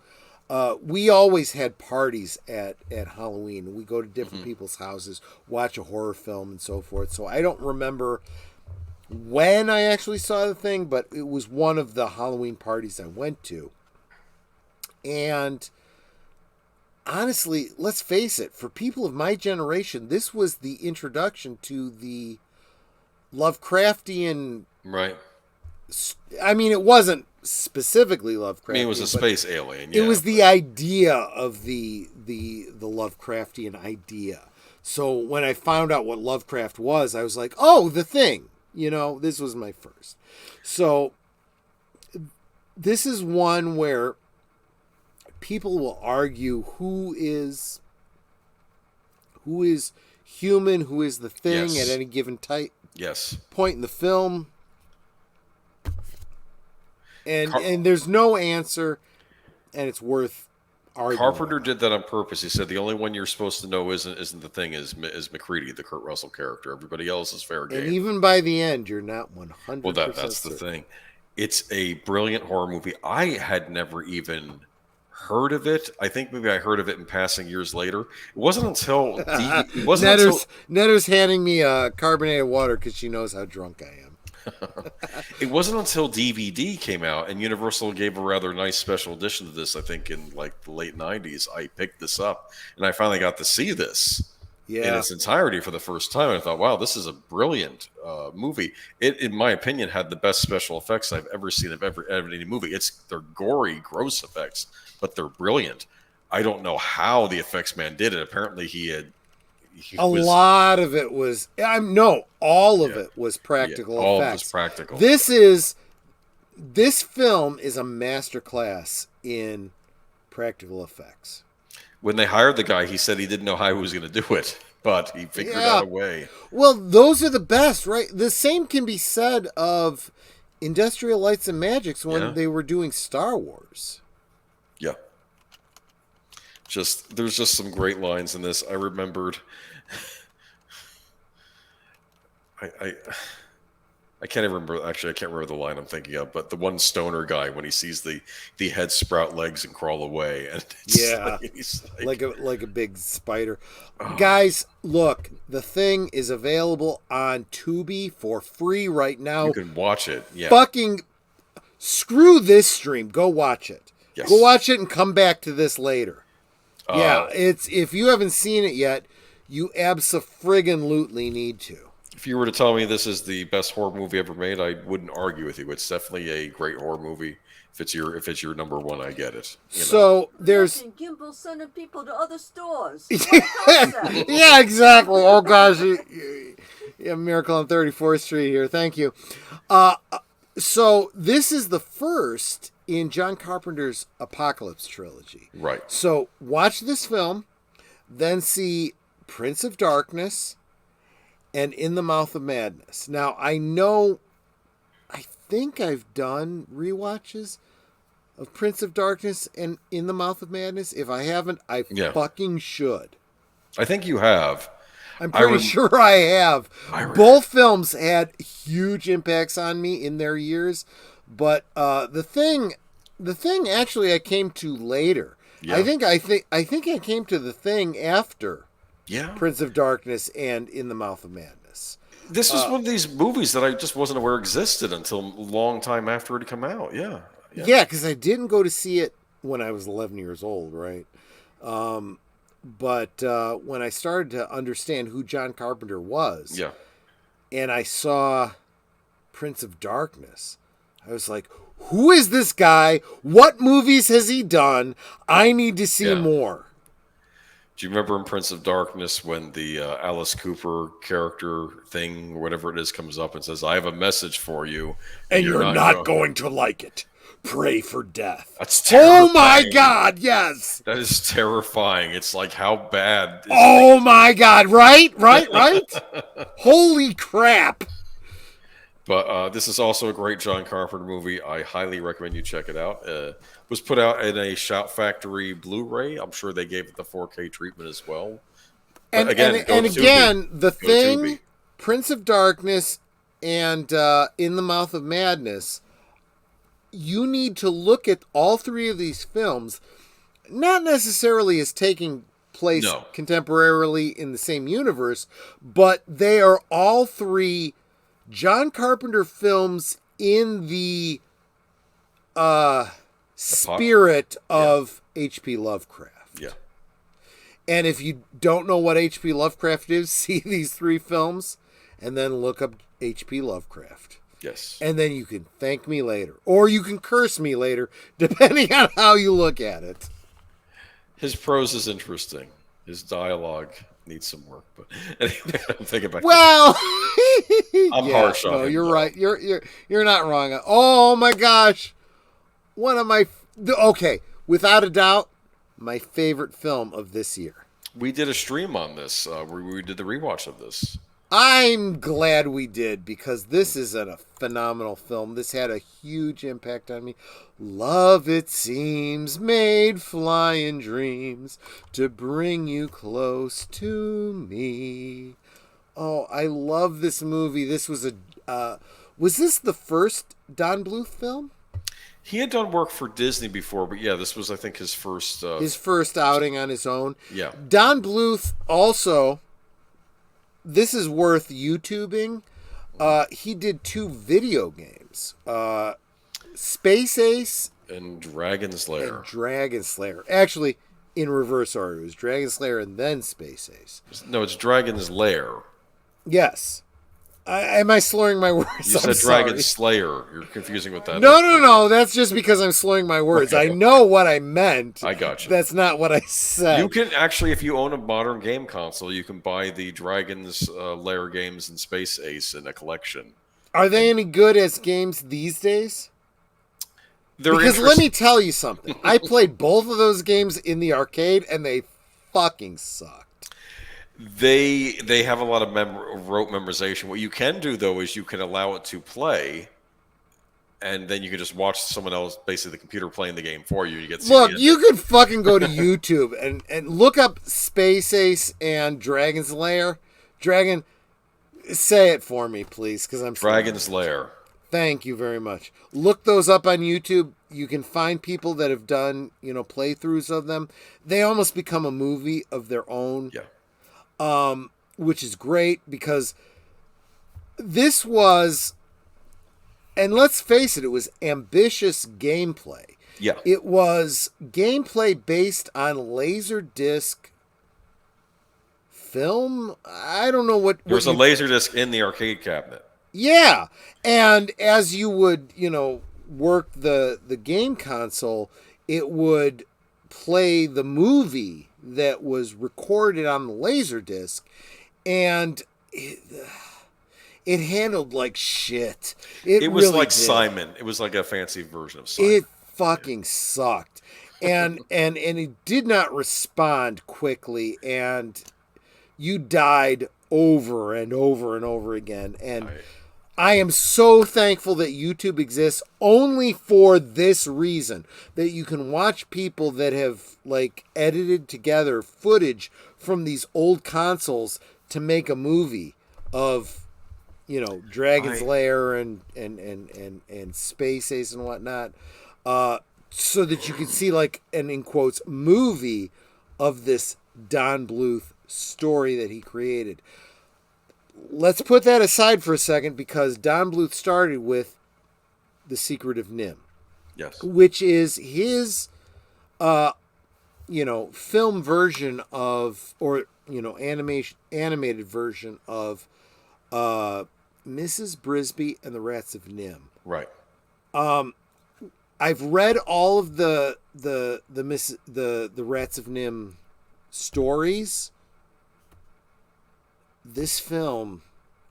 we always had parties at Halloween. We go to different people's houses, watch a horror film and so forth. So I don't remember when I actually saw the thing, but it was one of the Halloween parties I went to. And honestly, let's face it, for people of my generation, this was the introduction to the Lovecraftian. Right. I mean, it wasn't specifically Lovecraftian. I mean, it was a space alien. It Yeah, was the idea of the Lovecraftian idea. So when I found out what Lovecraft was, I was like, oh, The Thing. This was my first. So this is one where people will argue who is human, who is the thing Yes. at any given Yes. point in the film. And there's no answer, and it's worth arguing. Carpenter did that on purpose. He said the only one you're supposed to know isn't the thing is McCready, the Kurt Russell character. Everybody else is fair game. And even by the end, you're not 100%. Well, that's the thing. It's a brilliant horror movie. I had never even heard of it. I think maybe I heard of it in passing years later. It wasn't until Netter's handing me carbonated water because she knows how drunk I am. It wasn't until DVD came out and Universal gave a rather nice special edition to this, I think in like the late 90s. I picked this up and I finally got to see this in its entirety for the first time. I thought, wow, this is a brilliant movie. It, in my opinion, had the best special effects I've ever seen of any movie. They're gory, gross effects, but they're brilliant. I don't know how the effects man did it. Apparently lot of it was all of it was practical effects. All of it was practical. This film is a masterclass in practical effects. When they hired the guy, he said he didn't know how he was going to do it, but he figured out a way. Well, those are the best, right? The same can be said of Industrial Lights and Magics when they were doing Star Wars. Yeah. There's just some great lines in this. I remembered. I can't even remember. Actually, I can't remember the line I'm thinking of. But the one stoner guy when he sees the head sprout legs and crawl away, and he's like a big spider. Oh. Guys, look, The Thing is available on Tubi for free right now. You can watch it. Yeah. Fucking screw this stream. Go watch it. Yes. Go watch it and come back to this later. It's if you haven't seen it yet, you abso-friggin-lutely need to. If you were to tell me this is the best horror movie ever made, I wouldn't argue with you. It's definitely a great horror movie. If it's your number one, I get it. So there's Gimbal sending people to other stores. Yeah, exactly. Oh gosh, yeah, Miracle on 34th Street here. Thank you. So this is the first in John Carpenter's Apocalypse trilogy. Right. So watch this film, then see Prince of Darkness and In the Mouth of Madness. Now, I think I've done rewatches of Prince of Darkness and In the Mouth of Madness. If I haven't, I fucking should. I think you have. I'm pretty sure I have. Both films had huge impacts on me in their years, but the thing actually I came to later. Yeah. I think I came to The Thing after Prince of Darkness and In the Mouth of Madness. This was one of these movies that I just wasn't aware existed until a long time after it had come out. Yeah. Yeah, because I didn't go to see it when I was 11 years old, right? But when I started to understand who John Carpenter was, and I saw Prince of Darkness, I was like, who is this guy? What movies has he done? I need to see more. Do you remember in Prince of Darkness when the Alice Cooper character thing, or whatever it is, comes up and says, I have a message for you. And you're not going to like it. Pray for death. That's terrifying. Oh my God, yes. That is terrifying. It's like, how bad is Oh my God, right? Holy crap. But this is also a great John Carpenter movie. I highly recommend you check it out. Was put out in a Shout Factory Blu-ray. I'm sure they gave it the 4K treatment as well. And again, The Thing, Prince of Darkness, and In the Mouth of Madness, you need to look at all three of these films, not necessarily as taking place contemporarily in the same universe, but they are all three John Carpenter films in the spirit of H.P. Lovecraft. Yeah. And if you don't know what H.P. Lovecraft is, see these 3 films and then look up H.P. Lovecraft. Yes. And then you can thank me later. Or you can curse me later, depending on how you look at it. His prose is interesting. His dialogue needs some work, but anyway, I'm thinking about Well, I'm harsh on him. You're though. right. You're not wrong. Oh my gosh. One of my without a doubt, my favorite film of this year. We did a stream on this. We did the rewatch of this. I'm glad we did, because this is a phenomenal film. This had a huge impact on me. Love, it seems, made flying dreams to bring you close to me. Oh, I love this movie. This was was this the first Don Bluth film? He had done work for Disney before, but yeah, this was, I think, his first outing on his own. Yeah. Don Bluth also, this is worth YouTubing. He did 2 video games. Space Ace and Dragon Slayer. And Dragon Slayer. Actually, in reverse order. It was Dragon Slayer and then Space Ace. No, it's Dragon's Lair. Yes. Am I slurring my words? You said Dragon Slayer. You're confusing with that. No. That's just because I'm slurring my words. I know what I meant. I got you. That's not what I said. You can actually, if you own a modern game console, you can buy the Dragon's Lair games and Space Ace in a collection. Are they any good as games these days? Because let me tell you something. I played both of those games in the arcade, and they fucking sucked. They have a lot of rote memorization. What you can do, though, is you can allow it to play, and then you can just watch someone else, basically the computer, playing the game for you. You get Look, you could fucking go to YouTube and look up Space Ace and Dragon's Lair. Dragon, say it for me, please, because I'm Dragon's Lair. Thank you very much. Look those up on YouTube. You can find people that have done, playthroughs of them. They almost become a movie of their own. Yeah. Which is great, because this was, and let's face it, it was ambitious gameplay. Yeah. It was gameplay based on Laserdisc film. I don't know what. There was a Laserdisc in the arcade cabinet. Yeah. And as you would, work the game console, it would play the movie that was recorded on the Laserdisc, and it handled like shit. It was really like did. Simon. It was like a fancy version of Simon. It fucking sucked. And it did not respond quickly, and you died over and over and over again. And I am so thankful that YouTube exists only for this reason, that you can watch people that have edited together footage from these old consoles to make a movie of, Dragon's Lair and Space Ace and whatnot, so that you can see an, in quotes, movie of this Don Bluth story that he created. Let's put that aside for a second, because Don Bluth started with The Secret of Nim. Yes. Which is his, film version of, or, animated version of Mrs. Brisby and the Rats of Nim. Right. I've read all of the Rats of Nim stories. This film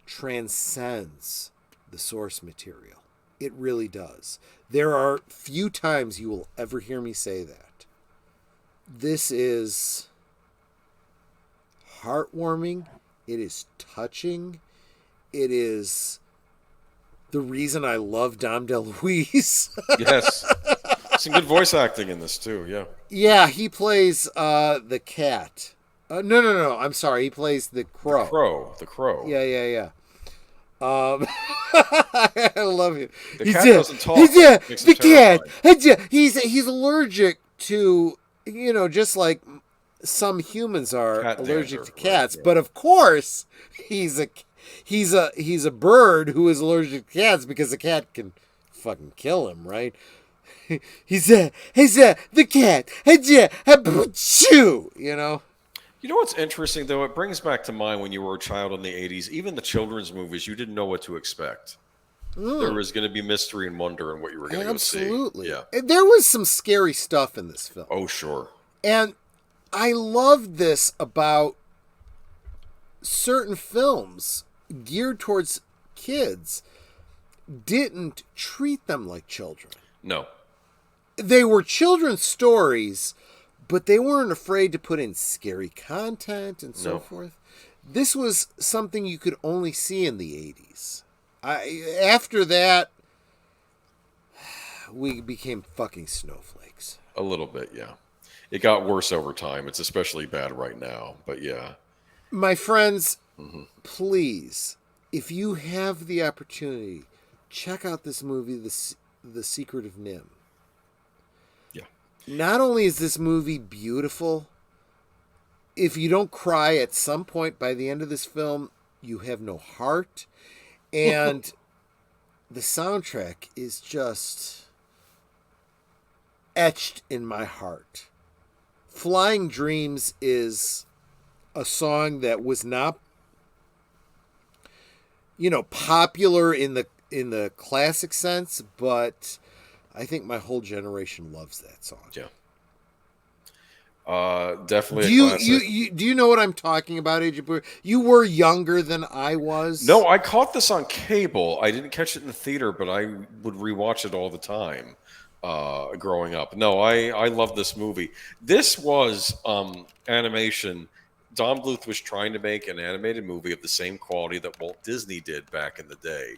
transcends the source material. It really does. There are few times you will ever hear me say that. This is heartwarming. It is touching. It is the reason I love Dom DeLuise. Yes. Some good voice acting in this, too, yeah. Yeah, he plays the cat. No. I'm sorry. He plays the crow. The crow. Yeah. I love you. The cat doesn't talk. The cat. He's allergic to, just like some humans are allergic to cats. Right. But of course, he's a bird who is allergic to cats, because the cat can fucking kill him, right? He's the cat. You know what's interesting, though? It brings back to mind when you were a child in the 80s, even the children's movies, you didn't know what to expect. There was going to be mystery and wonder in what you were going to go see. Absolutely. Yeah. There was some scary stuff in this film. Oh, sure. And I love this about certain films geared towards kids didn't treat them like children. No. They were children's stories, but they weren't afraid to put in scary content and so forth. This was something you could only see in the 80s. After that, we became fucking snowflakes. A little bit, yeah. It got worse over time. It's especially bad right now, but yeah. My friends, please, if you have the opportunity, check out this movie, The Secret of Nim. Yeah. Not only is this movie beautiful, if you don't cry at some point by the end of this film, you have no heart. And the soundtrack is just etched in my heart. Flying Dreams is a song that was not, popular in the classic sense, but I think my whole generation loves that song. Yeah. Definitely Do a classic. do you know what I'm talking about, Agent Booer? You were younger than I was. No, I caught this on cable. I didn't catch it in the theater, but I would rewatch it all the time growing up. No, I love this movie. This was animation. Don Bluth was trying to make an animated movie of the same quality that Walt Disney did back in the day.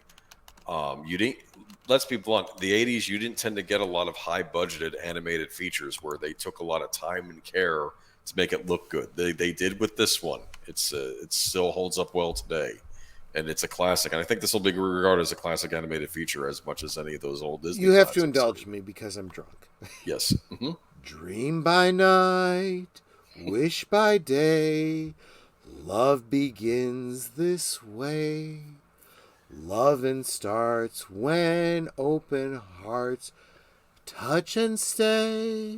You didn't. Let's be blunt. The 80s, you didn't tend to get a lot of high-budgeted animated features where they took a lot of time and care to make it look good. They did with this one. It still holds up well today, and it's a classic. And I think this will be regarded as a classic animated feature as much as any of those old Disney. You have to indulge me because I'm drunk. Yes. Dream by night, wish by day, love begins this way. Lovin' starts when open hearts touch and stay.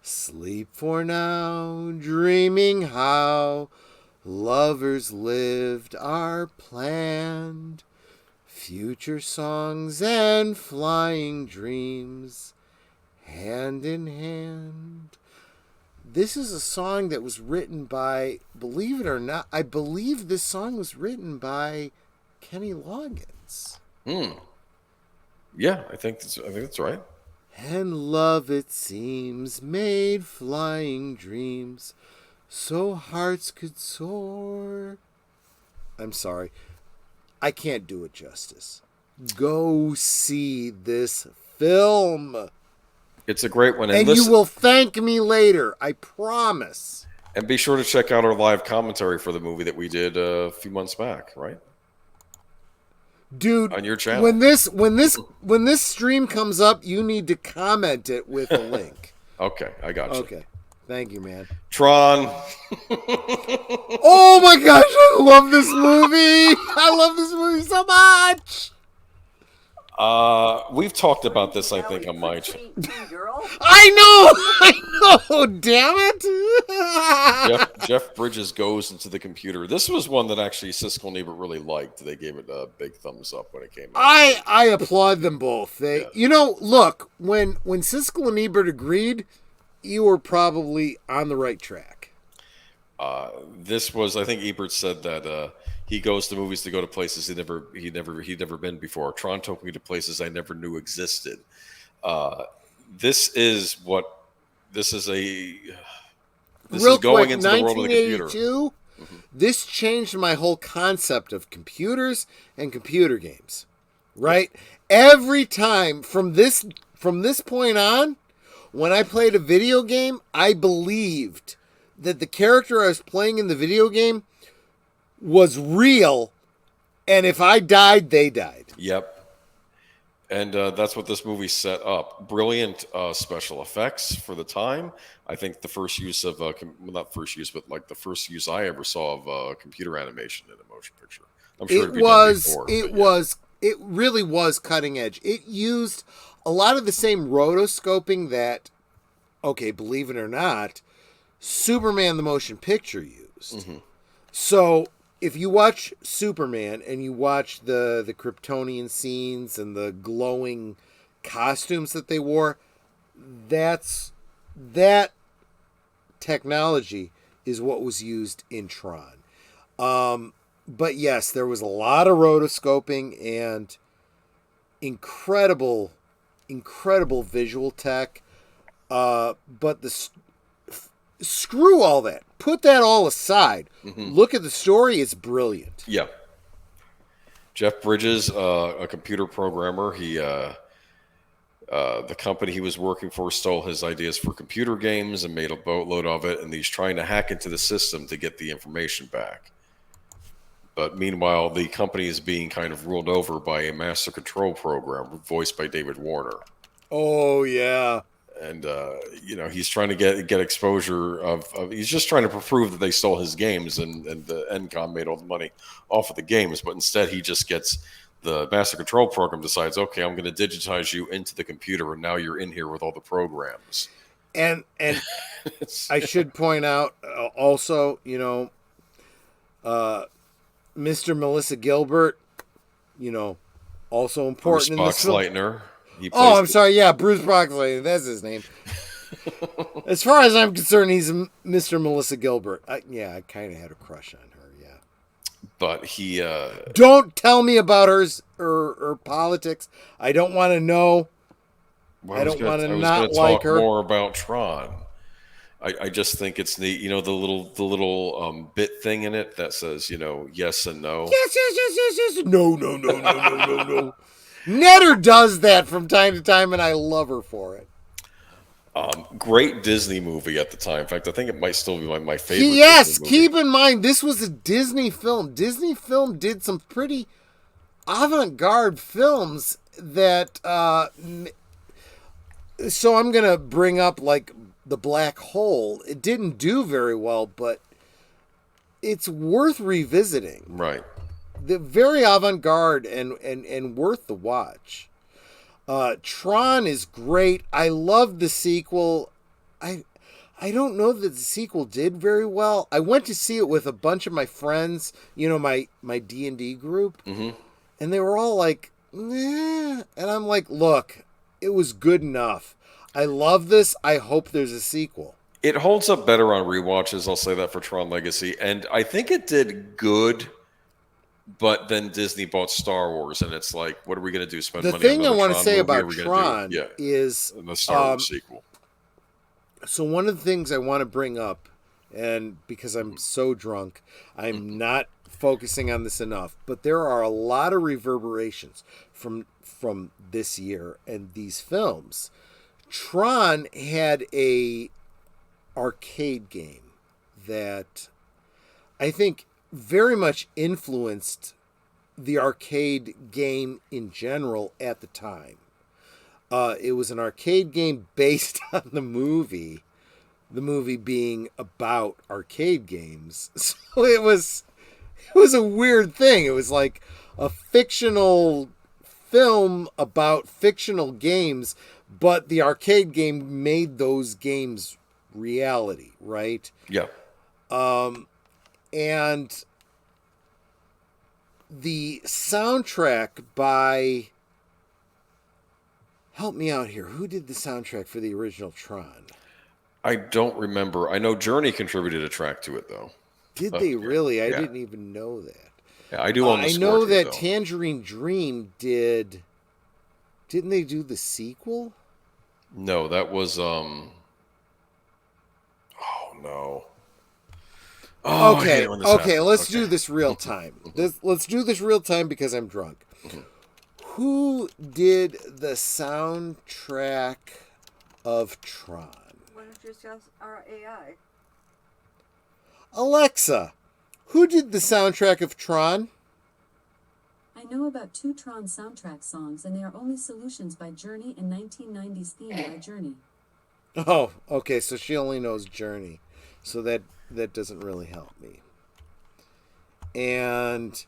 Sleep for now, dreaming how lovers lived are planned. Future songs and flying dreams, hand in hand. This is a song that was written by, believe it or not, I believe this song was written by Kenny Loggins. Yeah, I think that's right. And love, it seems, made flying dreams so hearts could soar. I'm sorry. I can't do it justice. Go see this film. It's a great one. And you will thank me later. I promise. And be sure to check out our live commentary for the movie that we did a few months back, right? Dude, on your channel. When this stream comes up, you need to comment it with a link. Okay, I got you. Okay. Thank you, man. Tron. Oh my gosh, I love this movie. I love this movie so much. We've talked about this, I think, on my channel. I know, damn it. Jeff Bridges Goes into the Computer. This was one that actually Siskel and Ebert really liked. They gave it a big thumbs up when it came out. I applaud them both. Look, when Siskel and Ebert agreed, you were probably on the right track. This was, I think Ebert said that he goes to movies to go to places he'd never been before. Tron took me to places I never knew existed. This is going into the world of the computer. This changed my whole concept of computers and computer games. Right? Every time from this point on, when I played a video game, I believed that the character I was playing in the video game was real, and if I died, they died. Yep. And that's what this movie set up. Brilliant special effects for the time. I think the first use of, not first use, but like the first use I ever saw of computer animation in a motion picture. I'm sure it really was cutting edge. It used a lot of the same rotoscoping that, okay, believe it or not, Superman the motion picture used. So if you watch Superman and you watch the Kryptonian scenes and the glowing costumes that they wore, that technology is what was used in Tron. But yes, there was a lot of rotoscoping and incredible visual tech. But screw all that. Put that all aside. Look at the story. It's brilliant. Yeah. Jeff Bridges, a computer programmer, the company he was working for stole his ideas for computer games and made a boatload of it, and he's trying to hack into the system to get the information back. But meanwhile, the company is being kind of ruled over by a master control program voiced by David Warner. Oh, yeah. And, he's trying to get exposure he's just trying to prove that they stole his games and the Encom made all the money off of the games. But instead, he just gets the master control program decides, okay, I'm going to digitize you into the computer, and now you're in here with all the programs. And I should point out also, Mr. Melissa Gilbert, also important in this film. Boxleitner. I'm sorry. Yeah, Bruce Boxleitner. That's his name. As far as I'm concerned, he's Mr. Melissa Gilbert. I kind of had a crush on her. Yeah. But he... Don't tell me about her politics. I don't want to know. Well, I don't want to not like her. More about Tron. I just think it's neat. The little bit thing in it that says, yes and no. Yes. No. Netter does that from time to time, and I love her for it. Great Disney movie at the time. In fact, I think it might still be my favorite. Yes, keep in mind, this was a Disney film. Disney film did some pretty avant-garde films that... so I'm going to bring up, like, The Black Hole. It didn't do very well, but it's worth revisiting. Right. The very avant-garde and worth the watch. Tron is great. I love the sequel. I don't know that the sequel did very well. I went to see it with a bunch of my friends, my D&D group, and they were all like, nah. And I'm like, look, it was good enough. I love this. I hope there's a sequel. It holds up better on rewatches. I'll say that for Tron Legacy. And I think it did good. But then Disney bought Star Wars, and it's like, what are we going to do? Spend money on the thing I want to say about Tron is the Star Wars sequel. So one of the things I want to bring up, and because I'm so drunk, I'm not focusing on this enough, but there are a lot of reverberations from this year and these films. Tron had a arcade game that I think very much influenced the arcade game in general at the time. It was an arcade game based on the movie being about arcade games. So it was a weird thing. It was like a fictional film about fictional games, but the arcade game made those games reality, right? Yeah. And the soundtrack by... Help me out here. Who did the soundtrack for the original Tron? I don't remember. I know Journey contributed a track to it, though. Did they really? I didn't even know that. Yeah, I do own the I score know to it, that though. Tangerine Dream did... Didn't they do the sequel? No, that was... Oh, no. Oh, okay, let's do this real time. Let's do this real time because I'm drunk. Who did the soundtrack of Tron? Why don't you just our AI? Alexa, who did the soundtrack of Tron? I know about 2 Tron soundtrack songs, and they are only Solutions by Journey and 1990s Theme by Journey. Oh, okay, so she only knows Journey. So that doesn't really help me. And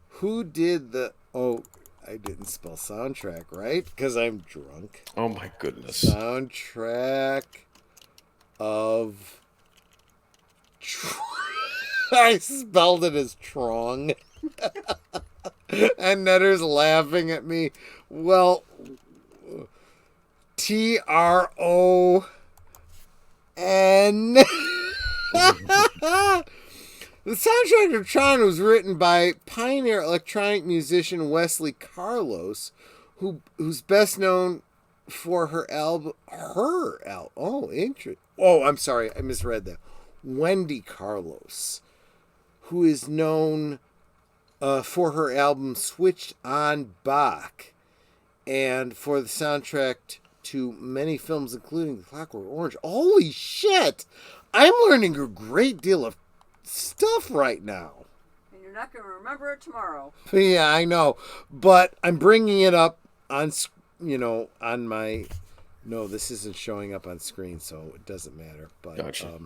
who did the... Oh, I didn't spell soundtrack right because I'm drunk. Oh, my goodness. Soundtrack of I spelled it as Trong. And Netter's laughing at me. Well, Tron. The soundtrack of Tron was written by pioneer electronic musician Wesley Carlos, who's best known for her album. Oh, interesting. Oh, I'm sorry, I misread that. Wendy Carlos, who is known for her album Switched on Bach, and for the soundtrack to many films, including Clockwork Orange. Holy shit! I'm learning a great deal of stuff right now. And you're not going to remember it tomorrow. Yeah, I know. But I'm bringing it up on, on my... No, this isn't showing up on screen, so it doesn't matter. But Gotcha.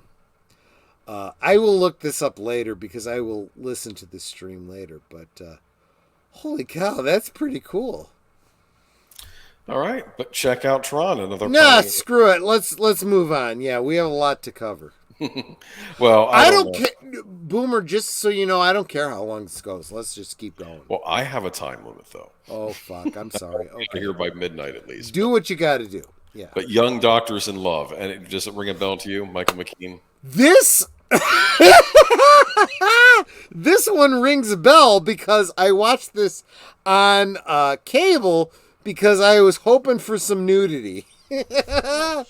I will look this up later because I will listen to this stream later. But holy cow, that's pretty cool. All right, but check out Tron. Another. Nah, screw it. Let's move on. Yeah, we have a lot to cover. Well, I don't care, Boomer. Just so you know, I don't care how long this goes. Let's just keep going. Well, I have a time limit though. Oh fuck! I'm sorry. Okay, Here by midnight at least. do what you got to do. Yeah. But Young Doctors in Love, and does it ring a bell to you, Michael McKean? This this one rings a bell because I watched this on cable because I was hoping for some nudity. I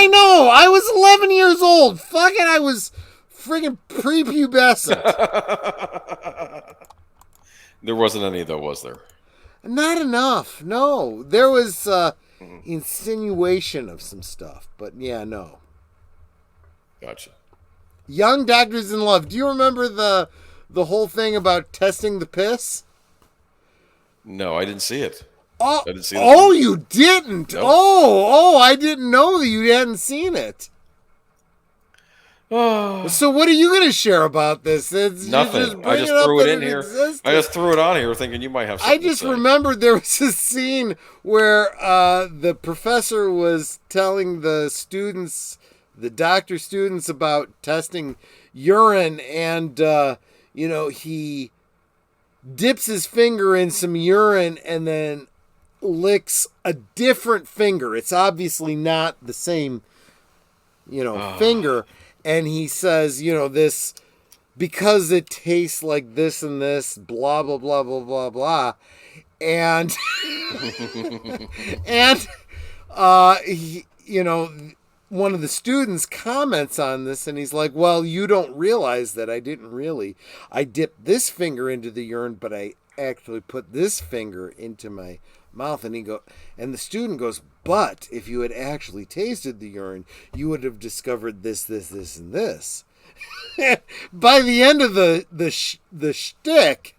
know. I was 11 years old. Fuck it. I was friggin' prepubescent. There wasn't any though, was there? Not enough. No. There was insinuation of some stuff. But yeah, no. Gotcha. Young Doctors in Love. Do you remember the whole thing about testing the piss? No, I didn't see it. Oh, I didn't see you didn't? Nope. Oh, I didn't know that you hadn't seen it. So what are you going to share about this? Nothing. I just threw it in here. I just threw it on here thinking you might have something I just to say. remembered there was a scene where the professor was telling the students, the doctor students, about testing urine, and, he dips his finger in some urine and then licks a different finger. It's obviously not the same, finger. And he says, this, because it tastes like this and this, blah, blah, blah, blah, blah, blah. And, one of the students comments on this, and he's like, well, you don't realize that I didn't really. I dipped this finger into the urine, but I actually put this finger into my mouth. And and the student goes, but if you had actually tasted the urine, you would have discovered this, this, this, and this. By the end of the shtick,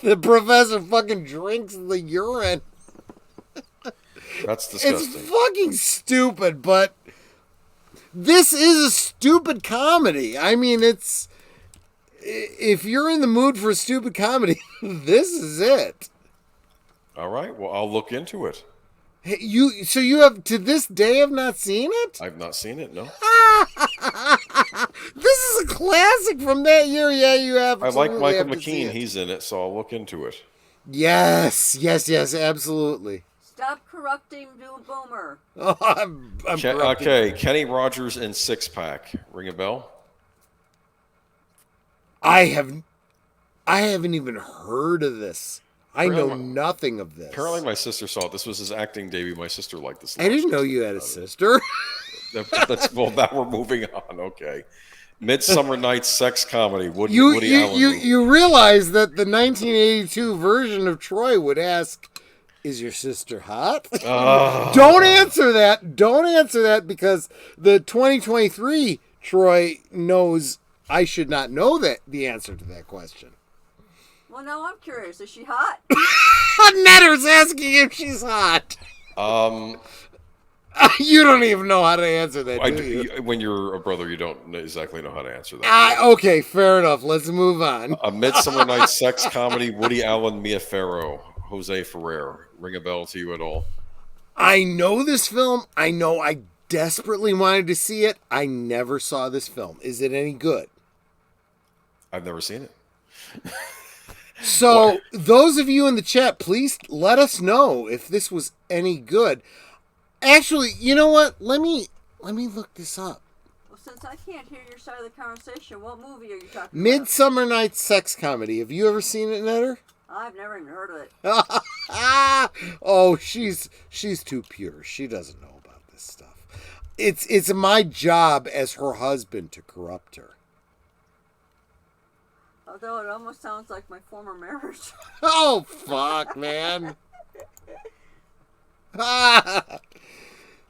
the professor fucking drinks the urine. That's disgusting. It's fucking stupid, but this is a stupid comedy. I mean, if you're in the mood for a stupid comedy, this is it. All right. Well, I'll look into it. Hey, you have to this day have not seen it? I've not seen it. No. This is a classic from that year. Yeah, you have. I like Michael McKean. He's in it, so I'll look into it. Yes, absolutely. Stop corrupting Boomer. Oh, I'm Okay, Kenny Rogers in Six Pack. Ring a bell? I haven't even heard of this. I know nothing of this. Apparently my sister saw it. This was his acting debut. My sister liked this. I didn't know you had a sister. Well, now we're moving on. Okay. Midsummer Night's sex comedy. Woody Allen. You realize that the 1982 version of Troy would ask, is your sister hot? Don't answer that. Don't answer that, because the 2023 Troy knows I should not know the answer to that question. Well, now I'm curious. Is she hot? Netter's asking if she's hot. You don't even know how to answer that, do you? When you're a brother, you don't exactly know how to answer that. Okay, fair enough. Let's move on. A Midsummer Night's sex comedy. Woody Allen, Mia Farrow, Jose Ferrer. Ring a bell to you at all? I know this film. I know I desperately wanted to see it. I never saw this film. Is it any good? I've never seen it. So, those of you in the chat, please let us know if this was any good. Actually, you know what? Let me look this up. Well, since I can't hear your side of the conversation, what movie are you talking about? Midsummer Night's Sex Comedy. Have you ever seen it, Netter? I've never even heard of it. Oh, she's too pure. She doesn't know about this stuff. It's my job as her husband to corrupt her. Although it almost sounds like my former marriage. Oh, fuck, man.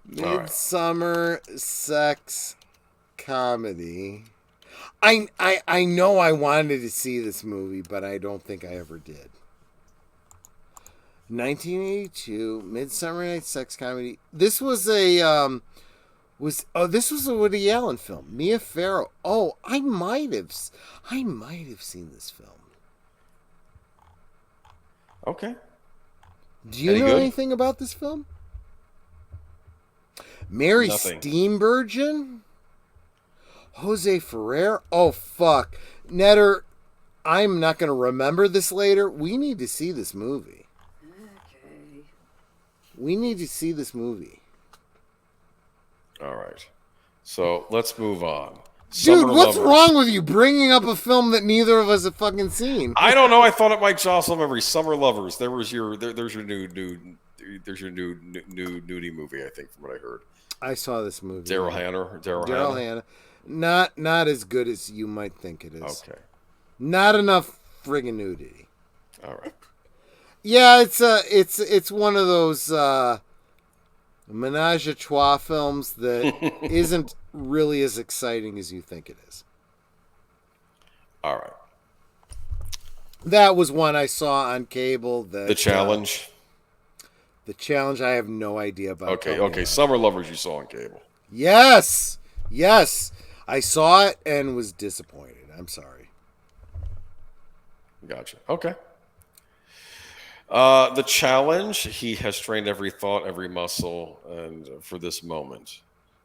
Midsummer Sex Comedy. I know I wanted to see this movie, but I don't think I ever did. 1982, Midsummer Night's Sex Comedy. This was a this was a Woody Allen film. Mia Farrow. Oh, I might have seen this film. Okay. Do you know anything about this film? Mary Nothing. Steenburgen? Jose Ferrer? Oh, fuck. Netter, I'm not going to remember this later. We need to see this movie. Okay. We need to see this movie. All right. So let's move on. Dude, what's wrong with you bringing up a film that neither of us have fucking seen? I don't know. I thought it might jostle memory. Summer Lovers. There's your nudie movie. I think from what I heard. I saw this movie. Daryl Hannah. Not as good as you might think it is. Okay. Not enough friggin' nudity. All right. Yeah, it's one of those menage a trois films that isn't really as exciting as you think it is. All right. That was one I saw on cable. The Challenge. The Challenge, I have no idea about. Okay. Summer Lovers you saw on cable. Yes. I saw it and was disappointed. I'm sorry. Gotcha. Okay. The Challenge, he has trained every thought, every muscle, and for this moment.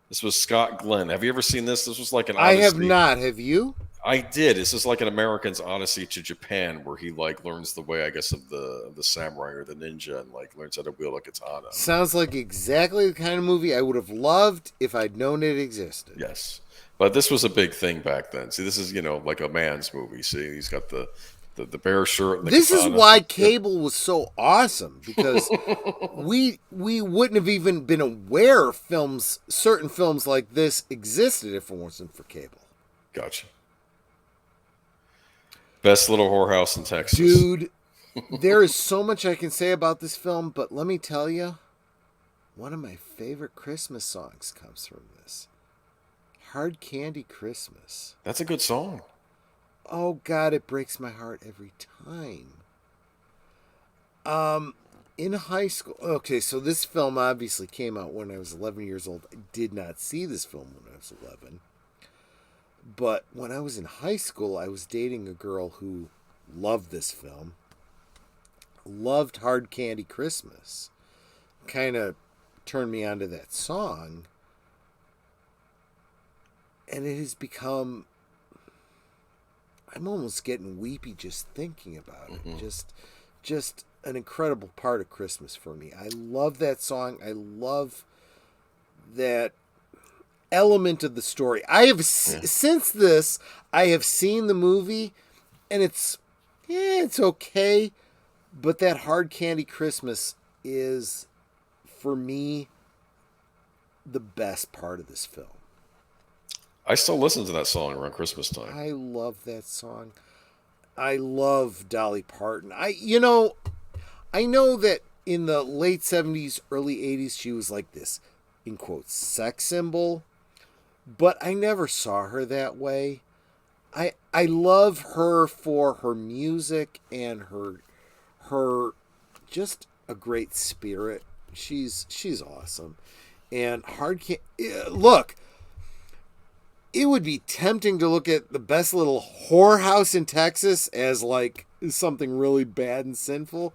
This was Scott Glenn. Have you ever seen this? This was like an odyssey. I have not. Have you? I did. This is like an American's odyssey to Japan, where he like learns the way, I guess, of the samurai or the ninja, and like learns how to wield a katana. Sounds like exactly the kind of movie I would have loved if I'd known it existed. Yes, but this was a big thing back then. See, this is like a man's movie. See, he's got the bear shirt. And the this katana. Is why cable was so awesome, because we wouldn't have even been aware certain films like this existed if it wasn't for cable. Gotcha. Best little whorehouse in Texas. Dude, there is so much I can say about this film, but let me tell you, one of my favorite Christmas songs comes from this. Hard Candy Christmas. That's a good song. Oh, God, it breaks my heart every time. In high school... Okay, so this film obviously came out when I was 11 years old. I did not see this film when I was 11. But when I was in high school, I was dating a girl who loved this film. Loved Hard Candy Christmas. Kind of turned me onto that song. And it has become... I'm almost getting weepy just thinking about it. Just an incredible part of Christmas for me. I love that song. I love that element of the story. I have since this, I have seen the movie, and it's okay, but that Hard Candy Christmas is, for me, the best part of this film. I still listen to that song around Christmas time. I love that song. I love Dolly Parton. I know that in the late 70s, early 80s, she was like this, in quotes, sex symbol, but I never saw her that way. I love her for her music and her just a great spirit. She's awesome. And look, it would be tempting to look at the best little whorehouse in Texas as like something really bad and sinful.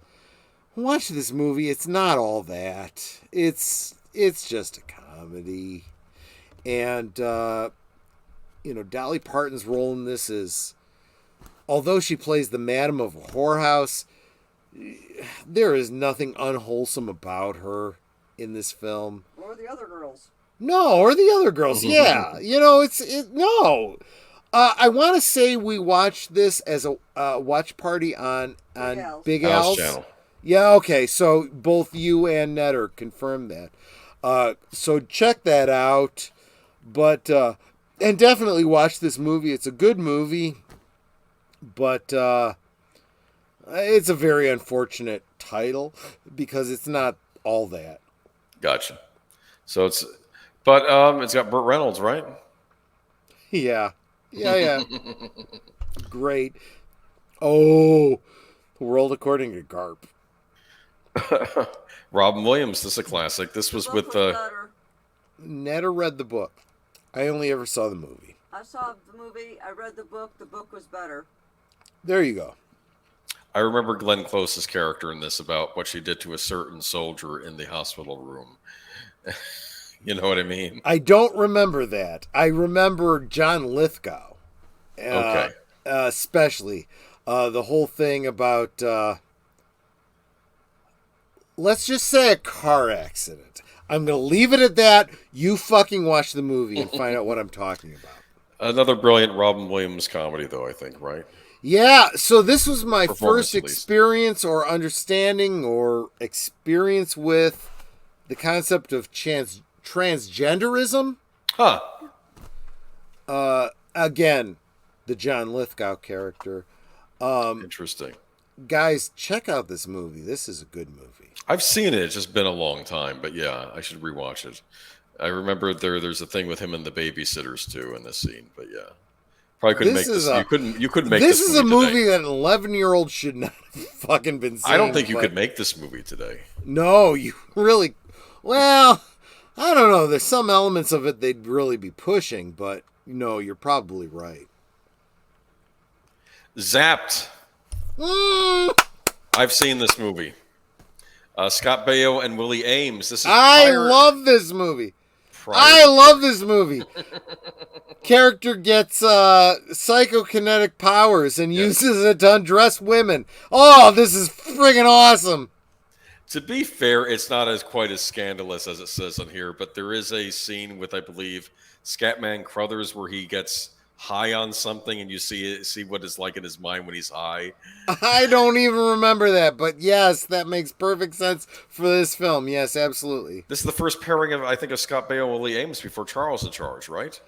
Watch this movie. It's not all that. It's just a comedy. And, Dolly Parton's role in this is, although she plays the madam of a whorehouse, there is nothing unwholesome about her in this film. Or the other girls. No, or the other girls. Yeah. No. I want to say we watched this as a watch party on Big Al's channel. Yeah, okay. So both you and Netter confirmed that. So check that out. But and definitely watch this movie. It's a good movie, but it's a very unfortunate title because it's not all that. Gotcha. So it's got Burt Reynolds, right? Yeah. Great. Oh, The World According to Garp. Robin Williams. This is a classic. This was with Never read the book. I only ever saw the movie. I saw the movie. I read the book. The book was better. There you go. I remember Glenn Close's character in this about what she did to a certain soldier in the hospital room. You know what I mean? I don't remember that. I remember John Lithgow. Okay. Especially. The whole thing about, let's just say a car accident. I'm going to leave it at that. You fucking watch the movie and find out what I'm talking about. Another brilliant Robin Williams comedy, though, I think, right? Yeah, so this was my first at least. experience or understanding or experience with the concept of transgenderism. Huh. Again, the John Lithgow character. Interesting. Guys, check out this movie. This is a good movie. I've seen it. It's just been a long time, but yeah, I should rewatch it. I remember there's a thing with him and the babysitters too in this scene, but yeah. Probably couldn't make this. You couldn't make this. This is a movie that an 11-year-old should not have fucking been seeing. I don't think you could make this movie today. No, you really. Well, I don't know. There's some elements of it they'd really be pushing, but no, you're probably right. Zapped. I've seen this movie. Scott Baio and Willie Ames. I love this movie. I love this movie. Character gets psychokinetic powers and uses it to undress women. Oh, this is friggin' awesome. To be fair, it's not quite as scandalous as it says on here, but there is a scene with, I believe, Scatman Crothers where he gets high on something and you see what it's like in his mind when he's high. I don't even remember that, but yes, that makes perfect sense for this film. Yes, absolutely. This is the first pairing of Scott Baio and Willie Ames before Charles in charge, right?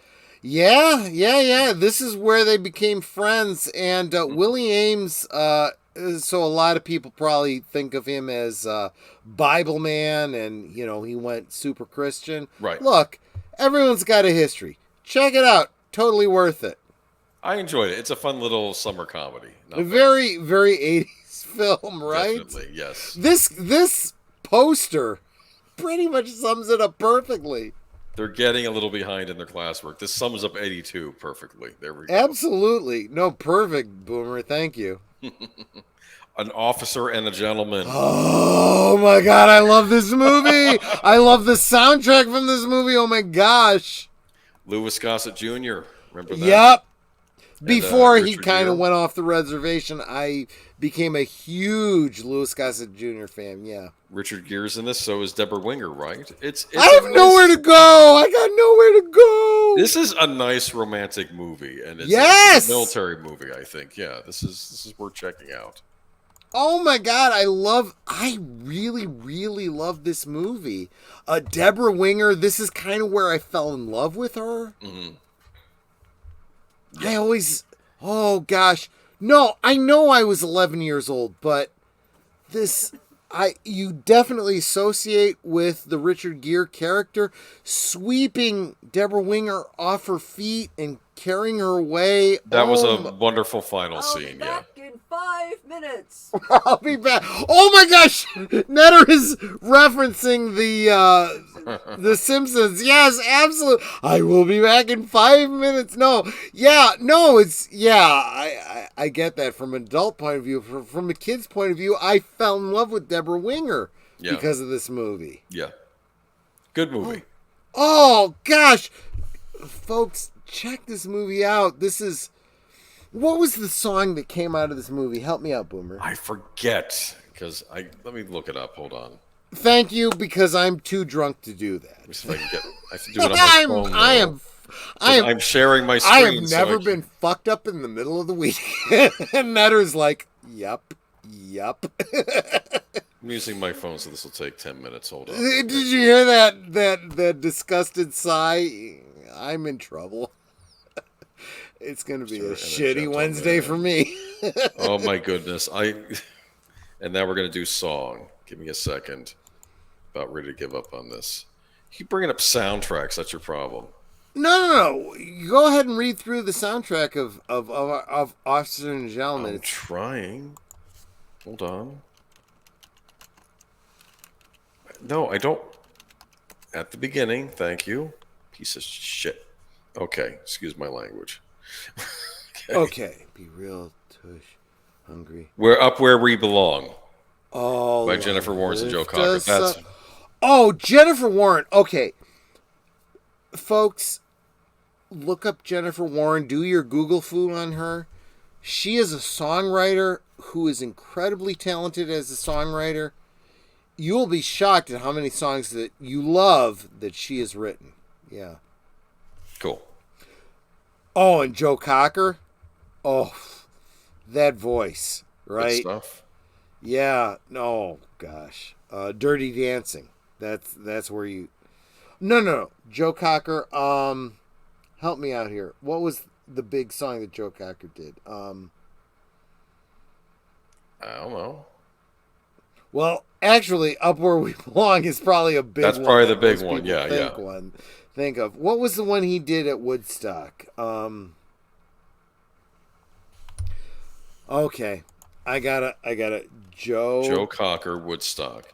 Yeah. This is where they became friends, and Willie Ames, so a lot of people probably think of him as Bible man, and, he went super Christian. Right. Look, everyone's got a history. Check it out. Totally worth it. I enjoyed it. It's a fun little summer comedy. A very, very 80s film, right? Definitely, yes. This poster pretty much sums it up perfectly. They're getting a little behind in their classwork. This sums up 82 perfectly. There we go. Absolutely. No, perfect, Boomer. Thank you. An officer and a gentleman. Oh, my God. I love this movie. I love the soundtrack from this movie. Oh, my gosh. Louis Gossett Jr. Remember that? Yep. Before he Richard kind of Gere. went off the reservation, I became a huge Louis Gossett Jr. fan. Yeah. Richard Gere's in this, so is Deborah Winger, right? I have nowhere to go. I got nowhere to go. This is a nice romantic movie, and it's Yes! a military movie, I think. Yeah, this is worth checking out. Oh my God, I really, really love this movie. Deborah Winger, this is kind of where I fell in love with her. Mm-hmm. Oh gosh. No, I know I was 11 years old, but you definitely associate with the Richard Gere character sweeping Deborah Winger off her feet and carrying her away. That was a wonderful final scene, yeah. In 5 minutes. I'll be back. Oh my gosh, Netter is referencing the Simpsons. Yes, absolutely. I will be back in 5 minutes. I get that from an adult point of view. From a kid's point of view, I fell in love with Deborah Winger because of this movie. Yeah, good movie. Oh, gosh. Folks, check this movie out. This is... What was the song that came out of this movie? Help me out, Boomer. I forget, because let me look it up. Hold on. Thank you, because I'm too drunk to do that. Let me see if I can get. I have to do it on my phone. I'm sharing my screen. I have never been fucked up in the middle of the week. And Netter's like, yup. I'm using my phone, so this will take 10 minutes. Hold on. Did you hear that disgusted sigh? I'm in trouble. It's going to be a shitty Wednesday for me. Oh, my goodness. And now we're going to do song. Give me a second. About ready to give up on this. You keep bringing up soundtracks. That's your problem. No. You go ahead and read through the soundtrack of Officer and Gentleman. I'm trying. Hold on. No, I don't. At the beginning, thank you. Piece of shit. Okay, excuse my language. Okay. Be real, tush, hungry. We're up where we belong. Oh, by Jennifer Warnes and Joe Cocker. Jennifer Warren. Okay. Folks, look up Jennifer Warren. Do your Google foo on her. She is a songwriter who is incredibly talented as a songwriter. You will be shocked at how many songs that you love that she has written. Yeah. Cool. Oh, and Joe Cocker. Oh, that voice, right? Good stuff. Yeah. No, gosh. Dirty Dancing. That's where you. No. Joe Cocker. Help me out here. What was the big song that Joe Cocker did? I don't know. Well, actually, Up Where We Belong is probably a big one. That's probably the big one. Yeah. Think of. What was the one he did at Woodstock? Okay. I got it. Joe Cocker, Woodstock.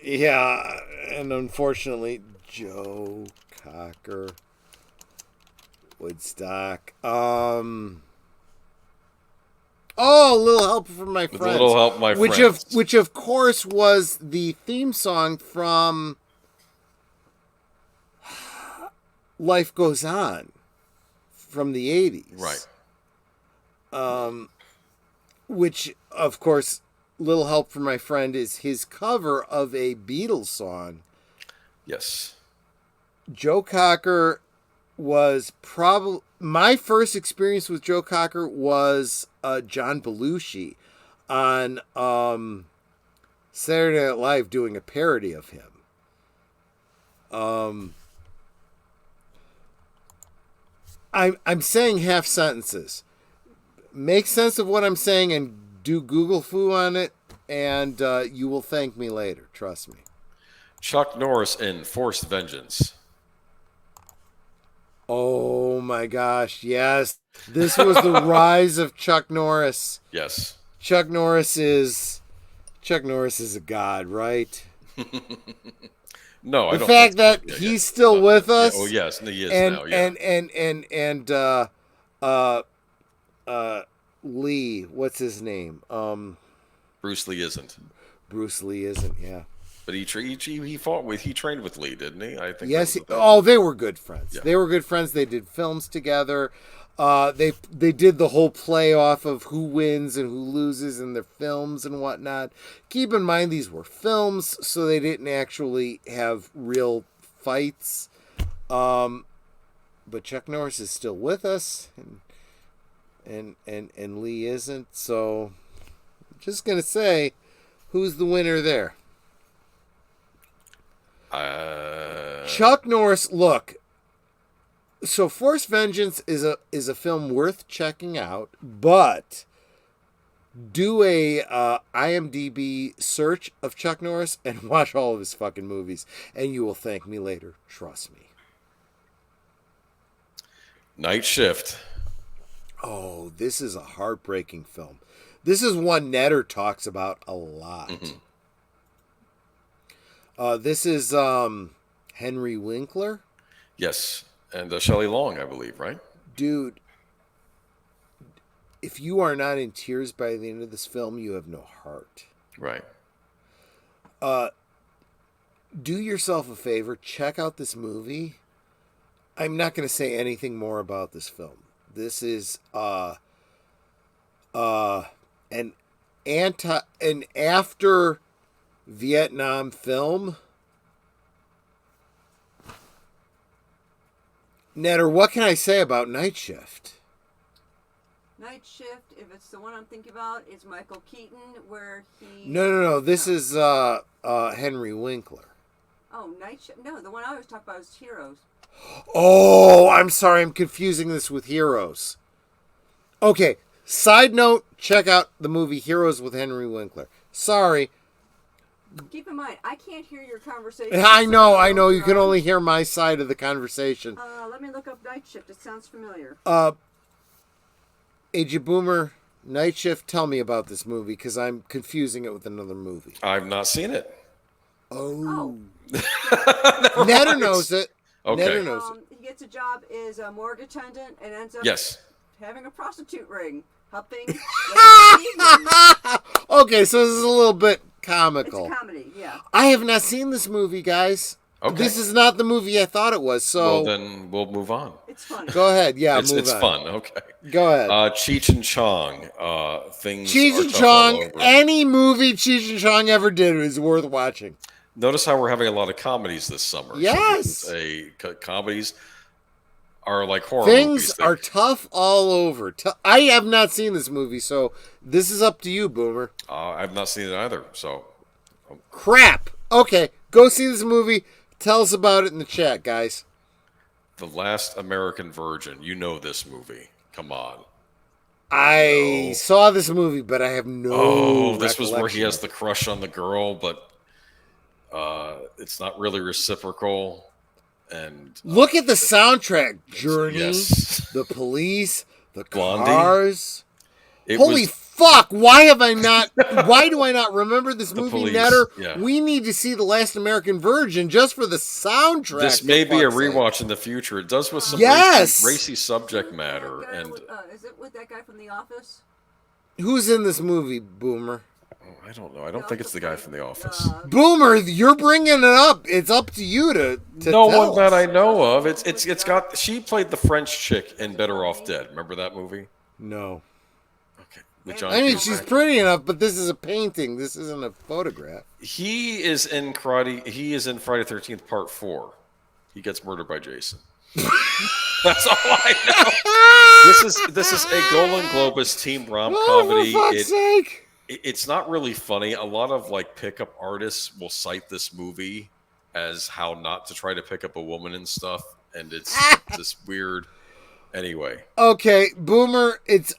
Yeah, and unfortunately, Joe Cocker, Woodstock. Oh, A Little Help from My Friends. A Little Help from My Friends. Which of course was the theme song from Life Goes On from the 80s. Right. Which, of course, Little Help from My Friend is his cover of a Beatles song. Yes. Joe Cocker was probably... My first experience with Joe Cocker was John Belushi on Saturday Night Live doing a parody of him. I'm saying half sentences. Make sense of what I'm saying and do Google foo on it, and you will thank me later. Trust me. Chuck Norris in Forced Vengeance. Oh my gosh, yes. This was the rise of Chuck Norris. Yes. Chuck Norris is a god, right? No, I don't. The fact that he's still with us. Oh yes, he is now. Yeah. And Lee, what's his name? Bruce Lee isn't. Bruce Lee isn't. Yeah. But he trained with Lee, didn't he? I think. Yes. They were good friends. Yeah. They were good friends. They did films together. They did the whole play off of who wins and who loses in their films and whatnot. Keep in mind these were films, so they didn't actually have real fights. But Chuck Norris is still with us, and Lee isn't. So I'm just gonna say, who's the winner there? Chuck Norris. Look. So Forced Vengeance is a film worth checking out, but do a IMDb search of Chuck Norris and watch all of his fucking movies, and you will thank me later. Trust me. Night Shift. Oh, this is a heartbreaking film. This is one Netter talks about a lot. Mm-hmm. This is Henry Winkler. Yes. And Shelley Long, I believe, right? Dude, if you are not in tears by the end of this film, you have no heart. Right. do yourself a favor, check out this movie. I'm not going to say anything more about this film. This is an after Vietnam film. Netter, what can I say about Night Shift? Night Shift, if it's the one I'm thinking about, is Michael Keaton, where he... No. This is Henry Winkler. Oh, Night Shift. No, the one I was talking about is Heroes. Oh, I'm sorry. I'm confusing this with Heroes. Okay. Side note, check out the movie Heroes with Henry Winkler. Sorry. Keep in mind, I can't hear your conversation. I know. You can only hear my side of the conversation. Let me look up Night Shift. It sounds familiar. Age of Boomer, Night Shift, tell me about this movie, because I'm confusing it with another movie. I've not seen it. Oh. Netter knows it. Okay. Netter knows it. He gets a job as a morgue attendant and ends up having a prostitute ring, helping. Okay, so this is a little bit comical. It's a comedy, yeah. I have not seen this movie, guys. Okay. This is not the movie I thought it was, so... Well, then we'll move on. It's fun. Go ahead, yeah, it's move on. Fun, okay. Go ahead. Cheech and Chong, things Cheech and Chong, any movie Cheech and Chong ever did is worth watching. Notice how we're having a lot of comedies this summer. Yes! So comedies are like horror movies. Things are tough all over. I have not seen this movie, so this is up to you, Boomer. I've not seen it either, so... Crap! Okay, go see this movie. Tell us about it in the chat, guys. The Last American Virgin. You know this movie. Come on. I saw this movie, but I have no... Oh, this was where he has the crush on the girl, but it's not really reciprocal. And look at the soundtrack. Journey, yes. The Police, the Blondie. Cars. Holy fuck! Why do I not remember this movie, Police, Netter? yeah. We need to see The Last American Virgin just for the soundtrack. This may be a rewatch in the future. It does with some racy subject matter. And is it with that guy from The Office? Who's in this movie, Boomer? I don't know. I don't think it's the guy from The Office. Boomer, you're bringing it up. It's up to you to no tell one that us. I know of. It's got. She played the French chick in Better Off Dead. Remember that movie? No. I mean, she's pretty enough, but this is a painting. This isn't a photograph. He is in Friday 13th Part 4. He gets murdered by Jason. That's all I know. This is a Golden Globus team rom comedy. For fuck's sake. It's not really funny. A lot of like pickup artists will cite this movie as how not to try to pick up a woman and stuff, and it's this weird. Anyway. Okay, Boomer, it's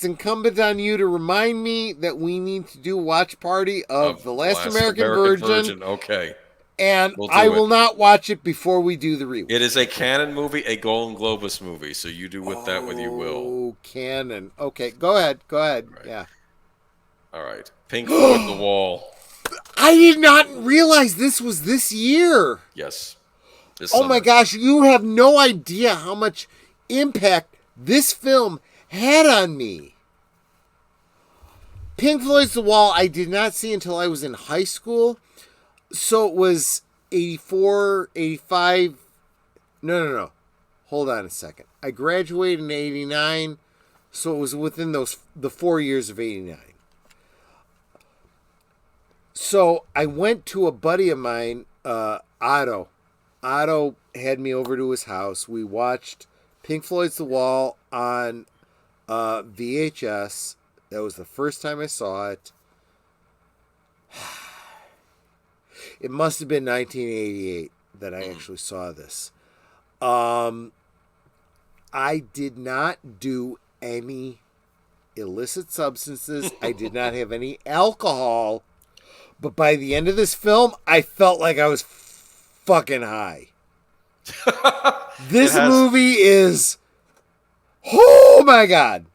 incumbent on you to remind me that we need to do a watch party of The Last American Virgin. Okay. And I will not watch it before we do the rewatch. It is a canon movie, a Golden Globus movie, so you do with that what you will. Oh, canon. Okay, go ahead. Right. Yeah. All right. Pink Floyd The Wall. I did not realize this was this year. Yes. Oh my gosh, you have no idea how much impact this film had on me. Pink Floyd's The Wall I did not see until I was in high school. So it was 84, 85. No. Hold on a second. I graduated in 89, so it was within the 4 years of 89. So I went to a buddy of mine, Otto. Otto had me over to his house. We watched Pink Floyd's The Wall on VHS. That was the first time I saw it. It must have been 1988 that I actually saw this. I did not do any illicit substances. I did not have any alcohol. But by the end of this film, I felt like I was fucking high. This movie is... Oh my God.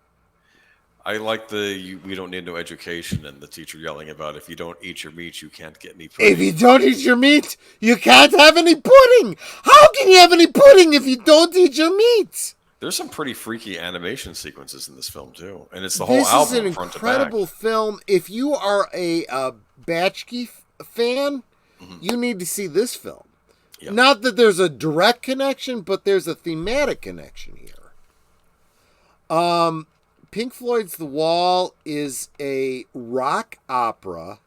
I like we don't need no education and the teacher yelling about if you don't eat your meat, you can't get any pudding. If you don't eat your meat, you can't have any pudding. How can you have any pudding if you don't eat your meat? There's some pretty freaky animation sequences in this film too, and it's the whole album front to back. This is an incredible film. If you are a Batchkey fan, you need to see this film. Yeah. Not that there's a direct connection, but there's a thematic connection here. Pink Floyd's The Wall is a rock opera.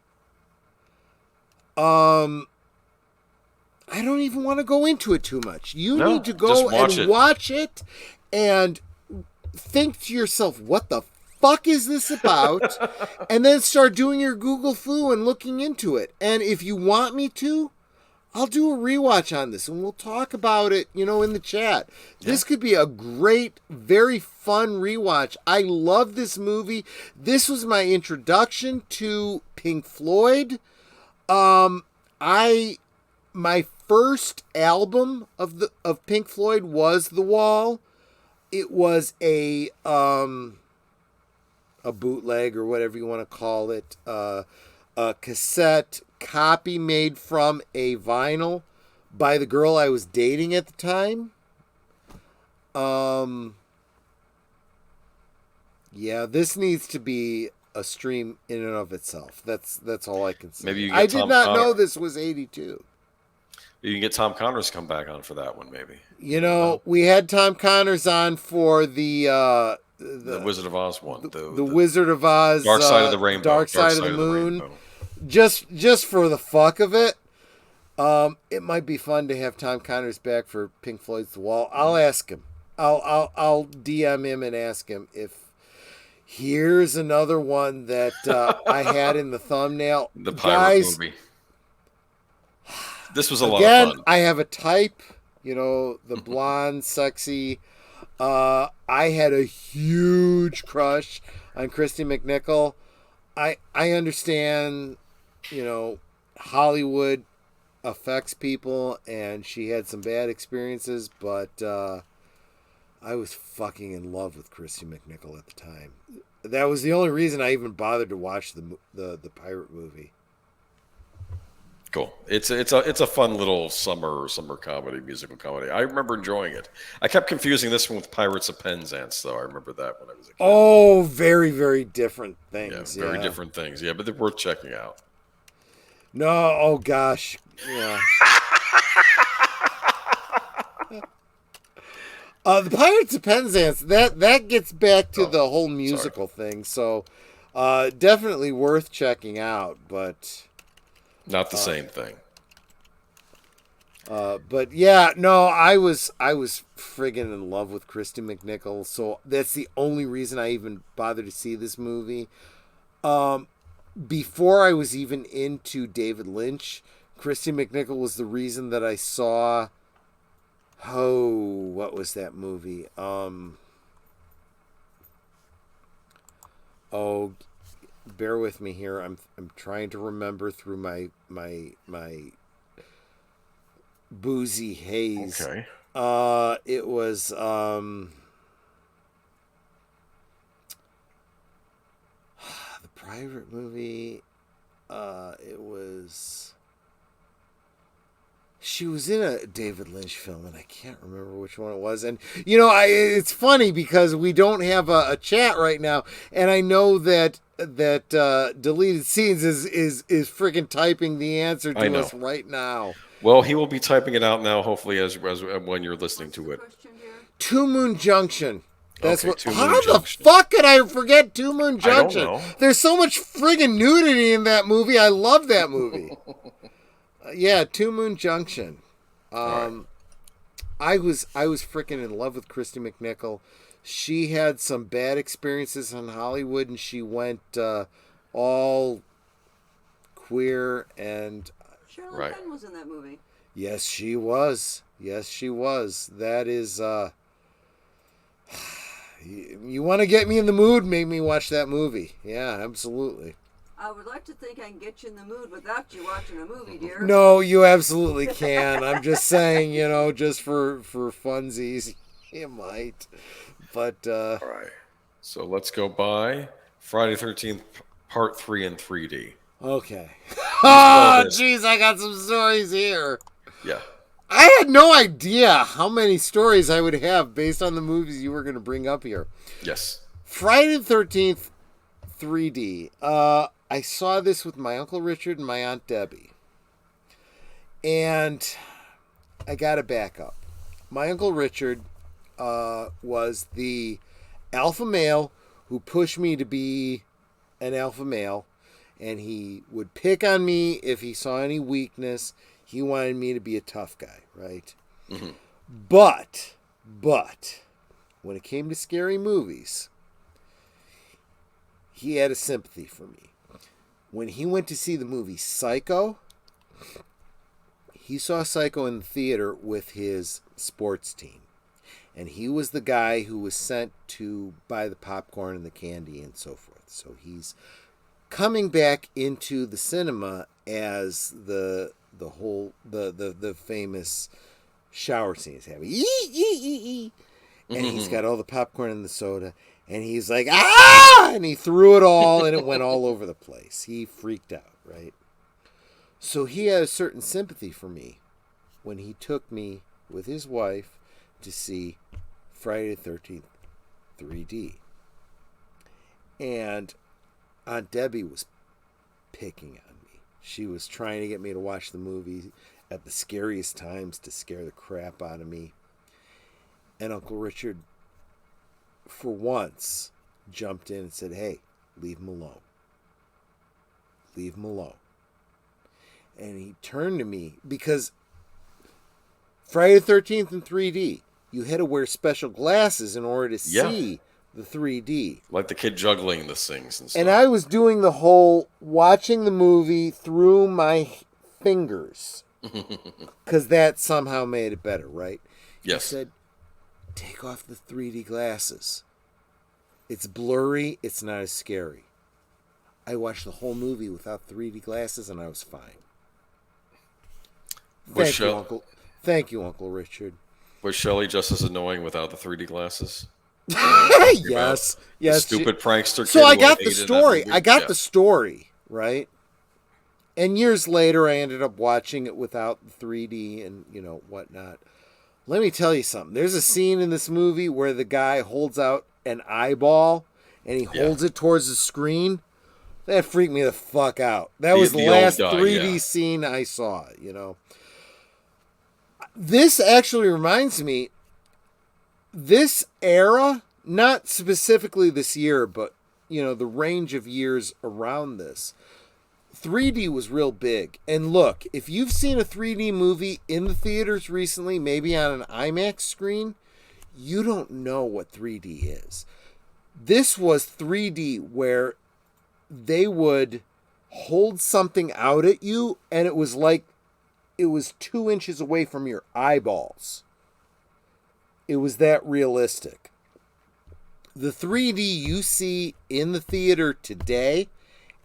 I don't even want to go into it too much. You need to go and watch it and think to yourself, what the fuck is this about? And then start doing your Google flu and looking into it. And if you want me to, I'll do a rewatch on this and we'll talk about it, in the chat. Yeah. This could be a great, very fun rewatch. I love this movie. This was my introduction to Pink Floyd. My first album of Pink Floyd was The Wall. It was a bootleg or whatever you want to call it, a cassette copy made from a vinyl by the girl I was dating at the time. Yeah, this needs to be a stream in and of itself. That's all I can say. Maybe I did not know this was 82. You can get Tom Connors to come back on for that one, maybe. We had Tom Connors on for the Wizard of Oz one. The Wizard of Oz. Dark Side of the Rainbow. Dark Side of the Moon. Just for the fuck of it. It might be fun to have Tom Connors back for Pink Floyd's The Wall. I'll ask him. I'll DM him and ask him if here's another one that I had in the thumbnail. The pirate movie. This was a lot of fun. I have a type, the blonde, sexy. I had a huge crush on Christy McNichol. I understand, Hollywood affects people, and she had some bad experiences, but I was fucking in love with Christy McNichol at the time. That was the only reason I even bothered to watch the pirate movie. Cool. It's a fun little summer comedy, musical comedy. I remember enjoying it. I kept confusing this one with Pirates of Penzance, though. I remember that when I was a kid. Oh, very, very different things. Yeah, very different things. Yeah, but they're worth checking out. No, oh gosh. Yeah. The Pirates of Penzance, that gets back to the whole musical thing. So definitely worth checking out, but not the same thing. But yeah, no, I was friggin' in love with Christy McNichol, so that's the only reason I even bothered to see this movie. Before I was even into David Lynch, Christy McNichol was the reason that I saw. Oh, what was that movie? Bear with me here. I'm trying to remember through my boozy haze. Okay. It was the private movie. It was. She was in a David Lynch film, and I can't remember which one it was. And, it's funny because we don't have a chat right now, and I know that Deleted Scenes is freaking typing the answer to us right now. Well, he will be typing it out now, hopefully, as when you're listening to it. Two Moon Junction. That's okay, how the fuck could I forget Two Moon Junction? I don't know. There's so much friggin' nudity in that movie. I love that movie. Yeah, Two Moon Junction. Right. I was freaking in love with Christy McNichol. She had some bad experiences in Hollywood, and she went all queer and. Shirley Penn was in that movie. Yes, she was. That is. You want to get me in the mood? Make me watch that movie. Yeah, absolutely. I would like to think I can get you in the mood without you watching a movie, dear. No, you absolutely can. I'm just saying, just for funsies, you might. But all right. So let's go by Friday 13th Part 3 in 3D. Okay. Oh, jeez, I got some stories here. Yeah. I had no idea how many stories I would have based on the movies you were going to bring up here. Yes. Friday the 13th 3D. I saw this with my Uncle Richard and my Aunt Debbie. And I got to back up. My Uncle Richard was the alpha male who pushed me to be an alpha male. And he would pick on me if he saw any weakness. He wanted me to be a tough guy, right? Mm-hmm. But, when it came to scary movies, he had a sympathy for me. When he went to see the movie Psycho, he saw Psycho in the theater with his sports team. And he was the guy who was sent to buy the popcorn and the candy and so forth. So he's coming back into the cinema as the famous shower scene is happening. And he's got all the popcorn and the soda. And he's like, ah! And he threw it all and it went all over the place. He freaked out, right? So he had a certain sympathy for me when he took me with his wife to see Friday the 13th 3D. And Aunt Debbie was picking on me. She was trying to get me to watch the movie at the scariest times to scare the crap out of me. And Uncle Richard, for once, jumped in and said, hey, leave him alone. Leave him alone. And he turned to me because Friday the 13th in 3D, you had to wear special glasses in order to see the 3D. Like the kid juggling the things and stuff. And I was doing the whole watching the movie through my fingers. Because that somehow made it better, right? Yes. He said, take off the 3D glasses. It's blurry. It's not as scary. I watched the whole movie without 3D glasses and I was fine. Thank you, Uncle Richard. Was Shelley just as annoying without the 3D glasses? Yes. The stupid prankster kid. So I got the story. The story, right? And years later, I ended up watching it without the 3D and, whatnot. Let me tell you something. There's a scene in this movie where the guy holds out an eyeball and he holds it towards the screen. That freaked me the fuck out. That was the last 3D scene I saw, This actually reminds me, this era, not specifically this year, but, the range of years around this, 3D was real big. And look, if you've seen a 3D movie in the theaters recently, maybe on an IMAX screen, you don't know what 3D is. This was 3D where they would hold something out at you and it was like it was 2 inches away from your eyeballs. It was that realistic. The 3D you see in the theater today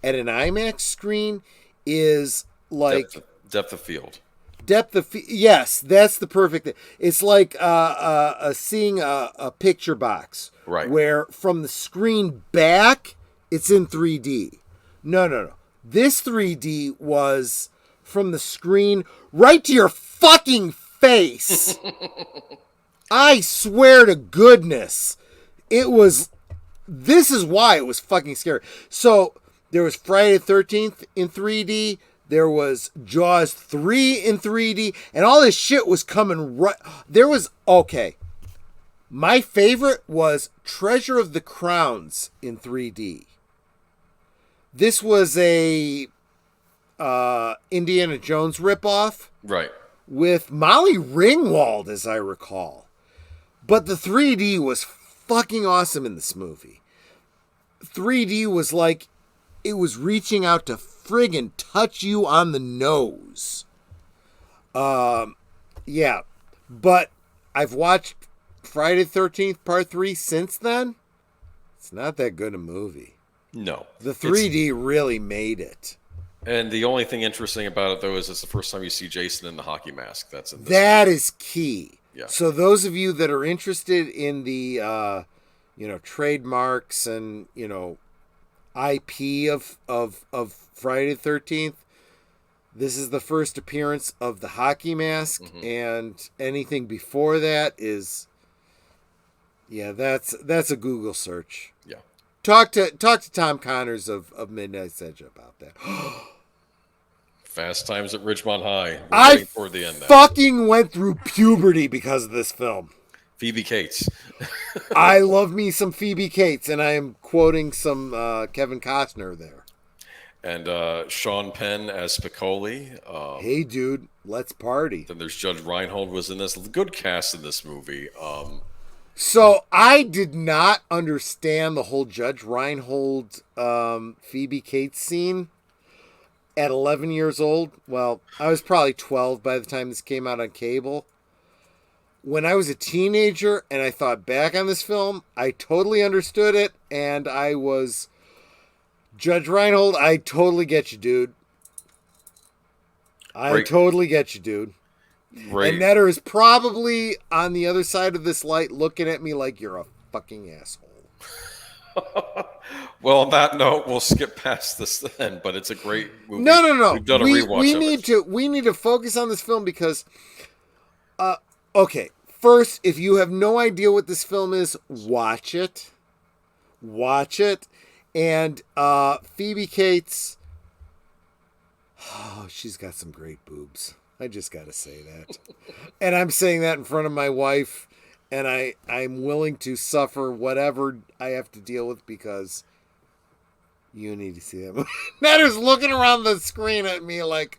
at an IMAX screen is like depth of field. Yes, that's the perfect thing. It's like seeing a picture box, right? Where from the screen back, it's in 3D. No. This 3D was from the screen right to your fucking face. I swear to goodness, this is why it was fucking scary. So there was Friday the 13th in 3D. There was Jaws 3 in 3D. And all this shit was coming right. My favorite was Treasure of the Crowns in 3D. This was a Indiana Jones ripoff. Right. With Molly Ringwald, as I recall. But the 3D was fucking awesome in this movie. 3D was like, it was reaching out to friggin' touch you on the nose. Yeah. But I've watched Friday the 13th Part 3 since then. It's not that good a movie. No. The 3D really made it. And the only thing interesting about it, though, is it's the first time you see Jason in the hockey mask. That is key. Yeah. So those of you that are interested in the, trademarks and, IP of Friday the 13th, this is the first appearance of the hockey mask, and anything before that is, that's a Google search. Yeah. Talk Talk to Tom Connors of Midnight's Edge about that. Fast Times at Ridgemont High. We're I getting toward the end now. fucking went through puberty because of this film. Phoebe Cates. I love me some Phoebe Cates, and I am quoting some Kevin Costner there. And Sean Penn as Spicoli. Hey, dude, let's party. Then there's Judge Reinhold was in this. Good cast in this movie. So I did not understand the whole Judge Reinhold Phoebe Cates scene at 11 years old. Well, I was probably 12 by the time this came out on cable. When I was a teenager and I thought back on this film, I totally understood it, and I was... Judge Reinhold, I totally get you, dude. Totally get you, dude. Great. And Netter is probably on the other side of this light looking at me like you're a fucking asshole. Well, on that note, we'll skip past this then, but it's a great movie. No. We've done a rewatch we need to focus on this film because okay, first, if you have no idea what this film is, watch it. And Phoebe Cates, oh, she's got some great boobs. I just got to say that. And I'm saying that in front of my wife, and I'm willing to suffer whatever I have to deal with because you need to see that movie. Netter's looking around the screen at me like...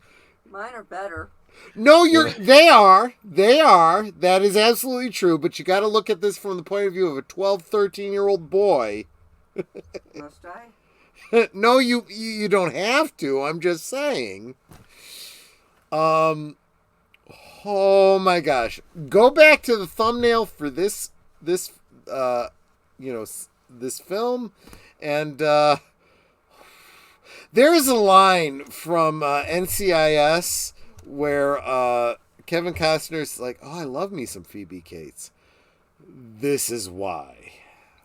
Mine are better. No, they are. That is absolutely true, but you got to look at this from the point of view of a 12, 13-year-old boy. Must I? No, you don't have to. I'm just saying. Oh my gosh. Go back to the thumbnail for this film, and there is a line from NCIS where Kevin Costner's like, "Oh, I love me some Phoebe Cates. This is why."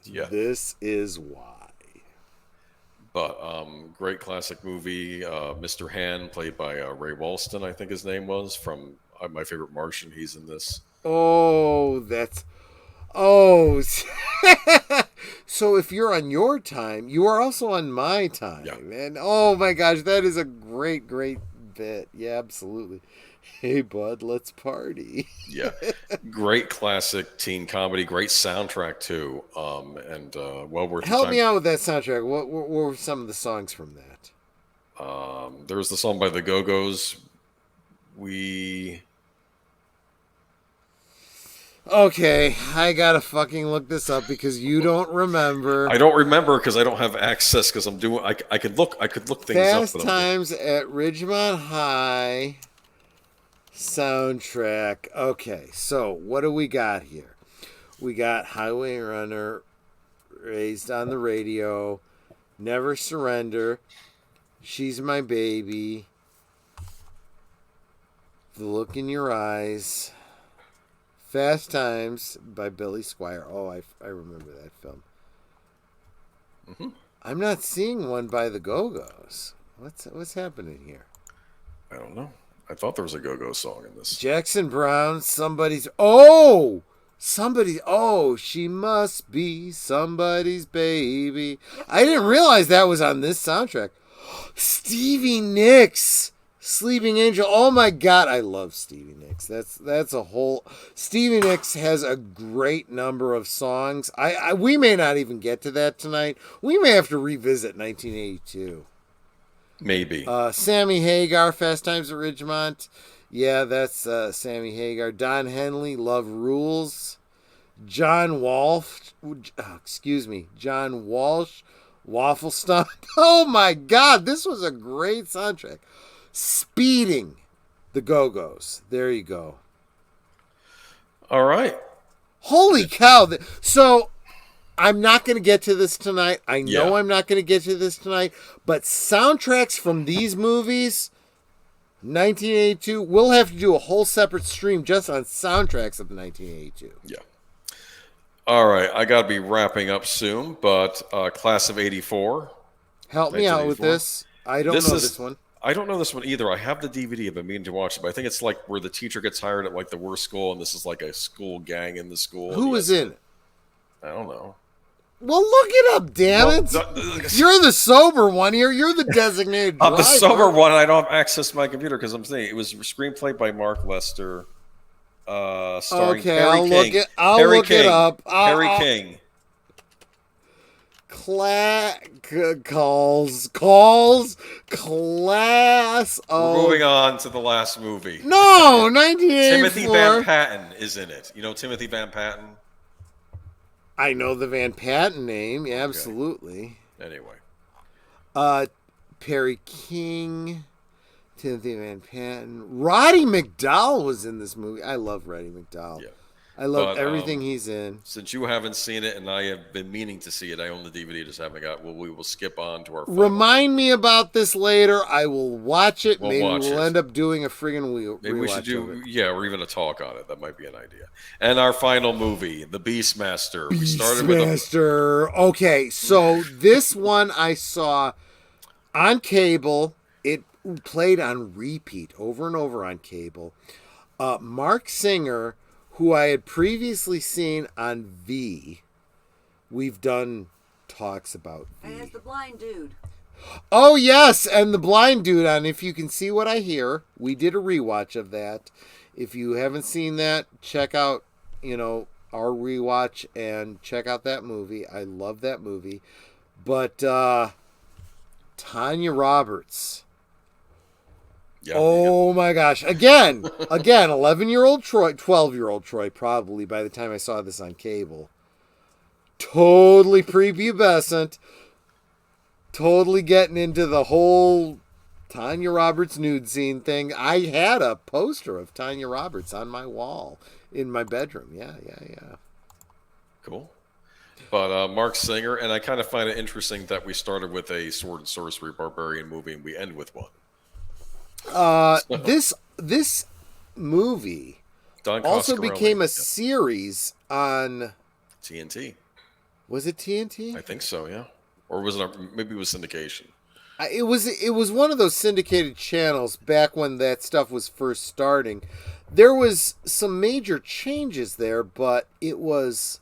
Yeah. This is why. But great classic movie. Mr. Han, played by Ray Walston, I think his name was, from My Favorite Martian. He's in this. Oh, so if you're on your time, you are also on my time. Yeah. And oh my gosh, that is a great bit. Yeah, absolutely. Hey, bud, let's party. Yeah. Great classic teen comedy. Great soundtrack, too. And well worth Help the time. me out with that soundtrack. What were some of the songs from that? There was the song by the Go-Go's. Okay, I gotta fucking look this up because you don't remember. I don't remember because I don't have access because I'm doing... I could look things Fast up. Times at Ridgemont High soundtrack. Okay, so what do we got here? We got Highway Runner, Raised on the Radio, Never Surrender, She's My Baby, The Look in Your Eyes, Fast Times by Billy Squier. Oh, I remember that film. Mm-hmm. I'm not seeing one by the Go-Go's. What's happening here? I don't know. I thought there was a Go-Go song in this. Jackson Brown, somebody's... she must be somebody's baby. I didn't realize that was on this soundtrack. Stevie Nicks, Sleeping Angel. Oh my God, I love Stevie Nicks. That's a whole... Stevie Nicks has a great number of songs. We may not even get to that tonight. We may have to revisit 1982. Maybe. Sammy Hagar, Fast Times at Ridgemont. Yeah, that's Sammy Hagar. Don Henley, Love Rules. John Walsh, Waffle Stomp. Oh my God, this was a great soundtrack. Speeding, the Go-Go's. There you go. All right. Holy cow. So... I'm not going to get to this tonight. I know Yeah. I'm not going to get to this tonight. But soundtracks from these movies, 1982, we'll have to do a whole separate stream just on soundtracks of 1982. Yeah. All right. I got to be wrapping up soon, but Class of 84. Help me out with 1984. this. I don't know this one. I don't know this one either. I have the DVD. I've been meaning to watch it, but I think it's like where the teacher gets hired at like the worst school, and this is like a school gang in the school. Who was in it? I don't know. Well, look it up, damn it. You're the sober one here. You're the designated driver. I'm the sober one. I don't have access to my computer because I'm saying it was a screenplay by Mark Lester, starring Okay, Perry I'll King. look it up. Perry King. Class We're moving on to the last movie. No, 1984. Timothy Van Patten is in it. You know Timothy Van Patten? I know the Van Patten name, absolutely. Anyway. Perry King, Timothy Van Patten. Roddy McDowall was in this movie. I love Roddy McDowall. Yeah. I love everything he's in. Since you haven't seen it and I have been meaning to see it, I own the DVD, just haven't got. Well, we will skip on to our. Remind me about this later. I will watch it. Maybe we'll end up doing a friggin' rewatch. Maybe we should do, or even a talk on it. That might be an idea. And our final movie, The Beastmaster. Beastmaster. Okay, so this one I saw on cable. It played on repeat over and over on cable. Mark Singer, who I had previously seen on V. We've done talks about V. And it's the blind dude. Oh, yes, and the blind dude on If You Can See What I Hear. We did a rewatch of that. If you haven't seen that, check out, our rewatch and check out that movie. I love that movie. But Tanya Roberts. Yeah, oh my gosh. Again, 11-year-old Troy, 12-year-old Troy, probably by the time I saw this on cable. Totally prepubescent. Totally getting into the whole Tanya Roberts nude scene thing. I had a poster of Tanya Roberts on my wall in my bedroom. Yeah. Cool. But Mark Singer, and I kind of find it interesting that we started with a sword and sorcery barbarian movie and we end with one. This movie also became a series on TNT. Was it TNT? I think so, yeah. Or was it maybe it was syndication? It was one of those syndicated channels back when that stuff was first starting. There was some major changes there, but it was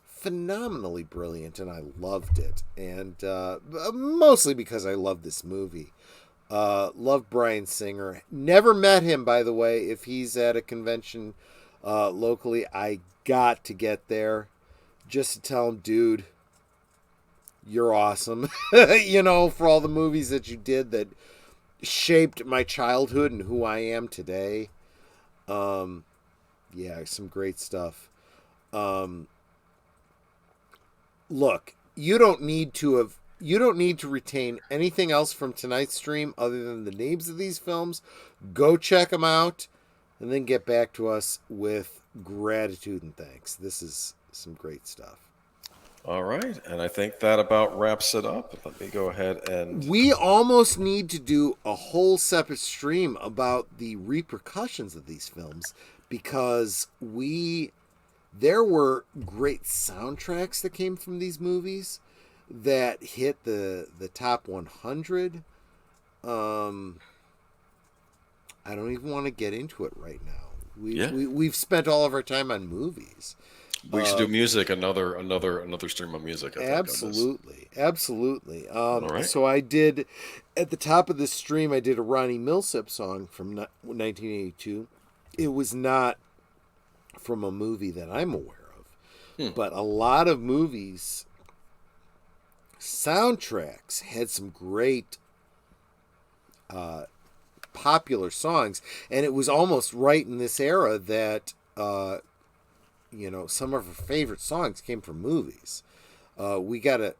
phenomenally brilliant, and I loved it. And mostly because I loved this movie. Love Bryan Singer. Never met him, by the way. If he's at a convention locally, I got to get there just to tell him, dude, you're awesome. For all the movies that you did that shaped my childhood and who I am today. Some great stuff. Look, you don't need to retain anything else from tonight's stream other than the names of these films. Go check them out and then get back to us with gratitude and thanks. This is some great stuff. All right. And I think that about wraps it up. Let me go ahead and... We almost need to do a whole separate stream about the repercussions of these films because there were great soundtracks that came from these movies that hit the top 100. I don't even want to get into it right now. We've spent all of our time on movies. We should do music, another stream of music. Absolutely. All right. So I did, at the top of this stream, I did a Ronnie Milsap song from 1982. It was not from a movie that I'm aware of, but a lot of movies... soundtracks had some great popular songs, and it was almost right in this era that some of our favorite songs came from movies. We gotta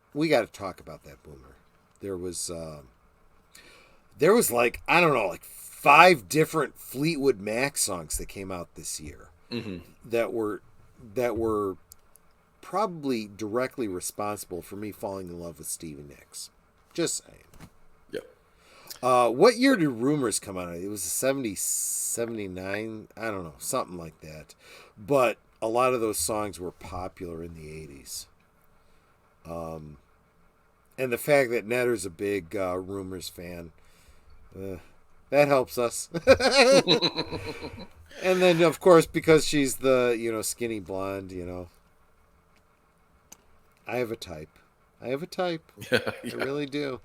talk about that, Boomer. There was like 5 different Fleetwood Mac songs that came out this year that were probably directly responsible for me falling in love with Stevie Nicks. Just saying. Yep. What year did Rumors come out? It was 70, 79? I don't know. Something like that. But a lot of those songs were popular in the 80s. And the fact that Netter's a big Rumors fan, that helps us. And then, of course, because she's the, skinny blonde, I have a type. I really do.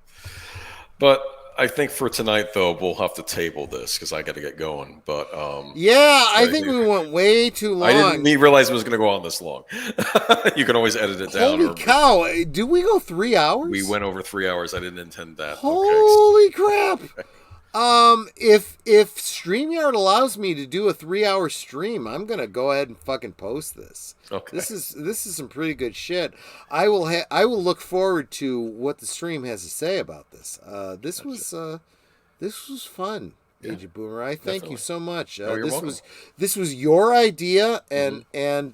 But I think for tonight, though, we'll have to table this because I got to get going. But Yeah, I think we went way too long. I didn't realize it was going to go on this long. You can always edit it down. Holy cow! Did we go 3 hours? We went over 3 hours. I didn't intend that. Holy crap! If StreamYard allows me to do a 3-hour stream, I'm gonna go ahead and fucking post this. Okay. This is some pretty good shit. I will look forward to what the stream has to say about this. This was fun, Agent Boomer. I thank you so much. You're welcome. This was your idea, and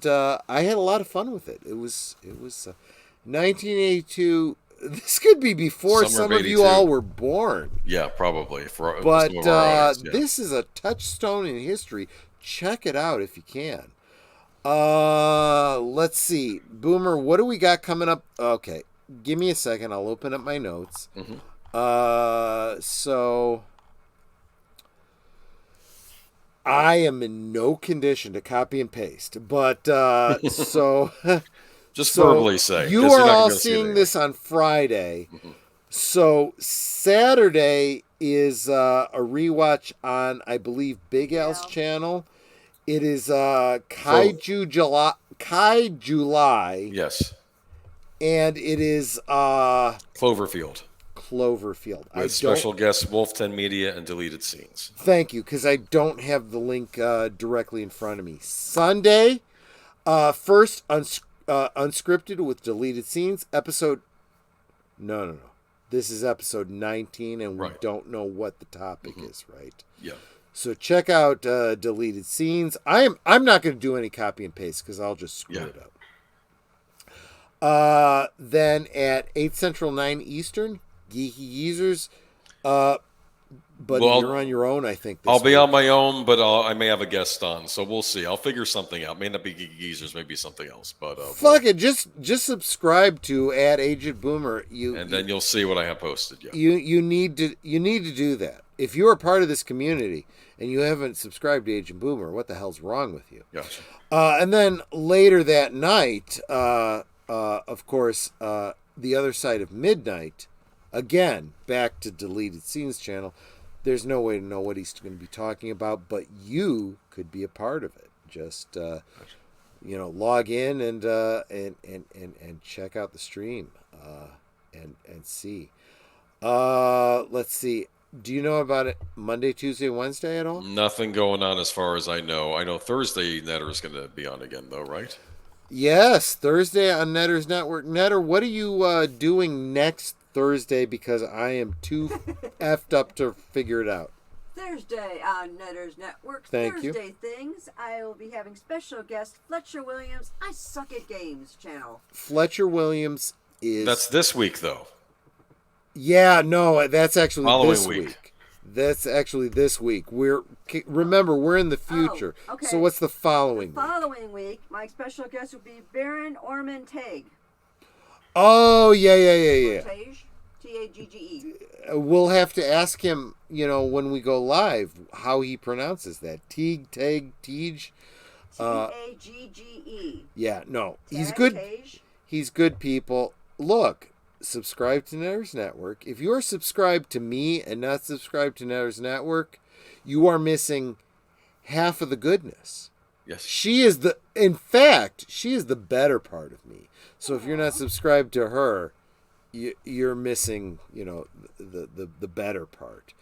I had a lot of fun with it. It was 1982. This could be before some of you all were born. Yeah, probably. But this is a touchstone in history. Check it out if you can. Let's see. Boomer, what do we got coming up? Okay, give me a second. I'll open up my notes. So I am in no condition to copy and paste, but so... Just verbally say. You are all seeing this on Friday. So Saturday is a rewatch on, I believe, Big Al's channel. It is Kaiju July. Yes. And it is Cloverfield. With special guests, Wolf 10 Media, and deleted scenes. Thank you, because I don't have the link directly in front of me. Sunday, first unscripted with deleted scenes, episode... No. This is episode 19, and we don't know what the topic is, right? Yeah. So check out deleted scenes. I'm not going to do any copy and paste, because I'll just screw it up. Then at 8 Central, 9 Eastern, Geeky Geezers. But you're on your own, I think. I'll be on my own, but I may have a guest on, so we'll see. I'll figure something out. May not be Geeky Geezers, maybe something else. But fuck it, just subscribe to @Agent Boomer. Then you'll see what I have posted. Yeah. You need to do that. If you're a part of this community and you haven't subscribed to Agent Boomer, what the hell's wrong with you? Gotcha. And then later that night, of course, The Other Side of Midnight. Again, back to deleted scenes channel. There's no way to know what he's going to be talking about, but you could be a part of it. Just log in and check out the stream and see. Let's see. Do you know about it Monday, Tuesday, Wednesday at all? Nothing going on as far as I know. I know Thursday Netter is going to be on again, though, right? Yes, Thursday on Netter's Network. Netter, what are you doing next Thursday, because I am too effed up to figure it out? Thursday on Netter's Network. Thursday Things. I will be having special guest Fletcher Williams. I Suck at Games channel. Fletcher Williams is... That's this week, though. Yeah, no, that's actually Following this week. That's actually this week. Remember, we're in the future. Oh, okay. So what's the following week? Following week, my special guest will be Baron Orman Tagge. Oh, yeah. Tagge. We'll have to ask him, when we go live, how he pronounces that. Teague. Tagge. Yeah, no. He's good. He's good, people. Look, subscribe to Netter's Network. If you are subscribed to me and not subscribed to Netter's Network, you are missing half of the goodness. Yes. In fact, she is the better part of me. So if you're not subscribed to her, you're missing, the better part.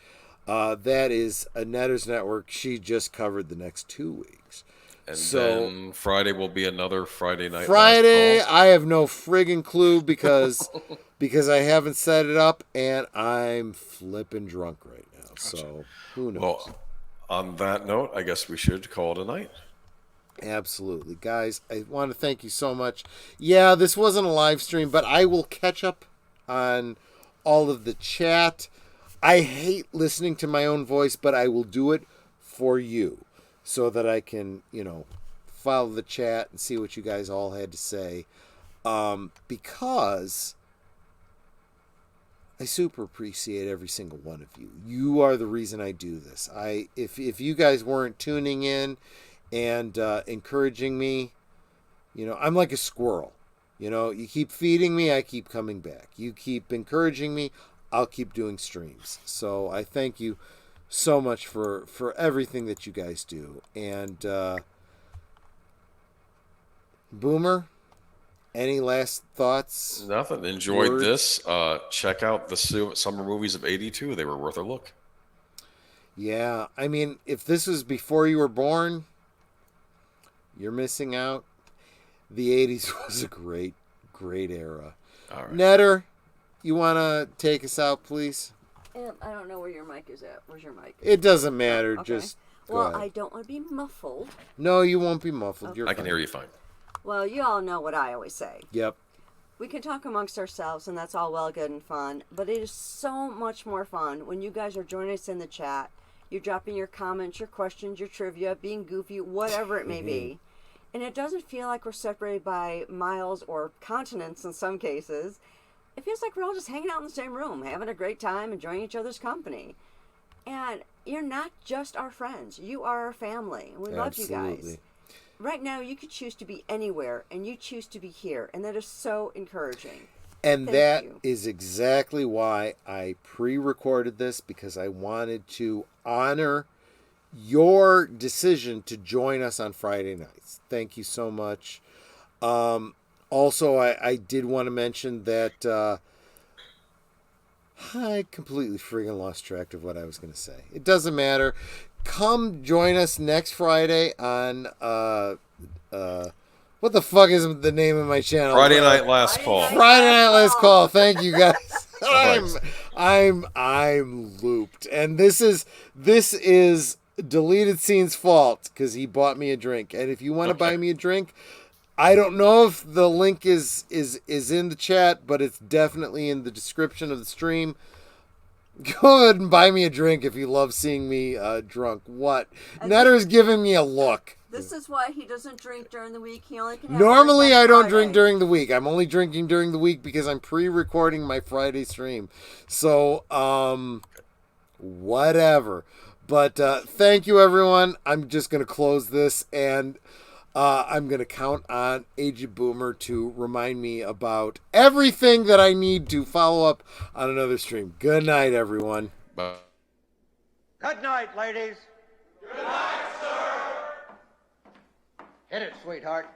That is a Netter's Network. She just covered the next 2 weeks. And then Friday will be another Friday night. Friday, I have no friggin' clue because I haven't set it up and I'm flipping drunk right now. Gotcha. So who knows? Well, on that note, I guess we should call it a night. Absolutely. Guys, I want to thank you so much. Yeah, this wasn't a live stream, but I will catch up on all of the chat. I hate listening to my own voice, but I will do it for you so that I can, follow the chat and see what you guys all had to say. Because I super appreciate every single one of you. You are the reason I do this. If you guys weren't tuning in and encouraging me, I'm like a squirrel. You keep feeding me, I keep coming back. You keep encouraging me, I'll keep doing streams. So I thank you so much for everything that you guys do. And Boomer, any last thoughts? Nothing. Enjoyed words? this. Check out the summer movies of '82. They were worth a look. Yeah, I mean, if this was before you were born, you're missing out. The 80s was a great era. All right. Netter, you want to take us out, please? I don't know where your mic is at. Where's your mic? It doesn't matter. Okay. Just go Well, ahead. I don't want to be muffled. No, you won't be muffled. Okay. You're I can fine. hear you fine. Well, you all know what I always say. Yep. We can talk amongst ourselves, and that's all well, good, and fun. But it is so much more fun when you guys are joining us in the chat. You're dropping your comments, your questions, your trivia, being goofy, whatever it may be. And it doesn't feel like we're separated by miles or continents in some cases. It feels like we're all just hanging out in the same room, having a great time, enjoying each other's company. And you're not just our friends. You are our family. And we love you guys. Right now, you could choose to be anywhere, and you choose to be here. And that is so encouraging. And Thank that you. is exactly why I pre-recorded this, because I wanted to honor your decision to join us on Friday nights. Thank you so much. Also, I did want to mention that I completely freaking lost track of what I was going to say. It doesn't matter. Come join us next Friday on what the fuck is the name of my channel? Friday Night Last Call. Friday Night Last Call. Thank you guys. I'm looped, and this is Deleted Scene's fault because he bought me a drink. And if you want to buy me a drink, I don't know if the link is in the chat, but it's definitely in the description of the stream. Go ahead and buy me a drink if you love seeing me drunk. What? Netter's giving me a look. This is why he doesn't drink during the week. He only can have Normally, I don't Friday. drink during the week. I'm only drinking during the week because I'm pre-recording my Friday stream. So, whatever. But thank you, everyone. I'm just going to close this, and I'm going to count on Aged Boomer to remind me about everything that I need to follow up on another stream. Good night, everyone. Bye. Good night, ladies. Good night, sir. Hit it, sweetheart.